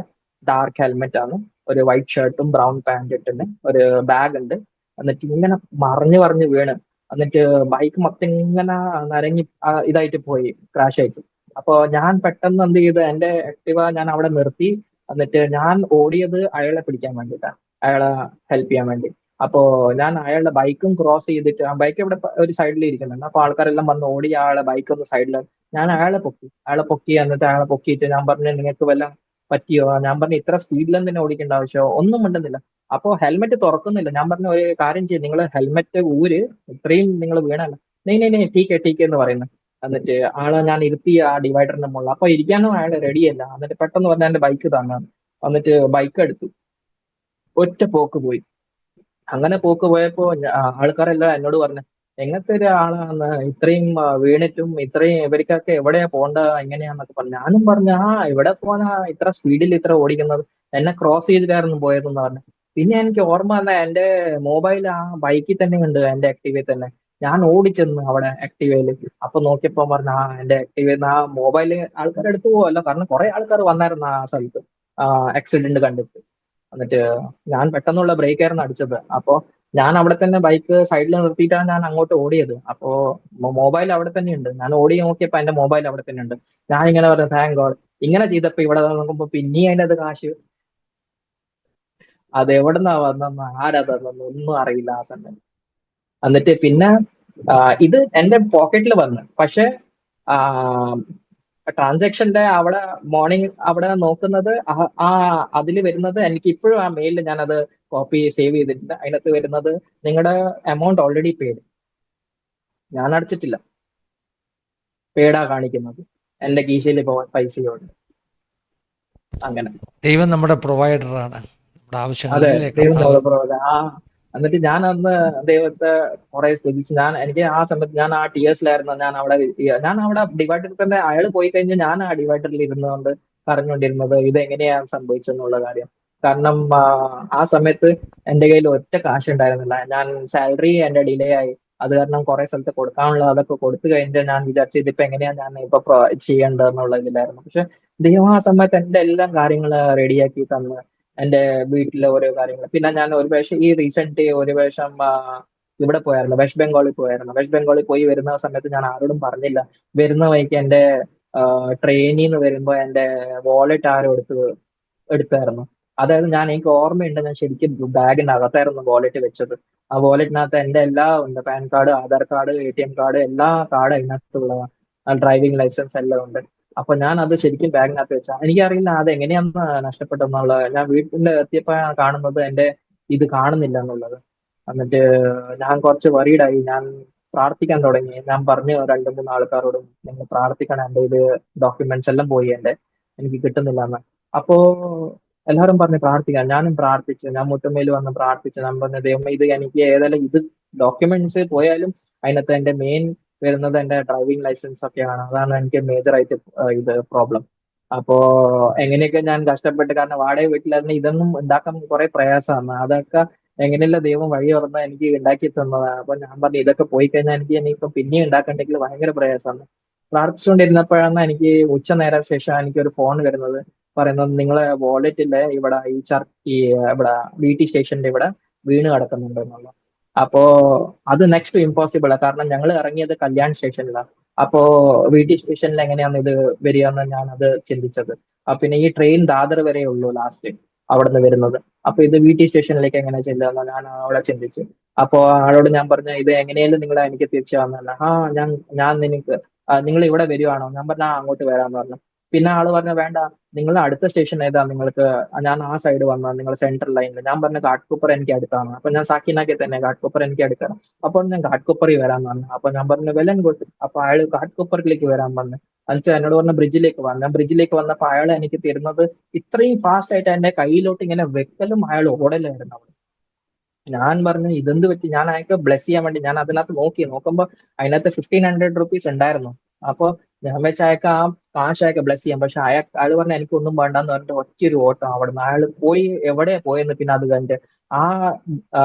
ഡാർക്ക് ഹെൽമെറ്റ് ആണ്, ഒരു വൈറ്റ് ഷർട്ടും ബ്രൗൺ പാന്റ് ഇട്ടിന്, ഒരു ബാഗ് ഉണ്ട്. എന്നിട്ട് ഇങ്ങനെ മറിഞ്ഞ് വീണ്. എന്നിട്ട് ബൈക്ക് മൊത്തം ഇങ്ങനെ നരങ്ങി ഇതായിട്ട് പോയി, ക്രാഷ് ആയിട്ട്. അപ്പൊ ഞാൻ പെട്ടെന്ന് എന്ത് ചെയ്ത്, എന്റെ ആക്ടിവ ഞാൻ അവിടെ നിർത്തി. എന്നിട്ട് ഞാൻ ഓടിയത് അയാളെ പിടിക്കാൻ വേണ്ടിയിട്ടാണ്, അയാളെ ഹെൽപ്പ് ചെയ്യാൻ വേണ്ടി. അപ്പോ ഞാൻ അയാളുടെ ബൈക്കും ക്രോസ് ചെയ്തിട്ട്, ആ ബൈക്ക് ഇവിടെ ഒരു സൈഡിൽ ഇരിക്കുന്നുണ്ട്. അപ്പൊ ആൾക്കാരെല്ലാം വന്ന് ഓടി അയാളെ ബൈക്ക് ഒന്ന് സൈഡിൽ. ഞാൻ അയാളെ പൊക്കി. എന്നിട്ട് അയാളെ പൊക്കിയിട്ട് ഞാൻ പറഞ്ഞു, നിങ്ങൾക്ക് വല്ല പറ്റിയോ? ഞാൻ പറഞ്ഞു, ഇത്ര സ്പീഡിലും തന്നെ ഓടിക്കേണ്ട ആവശ്യമോ? ഒന്നും മിണ്ടുന്നില്ല. അപ്പോ ഹെൽമെറ്റ് തുറക്കുന്നില്ല. ഞാൻ പറഞ്ഞു, ഒരു കാര്യം ചെയ്യും, നിങ്ങൾ ഹെൽമെറ്റ് ഇത്രയും നിങ്ങൾ വീണല്ല. നെയ് നെയ് നെയ് ടീക്കെ എന്ന് പറയുന്നു. എന്നിട്ട് ആളെ ഞാൻ ഇരുത്തി ആ ഡിവൈഡറിന്റെ മുകളിൽ. അപ്പൊ ഇരിക്കാനും അയാൾ റെഡിയല്ല. എന്നിട്ട് പെട്ടെന്ന് പറഞ്ഞ എന്റെ ബൈക്ക് തന്നാണ്. എന്നിട്ട് ബൈക്ക് എടുത്തു, ഒറ്റ പോക്ക് പോയി. അങ്ങനെ പോക്ക് പോയപ്പോ ആൾക്കാരെല്ലാം എന്നോട് പറഞ്ഞു, എങ്ങനത്തെ ഒരു ആളാണ് ഇത്രയും വീണിട്ടും ഇത്രയും, ഇവർക്കൊക്കെ എവിടെയാ പോണ്ട എങ്ങനെയാന്നൊക്കെ പറഞ്ഞു. ഞാനും പറഞ്ഞു, ഇവിടെ പോകാനാ ഇത്ര സ്പീഡിൽ ഇത്ര ഓടിക്കുന്നത്, എന്നെ ക്രോസ് ചെയ്തിട്ടായിരുന്നു പോയതെന്ന് പറഞ്ഞു. പിന്നെ എനിക്ക് ഓർമ്മ വന്ന എന്റെ മൊബൈൽ ആ ബൈക്കിൽ തന്നെ ഉണ്ട്, എന്റെ ആക്ടിവയിൽ തന്നെ. ഞാൻ ഓടിച്ചെന്ന് അവിടെ ആക്ടിവയില്. അപ്പൊ നോക്കിയപ്പോ പറഞ്ഞു, എന്റെ ആക്ടിവയിൽ ആ മൊബൈല് ആൾക്കാർ എടുത്തു പോവല്ലോ, കാരണം കുറെ ആൾക്കാർ വന്നായിരുന്നു ആ സ്ഥലത്ത് ആക്സിഡന്റ് കണ്ടിട്ട്. എന്നിട്ട് ഞാൻ പെട്ടെന്നുള്ള ബ്രേക്ക് ആയിരുന്നു അടിച്ചത്. അപ്പോ ഞാൻ അവിടെ തന്നെ ബൈക്ക് സൈഡിൽ നിർത്തിയിട്ടാണ് ഞാൻ അങ്ങോട്ട് ഓടിയത്. അപ്പോ മൊബൈൽ അവിടെ തന്നെ ഉണ്ട്. ഞാൻ ഓടി നോക്കിയപ്പോ എന്റെ മൊബൈൽ അവിടെ തന്നെ ഉണ്ട്. ഞാൻ ഇങ്ങനെ പറഞ്ഞു, താങ്ക് ഗോഡ്. ഇങ്ങനെ ചെയ്തപ്പോ ഇവിടെ നോക്കുമ്പോ പിന്നെയും അതിന്റെ അത് കാശ്. അത് എവിടുന്നാ വന്നെന്ന് ആരാ തന്നെന്ന് ഒന്നും അറിയില്ല ആ സമയം. എന്നിട്ട് പിന്നെ ഇത് എന്റെ പോക്കറ്റിൽ വന്ന്. പക്ഷെ ട്രാൻസാക്ഷന്റെ അവിടെ മോർണിംഗ് അവിടെ നോക്കുന്നത് അതിൽ വരുന്നത്, എനിക്ക് ഇപ്പോഴും ആ മെയിലിൽ ഞാൻ അത് കോപ്പി സേവ് ചെയ്തിട്ടുണ്ട്. അതിനകത്ത് വരുന്നത്, നിങ്ങളുടെ എമൗണ്ട് ഓൾറെഡി പെയ്ഡ്, ഞാൻ അടച്ചിട്ടില്ല, പെയ്ഡാ കാണിക്കുന്നത്. എന്റെ കീശയിൽ ഇപ്പോൾ പൈസയുണ്ട്. അങ്ങനെ. ദൈവം നമ്മുടെ പ്രൊവൈഡറാണ്, നമ്മുടെ അതെ, ആവശ്യങ്ങളിലെ ദൈവം കർത്താവ്. നമ്മളെ പ്രവചനം. എന്നിട്ട് ഞാൻ അന്ന് ദൈവത്തെ കുറെ സ്തുതിച്ച്. എനിക്ക് ആ സമയത്ത് ഞാൻ ആ ടിയേഴ്സിലായിരുന്നു. ഞാൻ അവിടെ ഡിവൈഡറിൽ തന്നെ, അയാൾ പോയി കഴിഞ്ഞ് ഞാൻ ആ ഡിവൈഡറിൽ ഇരുന്നുകൊണ്ട് പറഞ്ഞുകൊണ്ടിരുന്നത് ഇത് എങ്ങനെയാണ് സംഭവിച്ചെന്നുള്ള കാര്യം. കാരണം ആ സമയത്ത് എന്റെ കയ്യിൽ ഒറ്റ കാശ് ഉണ്ടായിരുന്നില്ല. ഞാൻ സാലറി എന്റെ ഡിലേ ആയി. അത് കാരണം കുറെ സ്ഥലത്ത് കൊടുക്കാനുള്ള അതൊക്കെ കൊടുത്തു കഴിഞ്ഞിട്ട് ഞാൻ വിചാരിച്ചു ഇതിപ്പോ എങ്ങനെയാ ഞാൻ ഇപ്പൊ ചെയ്യേണ്ടതെന്നുള്ള ഇതിലായിരുന്നു. പക്ഷെ ദൈവം ആ സമയത്ത് എന്റെ എല്ലാ കാര്യങ്ങൾ റെഡിയാക്കി തന്ന് എന്റെ വീട്ടിലെ ഓരോ കാര്യങ്ങൾ. പിന്നെ ഞാൻ ഒരു പ്രാവശ്യം ഈ റീസെന്റ് ഒരു പ്രാവശ്യം ഇവിടെ പോയായിരുന്നു, വെസ്റ്റ് ബംഗാളിൽ പോയായിരുന്നു. വെസ്റ്റ് ബംഗാളിൽ പോയി വരുന്ന സമയത്ത് ഞാൻ ആരോടും പറഞ്ഞില്ല. വരുന്ന വഴിക്ക് എന്റെ ട്രെയിനിൽ നിന്ന് വരുമ്പോ എന്റെ വാലറ്റ് ആരോ എടുത്തായിരുന്നു. അതായത് എനിക്ക് ഓർമ്മയുണ്ട്, ഞാൻ ശരിക്കും ബാഗിനകത്തായിരുന്നു വാലറ്റ് വെച്ചത്. ആ വാലറ്റിനകത്ത് എന്റെ എല്ലാം ഉണ്ട്, pan card, Aadhaar card, ATM card, എല്ലാ കാർഡ് അതിനകത്തുള്ളതാണ്. ഡ്രൈവിംഗ് ലൈസൻസ് എല്ലാം ഉണ്ട്. അപ്പൊ ഞാൻ അത് ശരിക്കും ബാഗിനകത്ത് വെച്ച. എനിക്കറിയില്ല അത് എങ്ങനെയാന്ന് നഷ്ടപ്പെട്ടെന്നുള്ളത്. ഞാൻ വീട്ടിൽ എത്തിയപ്പോ കാണുന്നത് എന്റെ ഇത് കാണുന്നില്ല എന്നുള്ളത്. എന്നിട്ട് ഞാൻ കുറച്ച് വറീഡായി. ഞാൻ പ്രാർത്ഥിക്കാൻ തുടങ്ങി. ഞാൻ പറഞ്ഞു രണ്ട് മൂന്ന് ആൾക്കാരോടും, നിങ്ങൾ പ്രാർത്ഥിക്കണം, എന്റെ ഇത് ഡോക്യുമെന്റ്സ് എല്ലാം പോയി എന്റെ, എനിക്ക് കിട്ടുന്നില്ല എന്ന്. അപ്പോ എല്ലാവരും പറഞ്ഞ് പ്രാർത്ഥിക്കാൻ. ഞാനും പ്രാർത്ഥിച്ചു. ഞാൻ മുട്ടുമേൽ വന്ന് പ്രാർത്ഥിച്ചു. ഞാൻ പറഞ്ഞ ദൈവമേ, ഇത് എനിക്ക് ഏതായാലും ഇത് ഡോക്യുമെന്റ്സ് പോയാലും അതിനകത്ത് എന്റെ മെയിൻ വരുന്നത് എന്റെ ഡ്രൈവിംഗ് ലൈസൻസ് ഒക്കെയാണ്. അതാണ് എനിക്ക് മേജർ ആയിട്ട് ഇത് പ്രോബ്ലം. അപ്പോ എങ്ങനെയൊക്കെ ഞാൻ കഷ്ടപ്പെട്ട്, കാരണം വാടക വീട്ടിലായിരുന്നു, ഇതൊന്നും ഉണ്ടാക്കാൻ കുറെ പ്രയാസമാണ്. അതൊക്കെ എങ്ങനെയല്ല ദൈവം വഴി തുറന്ന് എനിക്ക് ഉണ്ടാക്കി തന്നതാണ്. അപ്പൊ ഞാൻ പറഞ്ഞു ഇതൊക്കെ പോയി കഴിഞ്ഞാൽ എനിക്ക് ഇനിയിപ്പോ പിന്നെയും ഉണ്ടാക്കണ്ടെങ്കിൽ ഭയങ്കര പ്രയാസമാണ്. പ്രാർത്ഥിച്ചുകൊണ്ടിരുന്നപ്പോഴാണ് എനിക്ക് ഉച്ചനേരം ശേഷം എനിക്ക് ഒരു ഫോൺ വരുന്നത്, പറയുന്നത് നിങ്ങളെ വാലറ്റില് ഇവിടെ ഈ ഇവിടെ BT സ്റ്റേഷന്റെ ഇവിടെ വീണ് കിടക്കുന്നുണ്ട് എന്നുള്ളത്. അപ്പോ അത് നെക്സ്റ്റ് ഇമ്പോസിബിൾ ആണ്, കാരണം ഞങ്ങൾ ഇറങ്ങിയത് കല്യാൺ സ്റ്റേഷനിലാണ്. അപ്പോ BT സ്റ്റേഷനിൽ എങ്ങനെയാണ് ഇത് വരികയെന്ന് ഞാൻ അത് ചിന്തിച്ചത്. പിന്നെ ഈ ട്രെയിൻ ദാദർ വരെ ഉള്ളൂ ലാസ്റ്റ് അവിടുന്ന് വരുന്നത്. അപ്പൊ ഇത് BT സ്റ്റേഷനിലേക്ക് എങ്ങനെ ചെല്ലുക ഞാൻ അവിടെ ചിന്തിച്ചു. അപ്പോ ആളോട് ഞാൻ പറഞ്ഞു ഇത് എങ്ങനെയാലും നിങ്ങൾ എനിക്ക് തിരിച്ചു തന്നല്ല. ഞാൻ ഞാൻ നിനക്ക് നിങ്ങൾ ഇവിടെ വരുവാണോ? ഞാൻ പറഞ്ഞ അങ്ങോട്ട് വരാന്ന് പറഞ്ഞു. പിന്നെ ആള് പറഞ്ഞു വേണ്ട, നിങ്ങൾ അടുത്ത സ്റ്റേഷൻ ഏതാ നിങ്ങൾക്ക്? ഞാൻ ആ സൈഡ് വന്നാൽ നിങ്ങൾ സെൻട്രൽ ലൈനിൽ. ഞാൻ പറഞ്ഞ ഘാട്ട്കൊപ്പർ എനിക്ക് അടുത്താണ്. അപ്പൊ ഞാൻ സാക്കിനാക്കി തന്നെ, ഘാട്ട്കൊപ്പർ എനിക്ക് അടുത്താണ്. അപ്പോൾ ഞാൻ ഘാട്ട്കൊപ്പറിൽ വരാൻ പറഞ്ഞു. അപ്പൊ ഞാൻ പറഞ്ഞു വെല്ലൻ ഗുഡ്. അപ്പൊ അയാൾ ഘാട്ട്കൊപ്പറിലേക്ക് വരാൻ പറഞ്ഞു. എന്നിട്ട് എന്നോട് പറഞ്ഞ ബ്രിഡ്ജിലേക്ക് വന്നു. ഞാൻ ബ്രിഡ്ജിലേക്ക് വന്നപ്പോൾ അയാൾ എനിക്ക് തരുന്നത് ഇത്രയും ഫാസ്റ്റ് ആയിട്ട് എന്റെ കയ്യിലോട്ട് ഇങ്ങനെ വെക്കലും അയാൾ ഓടലായിരുന്നു അവിടെ. ഞാൻ പറഞ്ഞു ഇതെന്ത് പറ്റി? ഞാൻ അയാൾക്ക് ബ്ലെസ് ചെയ്യാൻ വേണ്ടി ഞാൻ അതിനകത്ത് നോക്കുമ്പോ അതിനകത്ത് 1500 rupees ഉണ്ടായിരുന്നു. അപ്പൊ ഞാൻ വെച്ച അയാൾക്ക് ആ കാശ് അയാൾക്ക് ബ്ലെസ് ചെയ്യാം. പക്ഷെ അയാൾ പറഞ്ഞ എനിക്കൊന്നും വേണ്ടെന്ന് പറഞ്ഞിട്ട് ഒറ്റയൊരു ഓട്ടം അവിടുന്ന് അയാൾ പോയി. എവിടെ പോയെന്ന് പിന്നെ അത് കഴിഞ്ഞിട്ട് ആ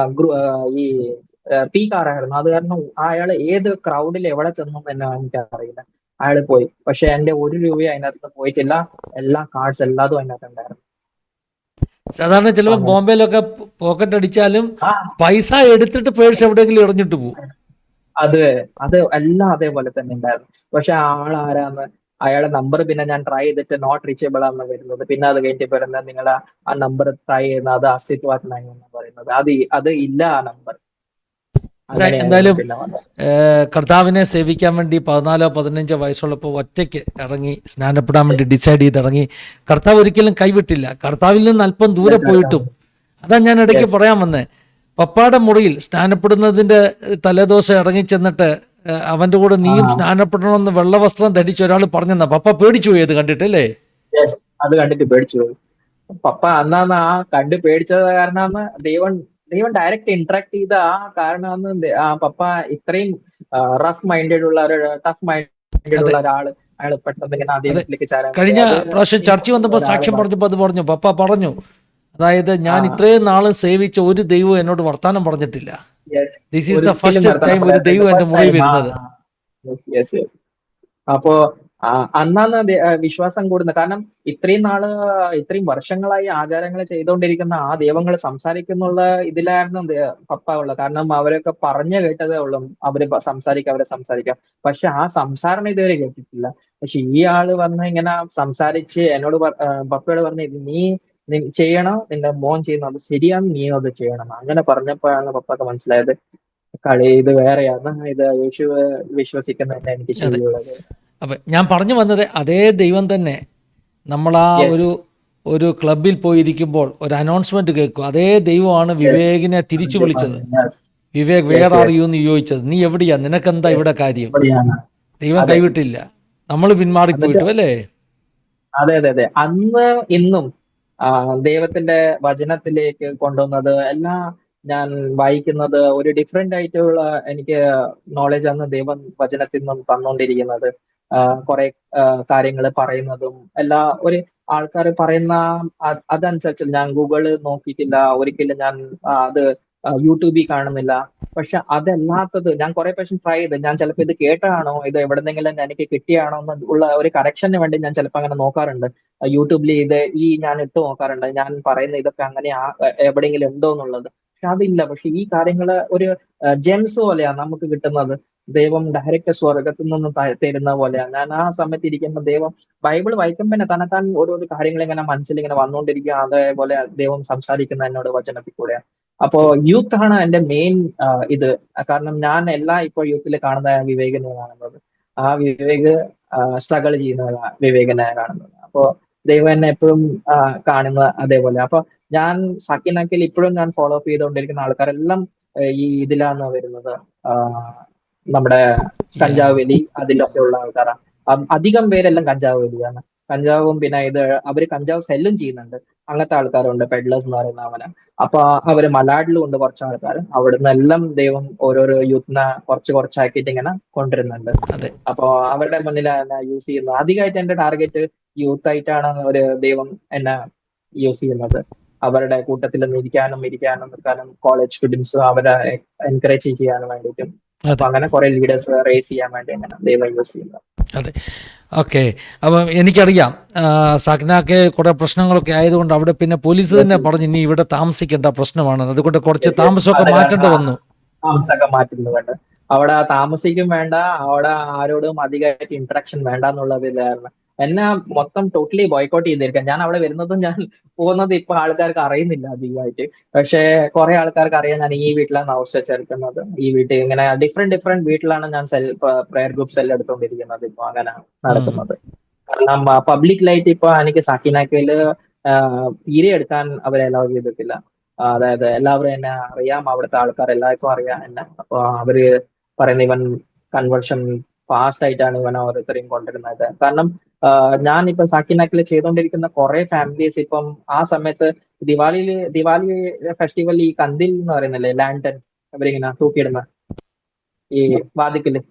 ഈ പീ കാറായിരുന്നു. അത് കാരണം അയാൾ ഏത് ക്രൗഡിൽ എവിടെ ചെന്നു എന്ന് എനിക്കറിയില്ല. അയാൾ പോയി. പക്ഷെ എന്റെ 1 രൂപ അതിനകത്ത് പോയിട്ടില്ല. എല്ലാ കാർഡ്സ് എല്ലാതും അതിനകത്ത് ഉണ്ടായിരുന്നു. സാധാരണ അപ്പൊ ചിലപ്പോൾ അങ്ങനെ ബോംബെയിലൊക്കെ പോക്കറ്റ് അടിച്ചാലും ആ പൈസ എടുത്തിട്ട് പേഴ്സ് എവിടെയെങ്കിലും എറിഞ്ഞിട്ട് പോകും. അത് അത് എല്ലാം അതേപോലെ തന്നെ ഉണ്ടായിരുന്നു. പക്ഷെ ആൾ ആരാന്ന്, അയാളെ നമ്പർ പിന്നെ ഞാൻ ട്രൈ ചെയ്തിട്ട് നോട്ട് റീച്ചബിൾ ആണ് വരുന്നത്. പിന്നെ അത് കഴിഞ്ഞിട്ട് വരുന്നത് നിങ്ങൾ ആ നമ്പർ ട്രൈ ചെയ്യുന്ന അത് അസ്തിത്വത്തിനായി എന്ന് പറയുന്നത്. അത് ഇല്ല ആ നമ്പർ. അങ്ങനെയായിരുന്നു എന്തായാലും പിന്നെ വന്നത്. കർത്താവിനെ സേവിക്കാൻ വേണ്ടി 14-15 വയസ്സുള്ളപ്പോൾ ഒറ്റയ്ക്ക് ഇറങ്ങി സ്നാനപ്പെടാൻ വേണ്ടി ഡിസൈഡ് ചെയ്ത് ഇറങ്ങി. കർത്താവ് ഒരിക്കലും കൈവിട്ടില്ല. കർത്താവിൽ നിന്ന് അല്പം ദൂരെ പോയിട്ടും, അതാ ഞാൻ ഇടയ്ക്ക് യെസ് പറയാൻ വന്നേ, പപ്പായുടെ മുറിയിൽ സ്നാനപ്പെടുന്നതിൻ്റെ തലേദിവസം ഇറങ്ങിച്ചെന്നിട്ട് അവൻ്റെ കൂടെ ആ നീയും സ്നാനപ്പെടണമെന്ന് വെള്ളവസ്ത്രം ധരിച്ച ഒരാൾ പറഞ്ഞെന്നാ പപ്പ പേടിച്ചു പോയത് കണ്ടിട്ടല്ലേ? യെസ് അത് കണ്ടിട്ട് പേടിച്ചു പോയി. പപ്പ അന്നാന്ന് ആ കണ്ട് പേടിച്ചത് കാരണമാണ് ദൈവം ദൈവം ഡയറക്റ്റ് ഇന്ററാക്ട് ചെയ്ത ആ കാരണമാണ് ആ പപ്പ ഇത്രയും റഫ് മൈൻഡഡ് ഉള്ള ഒരു ടഫ് മൈൻഡഡ് അതെ ഉള്ള ഒരാള് അയാൾ പെട്ടെന്ന് ഇങ്ങനെ ആ അതെ ദൈവത്തിലേക്ക് ചേരാൻ വേണ്ടി കഴിഞ്ഞ അത് പ്രാവശ്യം ചർച്ച വന്നപ്പോൾ ഒരാള് സാക്ഷ്യം പറഞ്ഞു. പറഞ്ഞപ്പോൾ അത് പറഞ്ഞു, പപ്പ പറഞ്ഞു, അതായത് ആ ഞാൻ ഇത്രയും നാളും സേവിച്ച ഒരു ദൈവവും എന്നോട് വർത്താനം പറഞ്ഞിട്ടില്ല. യെസ് ദിസ് ഈസ് ദ ഒരിക്കലും ഫസ്റ്റ് നടത്തണം ടൈം ഒരു പറയാത്ത ദൈവം എൻ്റെ ഫസ്റ്റ് മുറി ടൈം. വരുന്നത്. Yes yes. അപ്പോ അന്നാണ് വിശ്വാസം കൂടുന്നത്. കാരണം ഇത്രയും നാള് ഇത്രയും വർഷങ്ങളായി ആചാരങ്ങൾ ചെയ്തുകൊണ്ടിരിക്കുന്ന ആ ദൈവങ്ങൾ സംസാരിക്കുന്നുള്ള ഇതിലായിരുന്നു പപ്പ ഉള്ളത്. കാരണം അവരൊക്കെ പറഞ്ഞു കേട്ടതേ ഉള്ളൂ അവരെ സംസാരിക്കാം. പക്ഷെ ആ സംസാരം ഇതുവരെ കേട്ടിട്ടില്ല. പക്ഷെ ഈ ആള് വന്ന് ഇങ്ങനെ സംസാരിച്ച് എന്നോട് പപ്പയോട് പറഞ്ഞു നീ ചെയ്യണം, നിന്റെ മോൻ ചെയ്യുന്നത് അത് ശരിയാണ്, നീ അത് ചെയ്യണം. അങ്ങനെ പറഞ്ഞപ്പോഴാണ് പപ്പക്ക് മനസ്സിലായത് ഇത് വേറെയാണ്, ഇത് യേശു വിശ്വസിക്കുന്നതന്നെ എനിക്ക് അതെ, ശരിയുള്ളത്. അപ്പം ഞാൻ പറഞ്ഞു വന്നത് അതേ ദൈവം തന്നെ നമ്മളാ യെസ് ഒരു ഒരു ക്ലബിൽ പോയിരിക്കുമ്പോൾ ഒരു അനൗൺസ്മെൻറ്റ് കേൾക്കും. അതേ ദൈവമാണ് യെസ് വിവേകിനെ തിരിച്ചു വിളിച്ചത്. Yes Vivek where yes are yes you എന്ന് ചോദിച്ചത്. നീ എവിടെയാ, നിനക്കെന്താ യെസ് ഇവിടെ കാര്യം? ഇവിടെയാണ്. ദൈവം അതെ. കൈവിട്ടില്ല, നമ്മൾ എന്നിട്ട് പിന്മാറിപ്പോയിട്ടു അല്ലേ? അതെ അതെ അതെ അന്ന് ഇന്നും ആ, ദൈവത്തിന്റെ വചനത്തിലേക്ക് കൊണ്ടുവന്നത് എല്ലാം ഞാൻ വായിക്കുന്നത് ഒരു ഡിഫറെന്റ് ആയിട്ടുള്ള എനിക്ക് നോളജ് ആണ് ദൈവം വചനത്തിൽ നിന്നും തന്നുകൊണ്ടിരിക്കുന്നത്. കുറെ കാര്യങ്ങൾ പറയുന്നതും എല്ലാ ഒരു ആൾക്കാർ പറയുന്ന അതനുസരിച്ച് ഞാൻ ഗൂഗിള് നോക്കിയിട്ടില്ല, ഒരിക്കലും ഞാൻ അത് യൂട്യൂബിൽ കാണുന്നില്ല. പക്ഷെ അതല്ലാത്തത് ഞാൻ കുറെ പ്രാവശ്യം ട്രൈ ചെയ്ത്, ഞാൻ ചിലപ്പോൾ ഇത് കേട്ടാണോ ഇത് എവിടെന്നെങ്കിലും എനിക്ക് കിട്ടിയാണോ എന്ന് ഉള്ള ഒരു കറക്ഷന് വേണ്ടി ഞാൻ ചിലപ്പോൾ അങ്ങനെ നോക്കാറുണ്ട്. യൂട്യൂബിൽ ഇത് ഞാൻ ഇട്ട് നോക്കാറുണ്ട്, ഞാൻ പറയുന്ന ഇതൊക്കെ അങ്ങനെ എവിടെയെങ്കിലും ഉണ്ടോ എന്നുള്ളത്. പക്ഷെ അതില്ല. പക്ഷെ ഈ കാര്യങ്ങള് ഒരു ജെംസ് പോലെയാണ് നമുക്ക് കിട്ടുന്നത്. ദൈവം ഡയറക്റ്റ് സ്വർഗത്തിൽ നിന്ന് തരുന്ന പോലെയാണ്. ഞാൻ ആ സമയത്ത് ഇരിക്കുമ്പോൾ ദൈവം ബൈബിൾ വായിക്കുമ്പോൾ തന്നെ തന്നെത്താൻ ഓരോരോ കാര്യങ്ങൾ ഇങ്ങനെ മനസ്സിൽ ഇങ്ങനെ വന്നുകൊണ്ടിരിക്കുക. അതേപോലെ ദൈവം സംസാരിക്കുന്ന എന്നോട് വചനത്തിൽ കൂടെയാണ്. അപ്പോ യൂത്ത് ആണ് എന്റെ മെയിൻ ഇത്. കാരണം ഞാൻ എല്ലാ ഇപ്പൊ യൂത്തിൽ കാണുന്ന വിവേകിനെ കാണുന്നത്. ആ വിവേക് സ്ട്രഗിൾ ചെയ്യുന്ന വിവേകിനെ കാണുന്നത്. അപ്പോ ദൈവം എന്നെ എപ്പോഴും കാണുന്ന അതേപോലെ. അപ്പൊ ഞാൻ സക്കിനാക്കിൽ ഇപ്പോഴും ഞാൻ ഫോളോ അപ്പ് ചെയ്തുകൊണ്ടിരിക്കുന്ന ആൾക്കാരെല്ലാം ഈ ഇതിലാണ് വരുന്നത്. നമ്മുടെ കഞ്ചാവ് വലി അതിലൊക്കെ ഉള്ള ആൾക്കാരാണ്. അധികം പേരെല്ലാം കഞ്ചാവ് വലിയാണ്. കഞ്ചാവും പിന്നെ ഇത് അവര് കഞ്ചാവ് സെല്ലും ചെയ്യുന്നുണ്ട്. അങ്ങനത്തെ ആൾക്കാരുണ്ട്, പെഡ്ലേഴ്സ് എന്ന് പറയുന്ന അവന്. അപ്പൊ അവര് മലാഡിലും ഉണ്ട് കുറച്ച് ആൾക്കാർ. അവിടുന്ന് എല്ലാം ദൈവം ഓരോരോ യൂത്തിനെ കുറച്ച് കുറച്ചാക്കിയിട്ട് ഇങ്ങനെ കൊണ്ടുവരുന്നുണ്ട്. അതെ. അപ്പൊ അവരുടെ മുന്നിൽ എന്നെ യൂസ് ചെയ്യുന്നത്. അധികമായിട്ട് എന്റെ ടാർഗറ്റ് യൂത്ത് ആയിട്ടാണ് ഒരു ദൈവം എന്നെ യൂസ് ചെയ്യുന്നത്. അവരുടെ കൂട്ടത്തിൽ ഇരിക്കാനും നിൽക്കാനും കോളേജ് സ്റ്റുഡൻസ് അവരെ എൻകറേജ് ചെയ്യാനും വേണ്ടിയിട്ടും. അപ്പൊ അങ്ങനെ കുറെ ലീഡേഴ്സ് റേസ് ചെയ്യാൻ വേണ്ടി അങ്ങനെ ദൈവം യൂസ് ചെയ്യുന്നത്. അതെ, ഓക്കെ. അപ്പം എനിക്കറിയാം സക്നാക്ക് കുറെ പ്രശ്നങ്ങളൊക്കെ ആയതുകൊണ്ട് അവിടെ പിന്നെ പോലീസ് തന്നെ പറഞ്ഞു ഇനി ഇവിടെ താമസിക്കേണ്ട പ്രശ്നമാണ്, അതുകൊണ്ട് കുറച്ച് താമസമൊക്കെ മാറ്റേണ്ടി വന്നു. താമസമൊക്കെ മാറ്റുന്നുണ്ട്. അവിടെ താമസിക്കും വേണ്ട, അവിടെ ആരോടും അധികമായിട്ട് ഇന്ററാക്ഷൻ വേണ്ട എന്നുള്ളതിലായിരുന്നു. എന്നെ മൊത്തം ടോട്ടലി ബോയ്ക്കോട്ട് ചെയ്തിരിക്കാം. ഞാൻ അവിടെ വരുന്നതും ഞാൻ പോകുന്നത് ഇപ്പൊ ആൾക്കാർക്ക് അറിയുന്നില്ല അധികമായിട്ട്. പക്ഷെ കുറെ ആൾക്കാർക്ക് അറിയാം ഞാൻ ഈ വീട്ടിലാണ് താമസിച്ചെടുക്കുന്നത്. ഈ വീട്ടിൽ ഇങ്ങനെ ഡിഫറെന്റ് വീട്ടിലാണ് ഞാൻ പ്രയർ ഗ്രൂപ്പ് സെൽ എടുത്തുകൊണ്ടിരിക്കുന്നത്. ഇപ്പൊ അങ്ങനെ നടക്കുന്നത്. കാരണം പബ്ലിക് ലൈറ്റ് ഇപ്പൊ എനിക്ക് സക്കിനാക്കയില് തീരെ എടുക്കാൻ അവരെ അലൗ ചെയ്തിട്ടില്ല. അതായത് എല്ലാവരും എന്നെ അറിയാം, അവിടുത്തെ ആൾക്കാർ എല്ലാവർക്കും അറിയാം എന്നെ. അപ്പൊ അവര് പറയുന്ന ഇവൻ കൺവേർഷൻ ഫാസ്റ്റ് ആയിട്ടാണ് ഇവൻ ഓരോരുത്തരെയും കൊണ്ടുവരുന്നത്. കാരണം ഞാൻ ഇപ്പൊ സാക്കിനാക്കിൽ ചെയ്തുകൊണ്ടിരിക്കുന്ന കുറെ ഫാമിലീസ് ഇപ്പം ആ സമയത്ത് ദിവാലി ഫെസ്റ്റിവൽ ഈ കന്തിൽ എന്ന് പറയുന്നില്ലേ, ലാൻഡൻ അവരിങ്ങനെ തൂക്കിയിടുന്ന ഈ വാതിക്കല്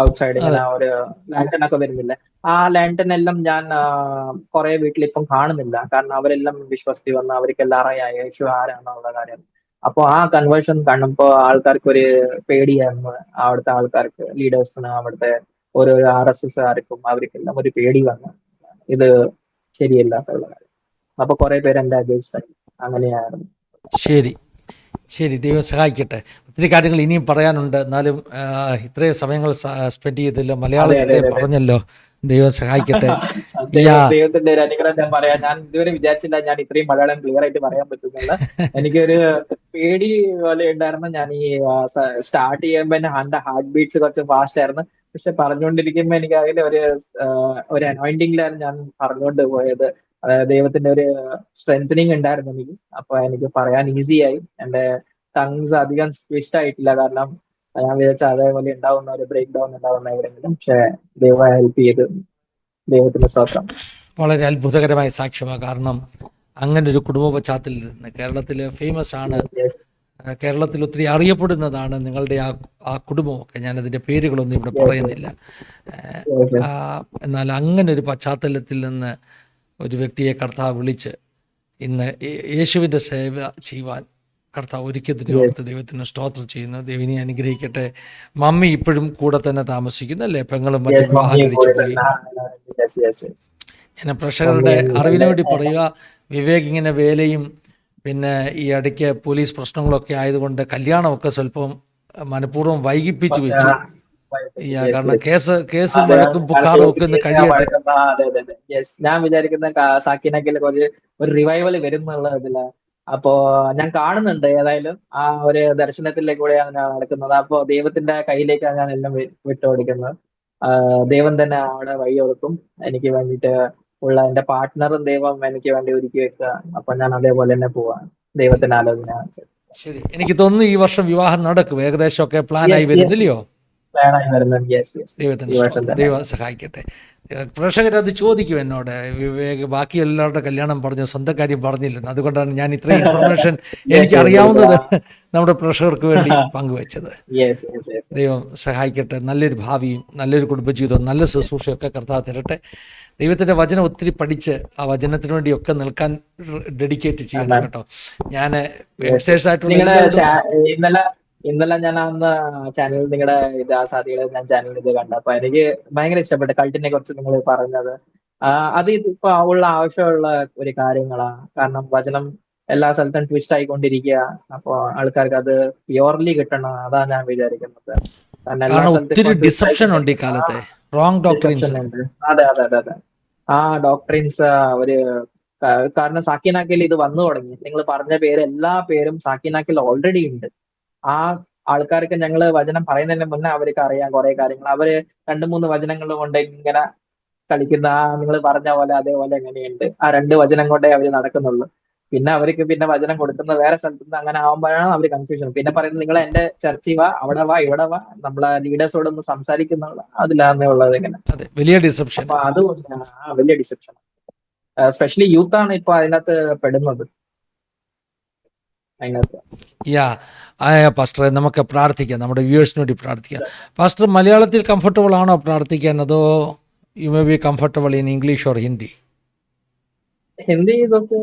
ഔട്ട്സൈഡ് ഇങ്ങനെ ഒരു ലാൻഡൻ ഒക്കെ വരുന്നില്ലേ, ആ ലാൻഡൻ എല്ലാം ഞാൻ കുറെ വീട്ടിൽ ഇപ്പം കാണുന്നില്ല. കാരണം അവരെല്ലാം വിശ്വസിച്ച് വന്ന് അവർക്കെല്ലാം അറിയാം യേശു ആരാണെന്നുള്ള കാര്യം. അപ്പൊ ആ കൺവേർഷൻ കാണുമ്പോ ആൾക്കാർക്ക് ഒരു പേടിയായിരുന്നു. അവിടുത്തെ ആൾക്കാർക്ക്, ലീഡേഴ്സിന്, അവിടുത്തെ ഓരോരോ RSSകാർക്കും അവർക്കെല്ലാം ഒരു പേടി വന്നു, ഇത് ശരിയല്ലാത്തുള്ള കാര്യം. അപ്പൊ കുറെ പേര് എന്റെ അഗേൻസ്റ്റ് ആയി. അങ്ങനെയായിരുന്നു. ശരി, ദൈവം സഹായിക്കട്ടെ. ഒത്തിരി കാര്യങ്ങൾ ഇനിയും പറയാനുണ്ട്, എന്നാലും ഇത്രയും സമയങ്ങൾ സ്പെൻഡ് ചെയ്തല്ലോ, മലയാളത്തിൽ പറഞ്ഞല്ലോ. ദൈവം സഹായിക്കട്ടെ. ദൈവത്തിന്റെ ഒരു അനുഗ്രഹം ഞാൻ പറയാം. ഞാൻ ഇതുവരെ വിചാരിച്ചില്ല ഞാൻ ഇത്രയും മലയാളം ക്ലിയർ ആയിട്ട് പറയാൻ പറ്റുന്നില്ല. എനിക്കൊരു പേടി പോലെ ഉണ്ടായിരുന്നു. ഞാൻ ഈ സ്റ്റാർട്ട് ചെയ്യുമ്പോ എന്റെ ഹാർട്ട് ബീറ്റ്സ് കുറച്ച് ഫാസ്റ്റ് ആയിരുന്നു. പക്ഷെ പറഞ്ഞുകൊണ്ടിരിക്കുമ്പോ എനിക്ക് അതിന്റെ ഒരു അനോയിന്റിംഗിലാണ് ഞാൻ പറഞ്ഞുകൊണ്ട് പോയത്. ദൈവത്തിന്റെ ഒരു സ്ട്രെങ്തനിങ് ഉണ്ടായിരുന്നു എനിക്ക്. അപ്പൊ എനിക്ക് പറയാൻ ഈസി ആയി. എന്റെ ടങ്സ് അധികം ട്വിസ്റ്റ് ആയിട്ടില്ല. കാരണം ഞാൻ വിചാരിച്ച അതേപോലെ ഉണ്ടാവുന്ന ഒരു ബ്രേക്ക് ഡൗൺ ഉണ്ടാവുന്ന എവിടെയെങ്കിലും. പക്ഷെ ദൈവം ഹെൽപ്പ് ചെയ്ത്. ദൈവത്തിന്റെ സ്തോത്രം. വളരെ അത്ഭുതകരമായ സാക്ഷ്യമാണ്. കാരണം അങ്ങനെ ഒരു കുടുംബ പശ്ചാത്തലത്തിൽ നിന്ന് കേരളത്തിൽ ഫേമസ് ആണ്, കേരളത്തിൽ ഒത്തിരി അറിയപ്പെടുന്നതാണ് നിങ്ങളുടെ ആ കുടുംബമൊക്കെ. ഞാനതിൻ്റെ പേരുകളൊന്നും ഇവിടെ പറയുന്നില്ല. എന്നാൽ അങ്ങനെ ഒരു പശ്ചാത്തലത്തിൽ നിന്ന് ഒരു വ്യക്തിയെ കർത്താവ് വിളിച്ച് ഇന്ന് യേശുവിൻ്റെ സേവ ചെയ്യുവാൻ കർത്താവ് ഒരുക്കിയതിനെ ഓർത്ത് ദൈവത്തിന് സ്തോത്രം ചെയ്യുന്നു. ദൈവനെ അനുഗ്രഹിക്കട്ടെ. മമ്മി ഇപ്പോഴും കൂടെ തന്നെ താമസിക്കുന്നു അല്ലേ? പെങ്ങളും മറ്റും വിവാഹം കഴിച്ചു പോയി. ഞാൻ പ്രേക്ഷകരുടെ അറിവിന് വേണ്ടി പറയുക, വിവേക് ഇങ്ങനെ വേലയും പിന്നെ ഈ ഇടയ്ക്ക് പോലീസ് പ്രശ്നങ്ങളൊക്കെ ആയതുകൊണ്ട് കല്യാണമൊക്കെ സ്വല്പം മനഃപൂർവ്വം വൈകിപ്പിച്ചു വെച്ചു. കാരണം കേസും വഴക്കും പുക്കാറും ഒക്കെ ഒന്ന് കഴിയട്ടെ. ഞാൻ വിചാരിക്കുന്ന സാക്കിനൊക്കെ ഒരു റിവൈവൽ വരും എന്നുള്ള ഇതില്. അപ്പോ ഞാൻ കാണുന്നുണ്ട് ഏതായാലും ആ ഒരു ദർശനത്തിലേക്ക് കൂടെയാണ് ഞാൻ നടക്കുന്നത്. അപ്പോ ദൈവത്തിന്റെ കയ്യിലേക്കാണ് ഞാൻ എല്ലാം വിട്ടുകൊടുക്കുന്നത്. ദൈവം തന്നെ അവിടെ വഴി കൊടുക്കും എനിക്ക് വേണ്ടിയിട്ട്. ഉള്ള എന്റെ പാർട്ട്ണറും ദൈവം എനിക്ക് വേണ്ടി ഒരുക്കി വെക്കുക. അപ്പൊ ഞാൻ അതേപോലെ തന്നെ പോവാണ് ദൈവത്തിന്റെ ആലോചന. ശരി, എനിക്ക് തോന്നുന്നു ഈ വർഷം വിവാഹം നടക്കും, ഏകദേശം ഒക്കെ പ്ലാൻ ആയി വരുന്നില്ലയോ? പ്ലാനായി വരുന്നുണ്ട്. യെസ് യെസ് ദൈവത്തിന് ഈ വർഷം സ്തോത്രം. തന്നെ. ദൈവം സഹായിക്കട്ടെ. പ്രേക്ഷകരത് ചോദിക്കും എന്നോട്, വിവേക് ബാക്കി എല്ലാവരുടെ കല്യാണം പറഞ്ഞു, സ്വന്തം കാര്യം പറഞ്ഞില്ലെന്ന്. അതുകൊണ്ടാണ് ഞാൻ ഇത്രയും ഇൻഫർമേഷൻ എനിക്ക് അറിയാവുന്നത് നമ്മുടെ പ്രേക്ഷകർക്ക് വേണ്ടി പങ്കുവച്ചത്. Yes yes yes. ദൈവം സഹായിക്കട്ടെ. നല്ലൊരു ഭാവിയും നല്ലൊരു കുടുംബജീവിതവും നല്ല ശുശ്രൂഷയൊക്കെ കർത്താവ് തരട്ടെ. ദൈവത്തിൻ്റെ വചനം ഒത്തിരി പഠിച്ച് ആ വചനത്തിന് വേണ്ടിയൊക്കെ നിൽക്കാൻ ഡെഡിക്കേറ്റ് ചെയ്യണം കേട്ടോ. ഞാൻ യങ്സ്റ്റേഴ്സായിട്ടുള്ള നിങ്ങളുടെ ഇന്നലെ ഞാൻ അന്ന് ചാനൽ നിങ്ങളുടെ ഇത് ആസാദിയുടെ ഞാൻ ചാനൽ ഇത് കണ്ടു. അപ്പൊ എനിക്ക് ഭയങ്കര ഇഷ്ടപ്പെട്ടു കൾട്ടിനെ കുറിച്ച് നിങ്ങൾ പറഞ്ഞത്. അത് ഇപ്പൊ ഉള്ള ആവശ്യമുള്ള ഒരു കാര്യങ്ങളാ. കാരണം വചനം എല്ലാ സ്ഥലത്തും ട്വിസ്റ്റ് ആയിക്കൊണ്ടിരിക്കുക. അപ്പൊ ആൾക്കാർക്ക് അത് പ്യുവർലി കിട്ടണം. അതാ ഞാൻ വിചാരിക്കുന്നത്. കാരണം എല്ലാ കാരണം സ്ഥലത്തും ഒത്തിരി ഇപ്പൊ twist ഡിസപ്ഷൻ ഉണ്ട് ഈ ആയിക്കൊണ്ടിരിക്കുക. കാലത്തെ, റോങ് ഡോക്ട്രിൻസ്. Deception ഉണ്ട്. അതെ അതെ അതെ അതെ. ആ ഡോക്ടറിൻസ് ഒരു കാരണം സാക്കിനാക്കിൽ ഇത് വന്നു തുടങ്ങി. നിങ്ങൾ പറഞ്ഞ പേര് എല്ലാ പേരും സാക്കിനാക്കിൽ ഓൾറെഡി ഉണ്ട്. ആ ആൾക്കാർക്ക് ഞങ്ങള് വചനം പറയുന്നതിന് മുന്നേ അവർക്ക് അറിയാം കുറെ കാര്യങ്ങൾ. അവര് 2-3 വചനങ്ങൾ കൊണ്ട് ഇങ്ങനെ കളിക്കുന്ന, നിങ്ങൾ പറഞ്ഞ പോലെ അതേപോലെ എങ്ങനെയുണ്ട്, ആ 2 വചനം കൊണ്ടേ അവര് നടക്കുന്നുള്ളൂ. പിന്നെ അവർക്ക് പിന്നെ വചനം കൊടുക്കുന്നത് വേറെ സ്ഥലത്ത് നിന്ന് അങ്ങനെ ആവുമ്പോഴാണ് അവര് കൺഫ്യൂഷൻ. പിന്നെ പറയുന്നത് നിങ്ങൾ എന്റെ ചർച്ചിൽ വാ, അവിടെ വാ, ഇവിടെ വാ, നമ്മളെ ലീഡേഴ്സോടൊന്ന് സംസാരിക്കുന്ന അതിലാന്നേ ഉള്ളത് ഇങ്ങനെ. അതെ, വലിയ ഡിസപ്ഷൻ. അപ്പൊ അതുകൊണ്ട് വലിയ ഡിസെപ്ഷൻ. സ്പെഷ്യലി യൂത്ത് ആണ് ഇപ്പൊ അതിനകത്ത് പെടുന്നത്. അതിനകത്ത് യാ പാസ്റ്റർ, നമുക്ക് പ്രാർത്ഥിക്കാം, നമ്മുടെ വ്യൂവേഴ്സിന് വേണ്ടി പ്രാർത്ഥിക്കാം. പാസ്റ്റർ മലയാളത്തിൽ കംഫർട്ടബിൾ ആണോ പ്രാർത്ഥിക്കാൻ, അതോ you may be comfortable in English or Hindi? Hindi is okay.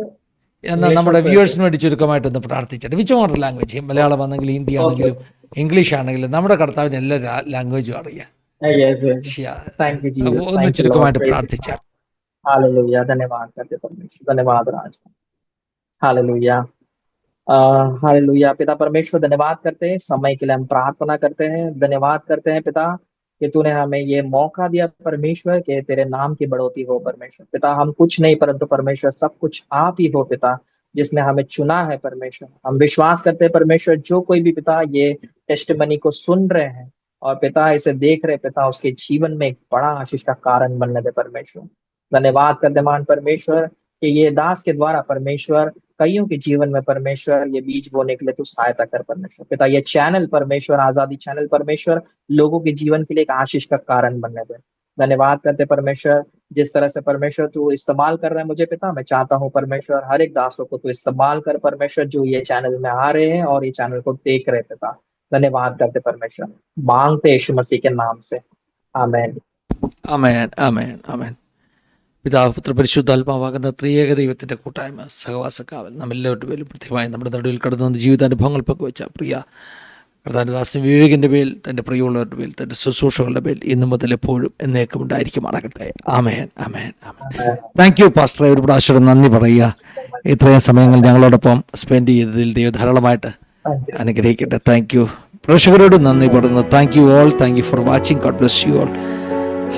എന്നാൽ നമ്മുടെ വ്യൂവേഴ്സിന് വേണ്ടി ചുരുക്കമായിട്ടൊന്ന് പ്രാർത്ഥിച്ചിട്ട്, വിച്ച് ഓണർ ലാംഗ്വേജ്, മലയാളം ആണെങ്കിലും ഹിന്ദി ആണെങ്കിലും ഇംഗ്ലീഷ് ആണെങ്കിലും നമ്മുടെ കർത്താവിന് എല്ലാ ലാംഗ്വേജും അറിയാം. ഒന്ന് ചുരുക്കമായിട്ട് പ്രാർത്ഥിച്ചാൽ. हालेलुया, धन्यवाद करते परमेश्वर, धन्यवाद राज, हालेलुया, हालेलुया। पिता परमेश्वर धन्यवाद करते हैं समय के लिए, हम प्रार्थना करते हैं, धन्यवाद करते हैं पिता कि तूने हमें ये मौका दिया परमेश्वर कि तेरे नाम की बढ़ोतरी हो परमेश्वर। पिता हम कुछ नहीं परंतु परमेश्वर सब कुछ आप ही हो पिता, जिसने हमें चुना है परमेश्वर। हम विश्वास करते हैं परमेश्वर जो कोई भी पिता ये टेस्टिमनी को सुन रहे हैं और पिता इसे देख रहे पिता, उसके जीवन में एक बड़ा आशीष का कारण बनने दे परमेश्वर। धन्यवाद करते मान परमेश्वर कि ये दास के द्वारा परमेश्वर कईयों के जीवन में परमेश्वर ये बीज बोने के लिए तू सहायता कर परमेश्वर। पिता ये चैनल परमेश्वर, आजादी चैनल परमेश्वर, लोगों के जीवन के लिए एक आशीष का कारण बनने दे। धन्यवाद करते परमेश्वर, जिस तरह से परमेश्वर तू इस्तेमाल कर रहा है मुझे पिता, मैं चाहता हूँ परमेश्वर हर एक दासों को तू इस्तेमाल कर परमेश्वर, जो ये चैनल में आ रहे हैं और ये चैनल को देख रहे पिता। धन्यवाद करते परमेश्वर, मांगते यीशु मसीह के नाम से, आमेन, ആമേൻ, ആമേൻ, ആമേൻ. പിതാവ്, പുത്ര, പരിശുദ്ധാത്മാവാകുന്ന ത്രിയേക ദൈവത്തിൻ്റെ കൂട്ടായ്മ, സഹവാസക്കാവൽ നമ്മെല്ലാവരുടെ പേരിലും പ്രത്യേകമായി നമ്മുടെ നടുവിൽ കടന്നു വന്ന് ജീവിതാനുഭവങ്ങൾ പങ്കുവെച്ച പ്രിയ കർത്താവിൻ്റെ വിവേകിൻ്റെ പേരിൽ, തൻ്റെ പ്രിയമുള്ളവരുടെ പേരിൽ, തൻ്റെ ശുശ്രൂഷകളുടെ പേരിൽ ഇന്നു മുതൽ എപ്പോഴും എന്നേക്കും ഉണ്ടായിരിക്കുമാറാകട്ടെ. ആമേൻ, ആമേൻ, ആമേൻ. താങ്ക് യു പാസ്റ്ററെ, ഒരു പ്രാവശ്യം നന്ദി പറയുക. ഇത്രയും സമയങ്ങൾ ഞങ്ങളോടൊപ്പം സ്പെൻഡ് ചെയ്തതിൽ ദൈവം ധാരാളമായിട്ട് അനുഗ്രഹിക്കട്ടെ. Thank you. പ്രേക്ഷകരോട് നന്ദി പറയുന്നു. Thank you all. Thank you for watching. God bless you all.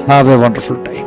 Have A wonderful time.